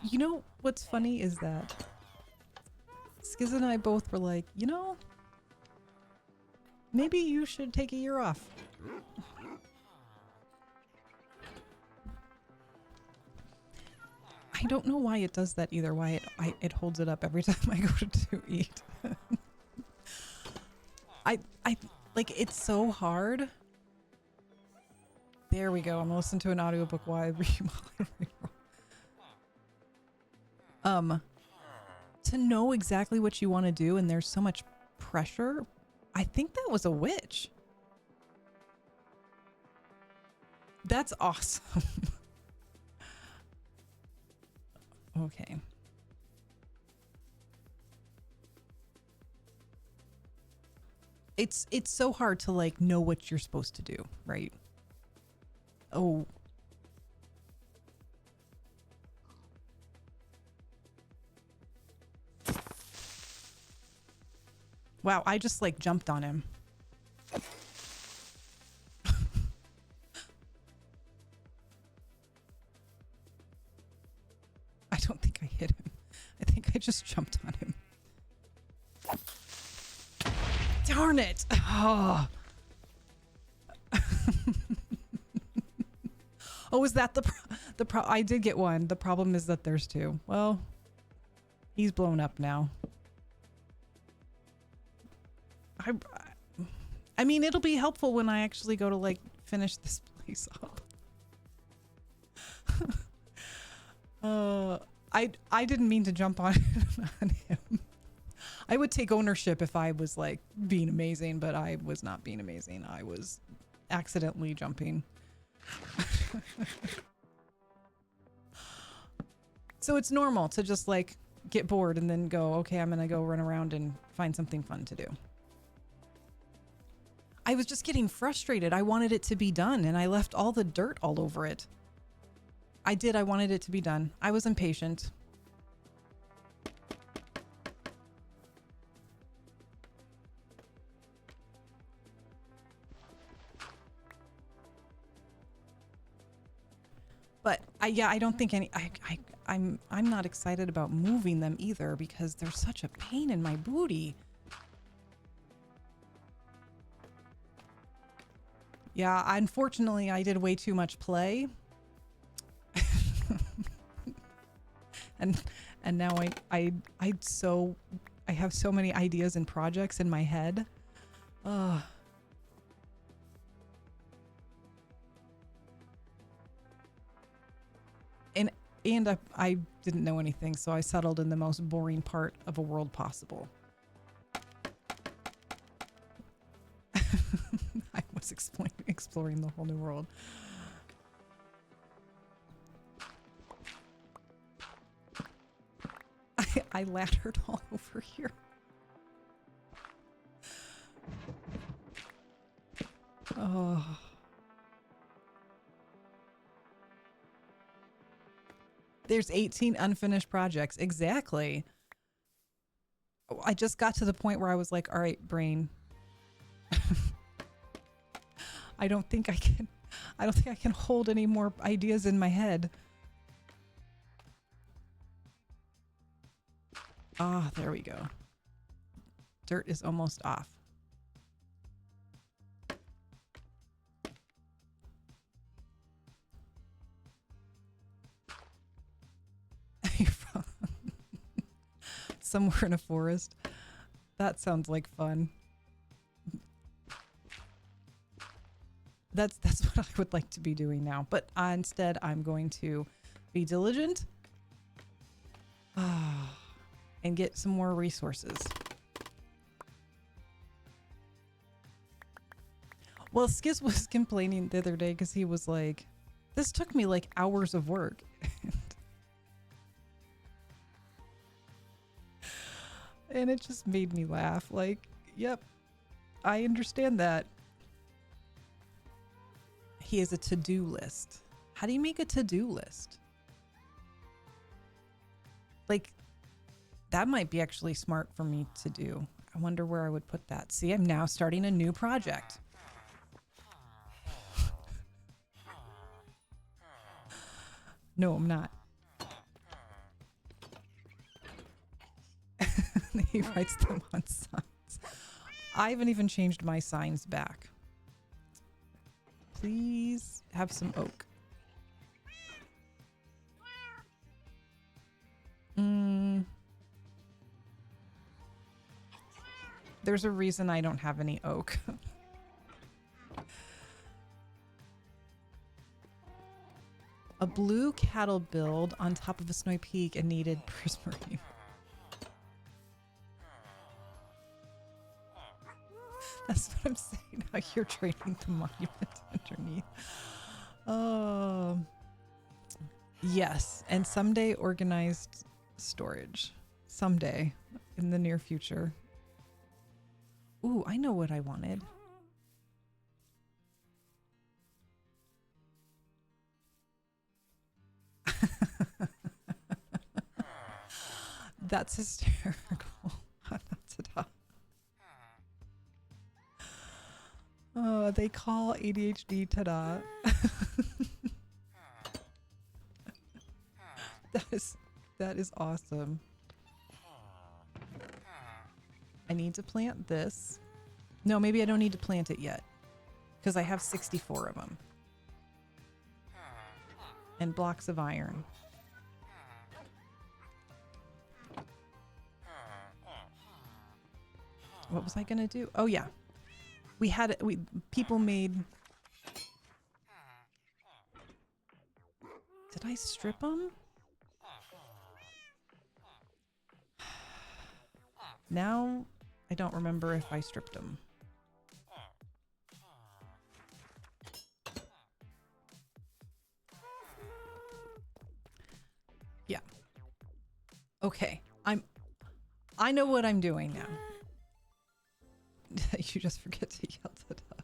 Speaker 1: You know what's funny is that Skiz and I both were like, you know, maybe you should take a year off. I don't know why it does that either. Why it holds it up every time I go to eat. I like, it's so hard. There we go. I'm listening to an audiobook while I to know exactly what you want to do, and there's so much pressure. I think that was a witch. That's awesome. Okay. It's so hard to like know what you're supposed to do, right? Oh. Wow, I just like jumped on him. I don't think I hit him. I think I just jumped on him. Darn it. Oh. Oh, is that the I did get one. The problem is that there's two. Well, he's blown up now. I mean, it'll be helpful when I actually go to like finish this place up. I didn't mean to jump on him. I would take ownership if I was like being amazing, but I was not being amazing. I was accidentally jumping. So it's normal to just like get bored and then go, okay, I'm gonna go run around and find something fun to do. I was just getting frustrated. I wanted it to be done and I left all the dirt all over it. I wanted it to be done. I was impatient. I don't think I'm not excited about moving them either because they're such a pain in my booty. Yeah, unfortunately, I did way too much play. and now I have so many ideas and projects in my head. Ugh. And I didn't know anything, so I settled in the most boring part of a world possible. I was exploring the whole new world. I laddered all over here. Oh. There's 18 unfinished projects. Exactly. I just got to the point where I was like, all right, brain. I don't think I can hold any more ideas in my head. Ah, there we go. Dirt is almost off. Somewhere in a forest. That sounds like fun. That's what I would like to be doing now. But instead, I'm going to be diligent and get some more resources. Well, Skiz was complaining the other day because he was like, this took me like hours of work. And it just made me laugh. Like, yep, I understand that. He has a to-do list. How do you make a to-do list? Like, that might be actually smart for me to do. I wonder where I would put that. See, I'm now starting a new project. No, I'm not. He writes them on signs. I haven't even changed my signs back. Please have some oak. There's a reason I don't have any oak. A blue cattle build on top of a snowy peak and needed prismarine. That's what I'm saying. How you're training the monument underneath. Yes. And someday organized storage. Someday in the near future. Ooh, I know what I wanted. That's hysterical. Ta-da. Oh, they call ADHD ta-da. That is awesome. I need to plant this. No, maybe I don't need to plant it yet because I have 64 of them. And blocks of iron. What was I gonna do? Oh yeah. People made. Did I strip them? Now, I don't remember if I stripped them. Yeah. Okay. I know what I'm doing now. You just forget to yell it up.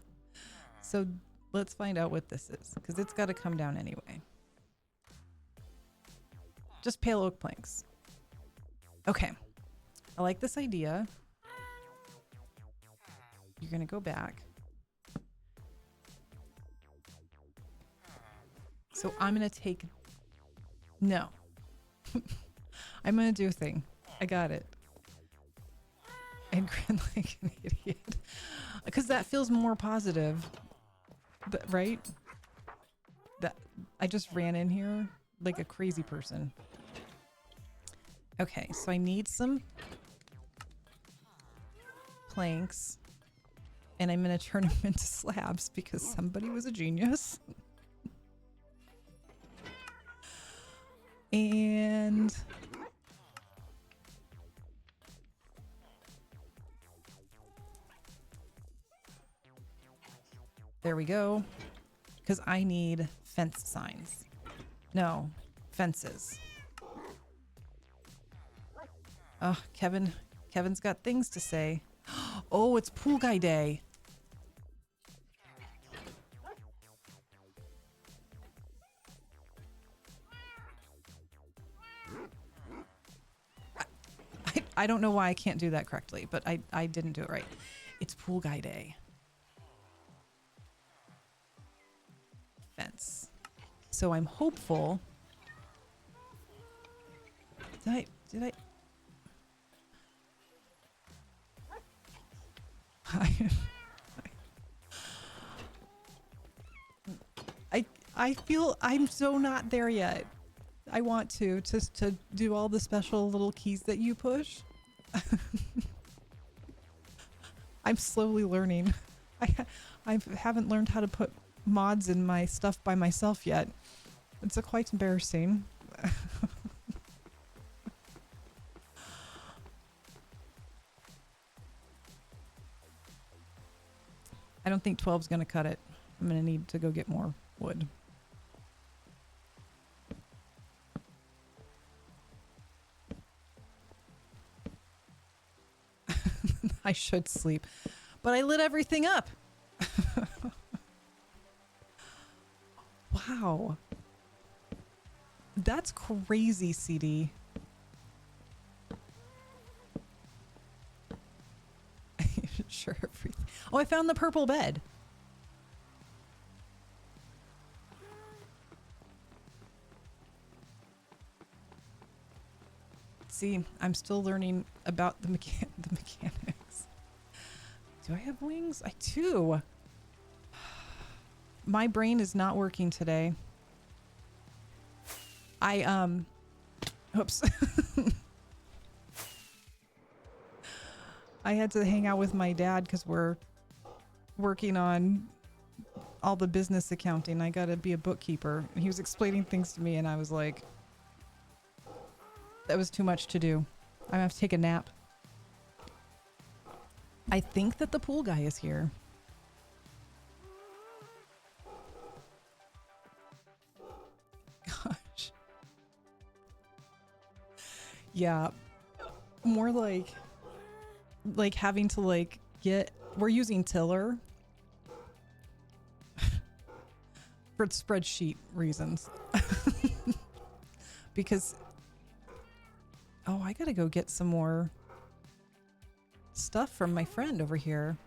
Speaker 1: So let's find out what this is, because it's got to come down anyway. Just pale oak planks. Okay. I like this idea. You're going to go back. So I'm going to take No. I'm going to do a thing. I got it. And grin like an idiot. Because that feels more positive. But, right? That I just ran in here like a crazy person. Okay, so I need some planks. And I'm going to turn them into slabs because somebody was a genius. And there we go. Because I need fence signs. No, fences. Oh, Kevin's got things to say. Oh, it's pool guy day. I don't know why I can't do that correctly, but I didn't do it right. It's pool guy day. Fence. So I'm hopeful. Did I feel I'm so not there yet. I want to do all the special little keys that you push. I'm slowly learning. I haven't learned how to put mods in my stuff by myself yet. It's quite embarrassing. I don't think 12's gonna cut it. I'm gonna need to go get more wood. I should sleep, but I lit everything up. Wow. That's crazy, CD. Sure, everything. Oh, I found the purple bed. See, I'm still learning about the mechanics. Do I have wings? I do. My brain is not working today. Oops. I had to hang out with my dad because we're working on all the business accounting. I got to be a bookkeeper. And he was explaining things to me and I was like, that was too much to do. I'm gonna have to take a nap. I think that the pool guy is here. Gosh. Yeah. More like having to we're using Tiller for spreadsheet reasons. Because oh, I gotta go get some more stuff from my friend over here.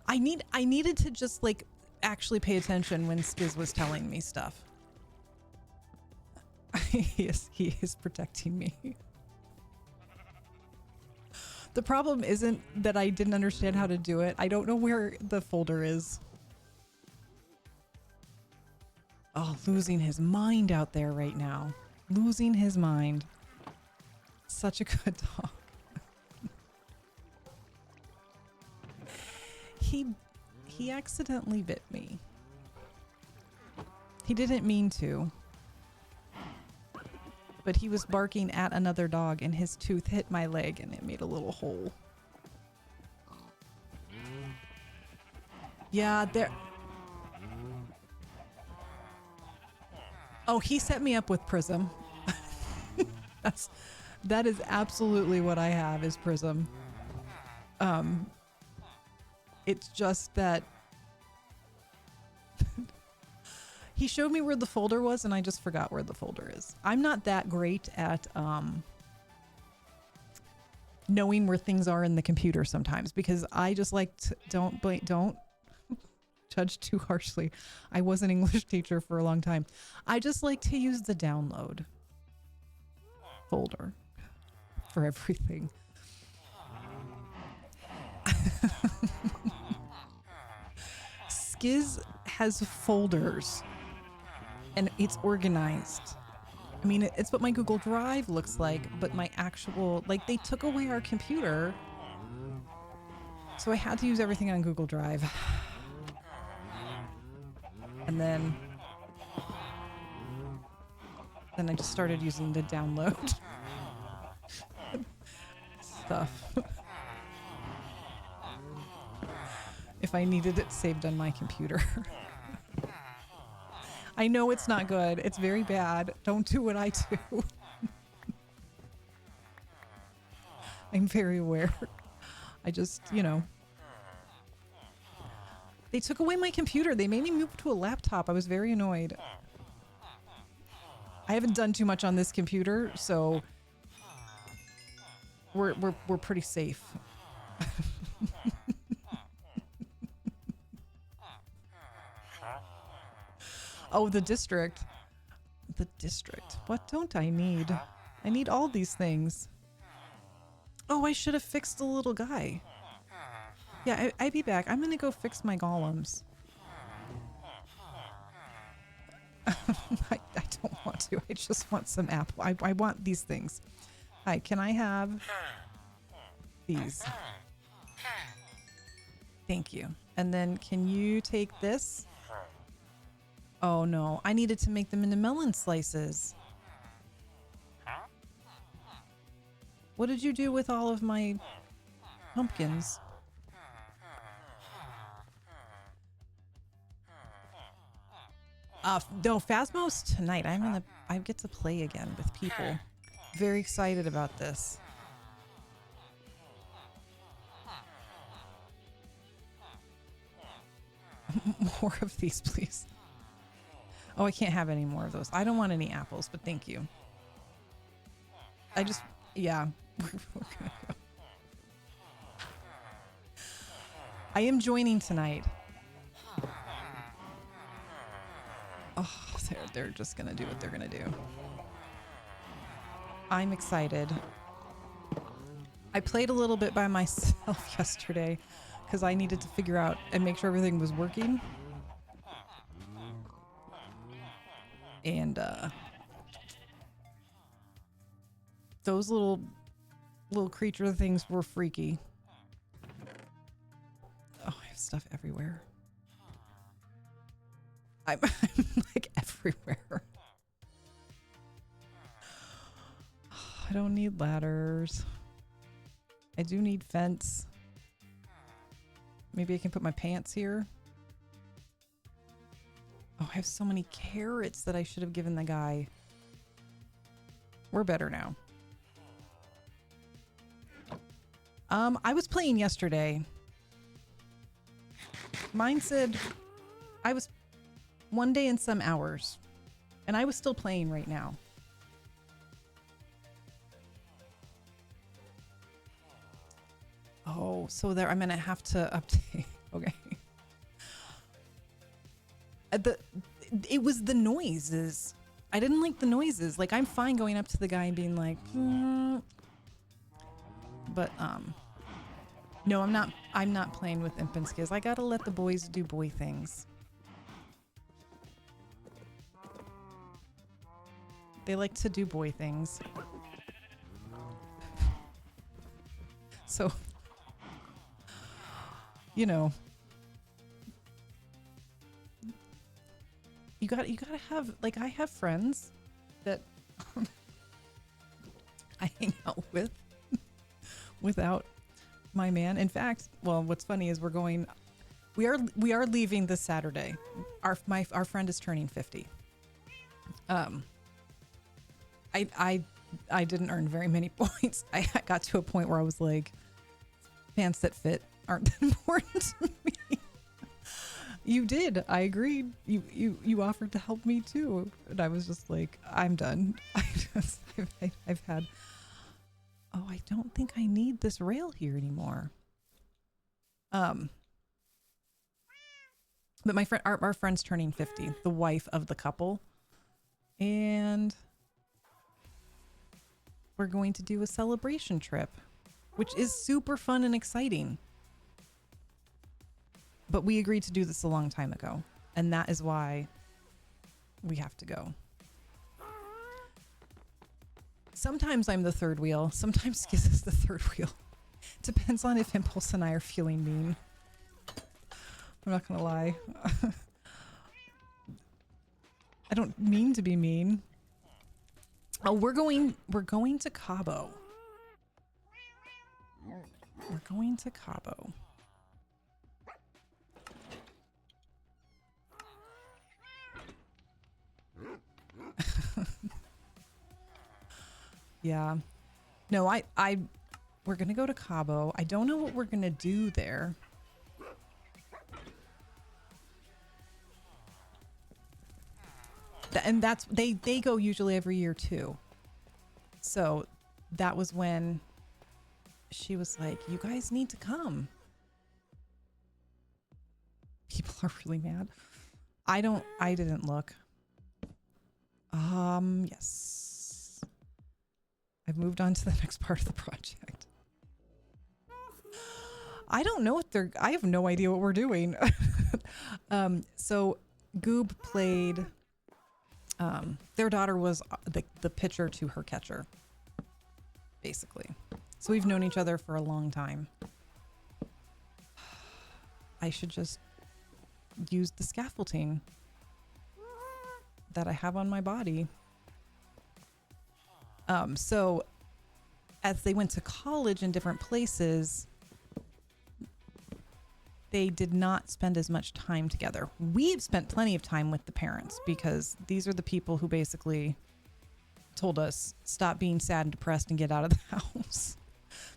Speaker 1: I needed to just actually pay attention when Skiz was telling me stuff. He is protecting me. The problem isn't that I didn't understand how to do it. I don't know where the folder is. Oh, losing his mind out there right now. Losing his mind. Such a good dog. He accidentally bit me. He didn't mean to. But he was barking at another dog and his tooth hit my leg and it made a little hole. Yeah, there. Oh, he set me up with Prism. That is absolutely what I have is Prism. It's just that he showed me where the folder was and I just forgot where the folder is. I'm not that great at knowing where things are in the computer sometimes because I just like to don't judge too harshly. I was an English teacher for a long time. I just like to use the download folder for everything. Skiz has folders and it's organized. I mean, it's what my Google Drive looks like, but my actual, like, they took away our computer. So I had to use everything on Google Drive. And then I just started using the download stuff. If I needed it saved on my computer. I know it's not good. It's very bad. Don't do what I do. I'm very aware. I just, you know. They took away my computer. They made me move to a laptop. I was very annoyed. I haven't done too much on this computer, so we're pretty safe. Oh, the district. The district. What don't I need? I need all these things. Oh, I should have fixed the little guy. Yeah, I'd be back. I'm gonna go fix my golems. I don't want to. I just want some apple. I want these things. Hi, can I have these? Thank you. And then can you take this? Oh no, I needed to make them into melon slices. What did you do with all of my pumpkins? No, Phasmo's tonight. I get to play again with people. Very excited about this. More of these, please. Oh, I can't have any more of those. I don't want any apples, but thank you. I just, yeah. We're gonna go. I am joining tonight. Oh, they're just gonna do what they're gonna do. I'm excited. I played a little bit by myself yesterday because I needed to figure out and make sure everything was working. And those little creature things were freaky. Oh, I have stuff everywhere. I'm like everywhere. I don't need ladders. I do need fence. Maybe I can put my pants here. Oh, I have so many carrots that I should have given the guy. We're better now. I was playing yesterday. Mine said I was 1 day and some hours. And I was still playing right now. Oh, so there I'm gonna have to update. Okay. It was the noises. I didn't like the noises. Like, I'm fine going up to the guy and being like, but no, I'm not playing with Imp and Skiz. I gotta let the boys do boy things. They like to do boy things. So, you know, you gotta have, like, I have friends that I hang out with without my man. In fact, well, what's funny is we are leaving this Saturday. Our friend is turning 50. I didn't earn very many points. I got to a point where I was like, pants that fit aren't that important to me. You did. I agreed. You offered to help me too. And I was just like, I'm done. I've had, oh, I don't think I need this rail here anymore. But my friend, our friend's turning 50, the wife of the couple. And we're going to do a celebration trip, which is super fun and exciting. But we agreed to do this a long time ago. And that is why we have to go. Sometimes I'm the third wheel. Sometimes Skiz is the third wheel. Depends on if Impulse and I are feeling mean. I'm not gonna lie. I don't mean to be mean. Oh, we're going to Cabo. We're going to Cabo. Yeah. No, we're gonna go to Cabo. I don't know what we're gonna do there. And that's they go usually every year too. So that was when she was like, "You guys need to come." People are really mad. I didn't look. Yes. I've moved on to the next part of the project. I don't know what I have no idea what we're doing. So Goob played, their daughter was the pitcher to her catcher, basically. So we've known each other for a long time. I should just use the scaffolding that I have on my body. So as they went to college in different places, they did not spend as much time together. We've spent plenty of time with the parents because these are the people who basically told us stop being sad and depressed and get out of the house.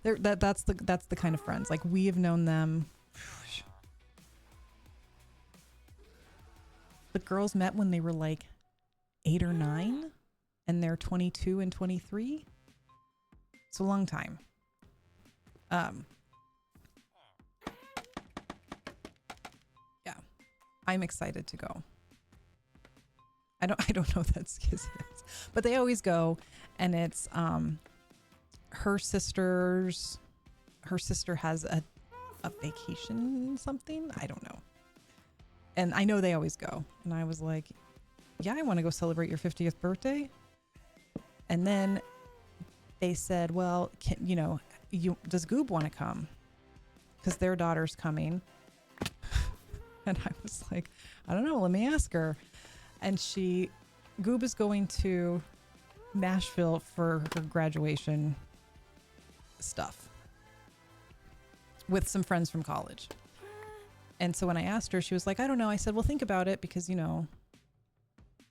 Speaker 1: That's the kind of friends. Like, we have known them. The girls met when they were like 8 or 9, and they're 22 and 23. It's a long time. Yeah, I'm excited to go. I don't know what that Skiz is, but they always go, and it's her sister has a vacation something. I don't know. And I know they always go. And I was like, yeah, I want to go celebrate your 50th birthday. And then they said, well, does Goob want to come? Because their daughter's coming. And I was like, I don't know. Let me ask her. And Goob is going to Nashville for her graduation stuff with some friends from college. And so when I asked her, she was like, I don't know. I said, well, think about it because, and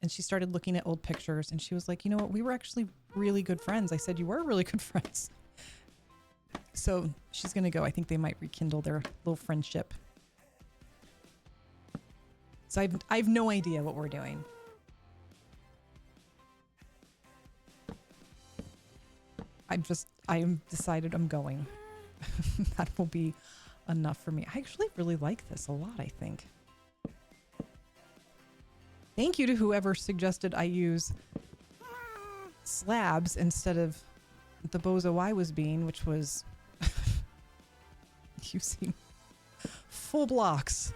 Speaker 1: she started looking at old pictures and she was like, you know what? We were actually really good friends. I said, you were really good friends. So she's going to go. I think they might rekindle their little friendship. So I have no idea what we're doing. I'm decided I'm going. That will be enough for me. I actually really like this a lot, I think. Thank you to whoever suggested I use slabs instead of the bozo I was being, which was using full blocks.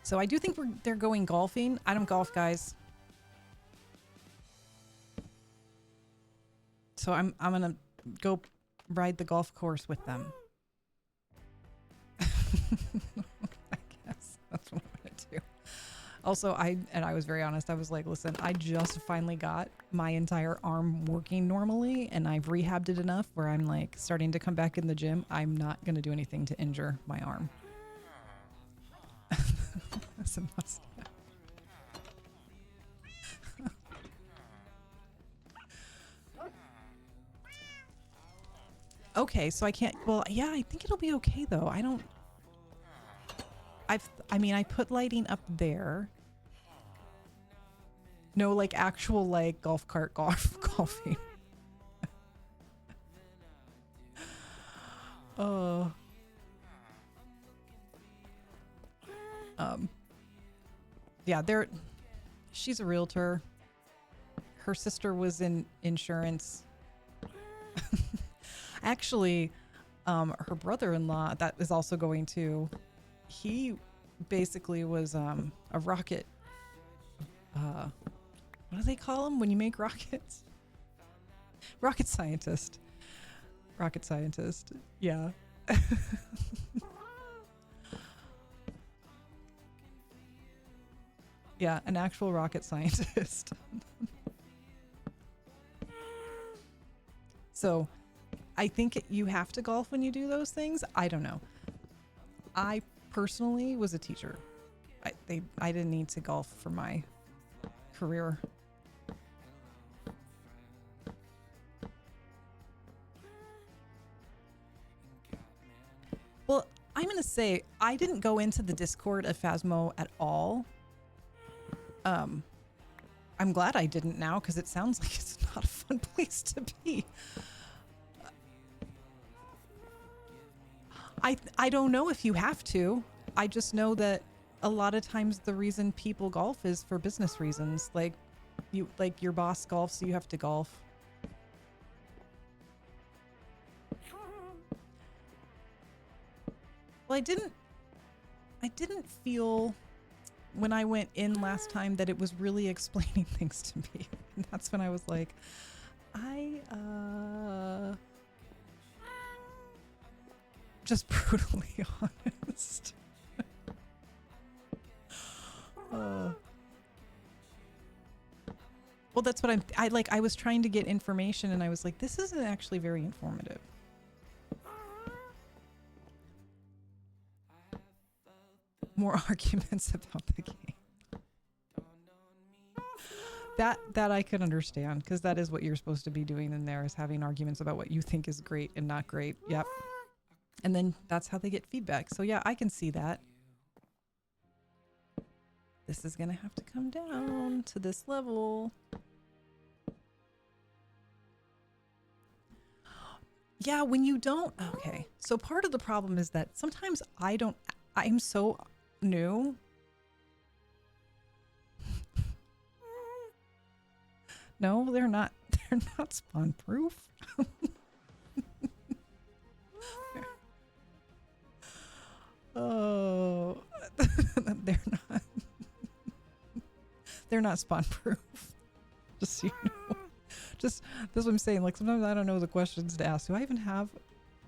Speaker 1: So I do think they're going golfing. I don't golf, guys. So I'm gonna go ride the golf course with them. I guess that's what I'm gonna do. Also, I was very honest. I was like, listen, I just finally got my entire arm working normally, and I've rehabbed it enough where I'm like starting to come back in the gym. I'm not gonna do anything to injure my arm. That's a must. Okay, so I can't. Well, yeah, I think it'll be okay though. I put lighting up there. No, like actual like golf cart golfing. Oh. Yeah, she's a realtor. Her sister was in insurance. Actually, her brother-in-law that is also going to, he basically was a rocket, what do they call them when you make rockets? Rocket scientist. Rocket scientist. Yeah. Yeah, an actual rocket scientist. So I think you have to golf when you do those things. I don't know. I personally was a teacher. I didn't need to golf for my career. Well, I'm going to say I didn't go into the Discord of Phasmo at all. I'm glad I didn't now because it sounds like it's not a fun place to be. I don't know if you have to. I just know that a lot of times the reason people golf is for business reasons. Like your boss golfs, so you have to golf. Well, I didn't feel when I went in last time that it was really explaining things to me. And that's when I was like, just brutally honest. Well, that's what I was trying to get information and I was like, this isn't actually very informative. More arguments about the game. That I could understand because that is what you're supposed to be doing in there is having arguments about what you think is great and not great. Yep. And then that's how they get feedback. So yeah, I can see that. This is going to have to come down to this level. Yeah, when you don't. Okay. So part of the problem is that sometimes I'm so new. No, they're not. They're not spawn proof. Oh, they're not. They're not spawn proof. Just so you know. Just that's what I'm saying. Like sometimes I don't know the questions to ask. Do I even have?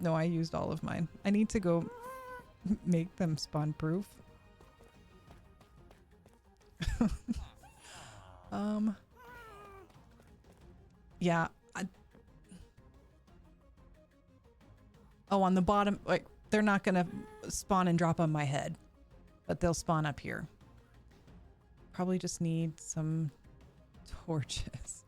Speaker 1: No, I used all of mine. I need to go make them spawn proof. Yeah. On the bottom, like they're not gonna spawn and drop on my head, but they'll spawn up here. Probably just need some torches.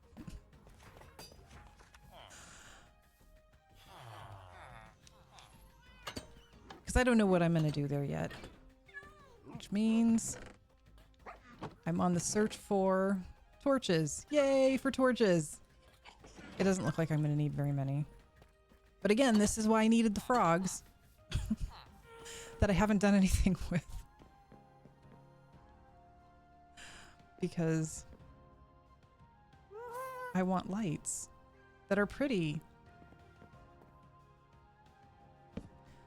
Speaker 1: Because I don't know what I'm gonna do there yet. Which means I'm on the search for torches. Yay for torches! It doesn't look like I'm gonna need very many. But again, this is why I needed the frogs. That I haven't done anything with. Because I want lights that are pretty.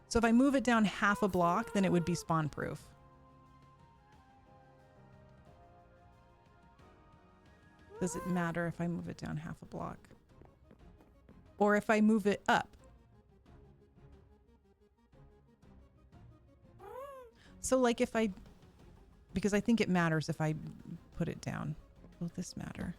Speaker 1: So if I move it down half a block, then it would be spawn proof. Does it matter if I move it down half a block? Or if I move it up? So like if I, because I think it matters if I put it down. Will this matter?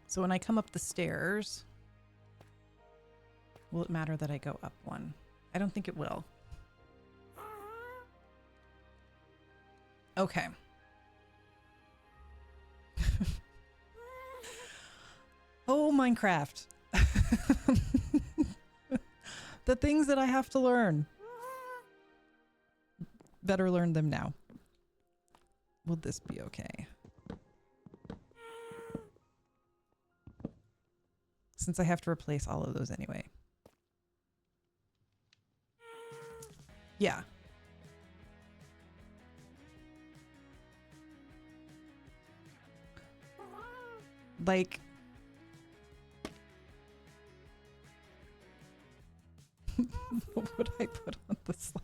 Speaker 1: So when I come up the stairs, will it matter that I go up one? I don't think it will. Okay. Minecraft. The things that I have to learn. Better learn them now. Will this be okay? Since I have to replace all of those anyway. Yeah. Like... what would I put on the slab?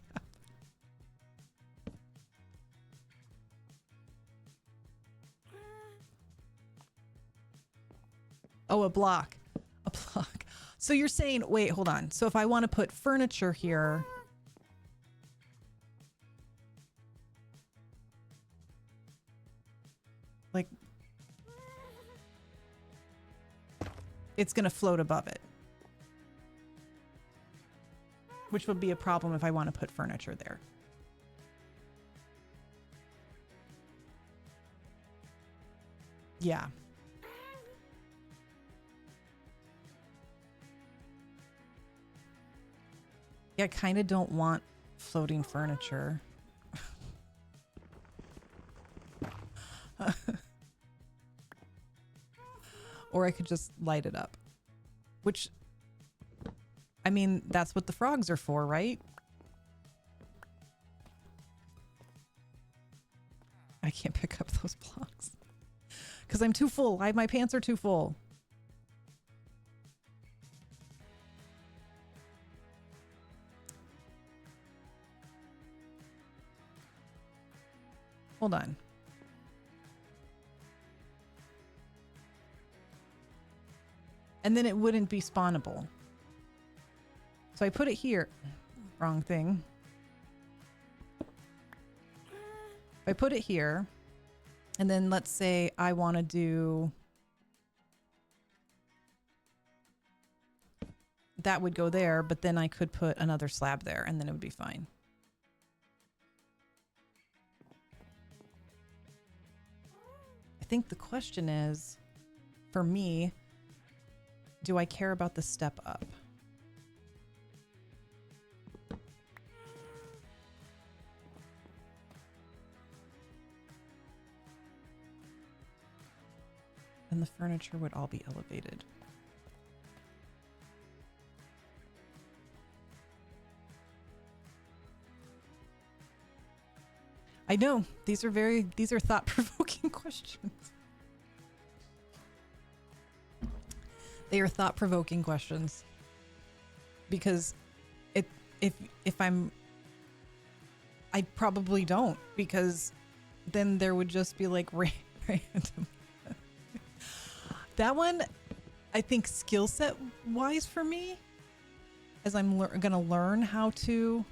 Speaker 1: Oh, a block. A block. So you're saying, wait, hold on. So if I want to put furniture here... like... it's going to float above it. Which would be a problem if I want to put furniture there. Yeah. Yeah, I kind of don't want floating furniture. Or I could just light it up. Which, I mean, that's what the frogs are for, right? I can't pick up those blocks. Because I'm too full. My pants are too full. Hold on. And then it wouldn't be spawnable. So I put it here. Wrong thing. I put it here. And then let's say I want to do... that would go there, but then I could put another slab there and then it would be fine. I think the question is, for me, do I care about the step up? And the furniture would all be elevated. I know, these are thought-provoking questions. They are thought-provoking questions. Because if I'm... I probably don't, because then there would just be like random... That one, I think skill set wise for me, as I'm going to learn how to...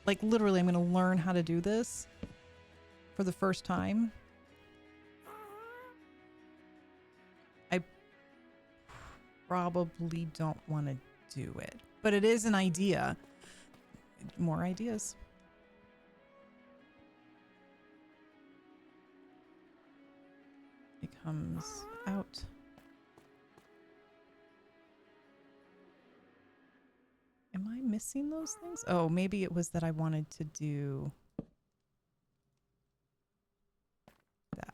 Speaker 1: like literally, I'm going to learn how to do this for the first time. I probably don't want to do it, but it is an idea. More ideas. It comes out. Am I missing those things? Oh, maybe it was that I wanted to do that.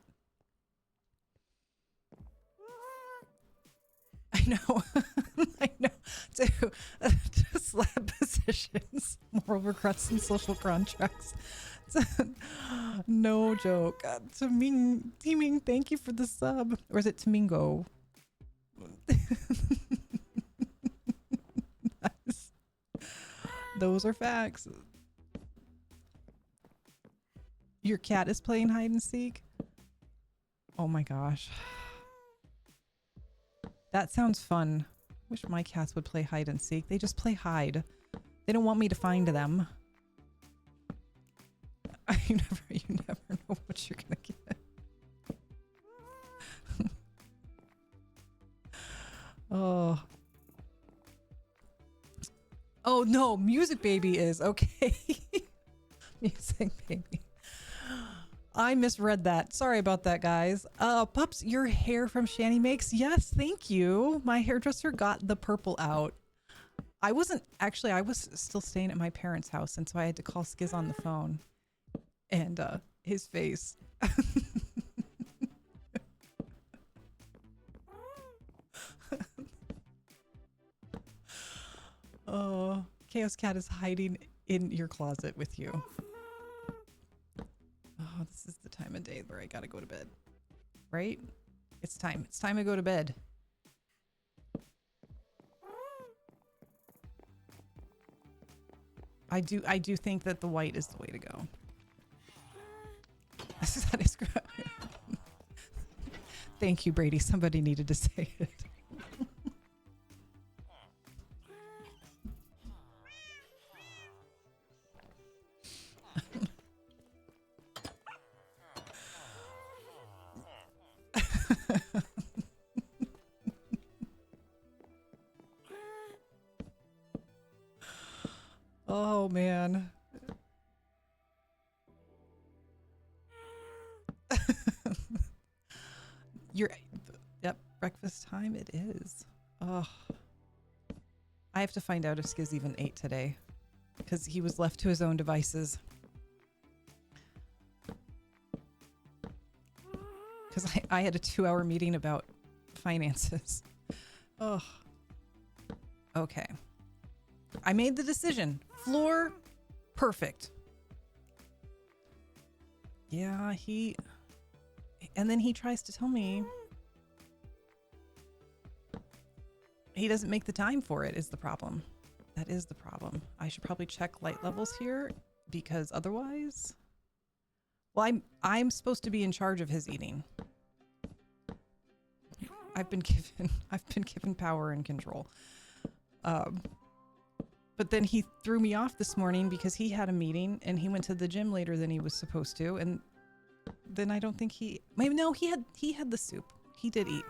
Speaker 1: I know. I know. To slab positions, moral regrets and social contracts. No joke. Teaming, thank you for the sub. Or is it Tamingo? Nice. Those are facts. Your cat is playing hide and seek? Oh my gosh. That sounds fun. Wish my cats would play hide and seek. They just play hide. They don't want me to find them. You never know what you're gonna get. Oh. Oh no, Music Baby is okay. Music Baby. I misread that. Sorry about that, guys. Pups, your hair from Shani Makes. Yes, thank you. My hairdresser got the purple out. I was still staying at my parents' house, and so I had to call Skiz on the phone. And his face. Oh, Chaos Cat is hiding in your closet with you. Oh, this is the time of day where I gotta go to bed. Right? It's time. It's time to go to bed. I do think that the white is the way to go. That is great. Thank you, Brady. Somebody needed to say it. Oh, man. Yep, breakfast time it is. Oh. I have to find out if Skiz even ate today, because he was left to his own devices. Because I had a 2-hour meeting about finances. Oh. Okay. I made the decision. Floor, perfect. Yeah, and then he tries to tell me he doesn't make the time for it is the problem. That is the problem. I should probably check light levels here, because otherwise, well, I'm supposed to be in charge of his eating. I've been given power and control. But then he threw me off this morning because he had a meeting and he went to the gym later than he was supposed to, and then I don't think he had the soup. He did eat.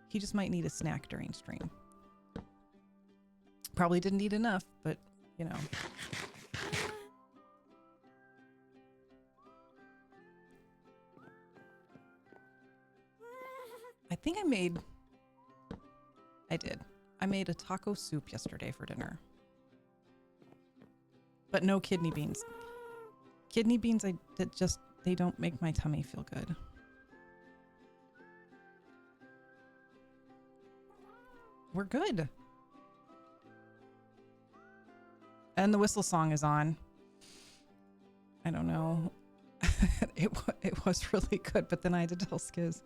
Speaker 1: He just might need a snack during stream. Probably didn't eat enough, but you know. I think I made a taco soup yesterday for dinner. But no kidney beans. Kidney beans, they don't make my tummy feel good. We're good. And the whistle song is on. I don't know. It was really good, but then I had to tell Skiz,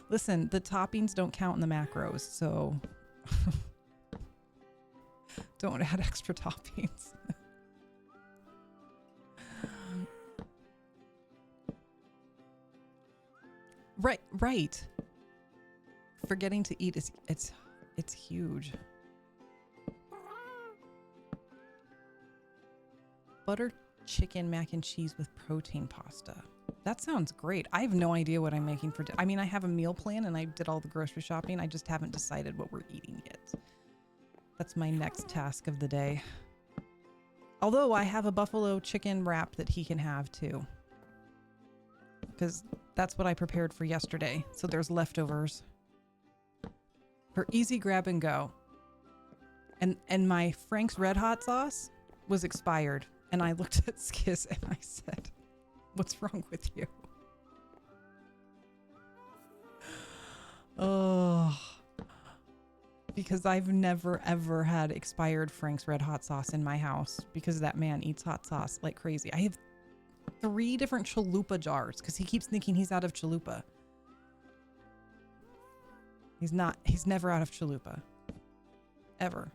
Speaker 1: listen, the toppings don't count in the macros, so don't add extra toppings. Right. Forgetting to eat it's huge. Butter chicken mac and cheese with protein pasta. That sounds great. I have no idea what I'm making for I mean, I have a meal plan and I did all the grocery shopping. I just haven't decided what we're eating yet. That's my next task of the day. Although I have a buffalo chicken wrap that he can have too. Because that's what I prepared for yesterday. So there's leftovers for easy grab and go. And my Frank's Red Hot sauce was expired. And I looked at Skiz and I said, what's wrong with you? Oh, because I've never ever had expired Frank's Red Hot sauce in my house, because that man eats hot sauce like crazy. I have 3 different chalupa jars because he keeps thinking he's out of chalupa. He's not. He's never out of chalupa. Ever.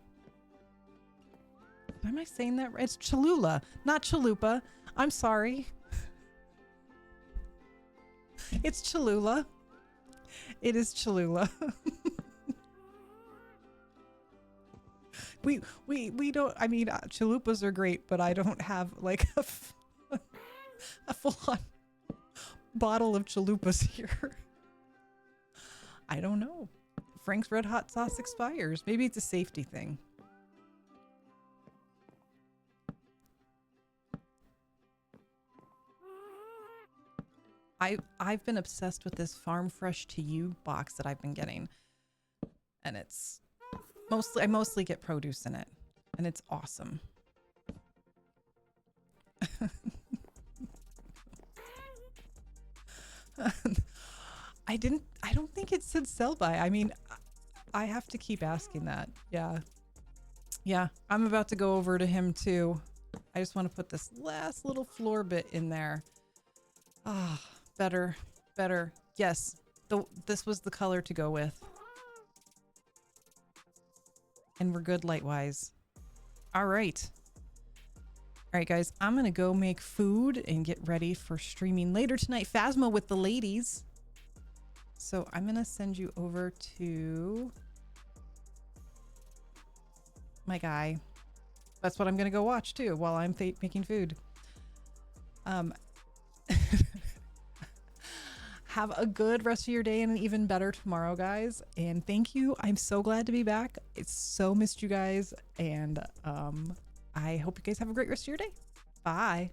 Speaker 1: Am I saying that right? It's Cholula, not chalupa. I'm sorry. It's Cholula. It is Cholula. we don't, I mean, chalupas are great, but I don't have like a full-on bottle of chalupas here. I don't know. Frank's Red Hot sauce expires. Maybe it's a safety thing. I've been obsessed with this Farm Fresh to You box that I've been getting. And it's I mostly get produce in it. And it's awesome. I don't think it said sell by. I mean, I have to keep asking that. Yeah. Yeah, I'm about to go over to him too. I just want to put this last little floor bit in there. Ah, better. Yes, this was the color to go with. And we're good light-wise. All right. All right, guys, I'm going to go make food and get ready for streaming later tonight. Phasma with the ladies. So I'm going to send you over to my guy. That's what I'm going to go watch too while I'm making food. Have a good rest of your day and an even better tomorrow, guys. And thank you. I'm so glad to be back. It's so missed you guys. And I hope you guys have a great rest of your day. Bye.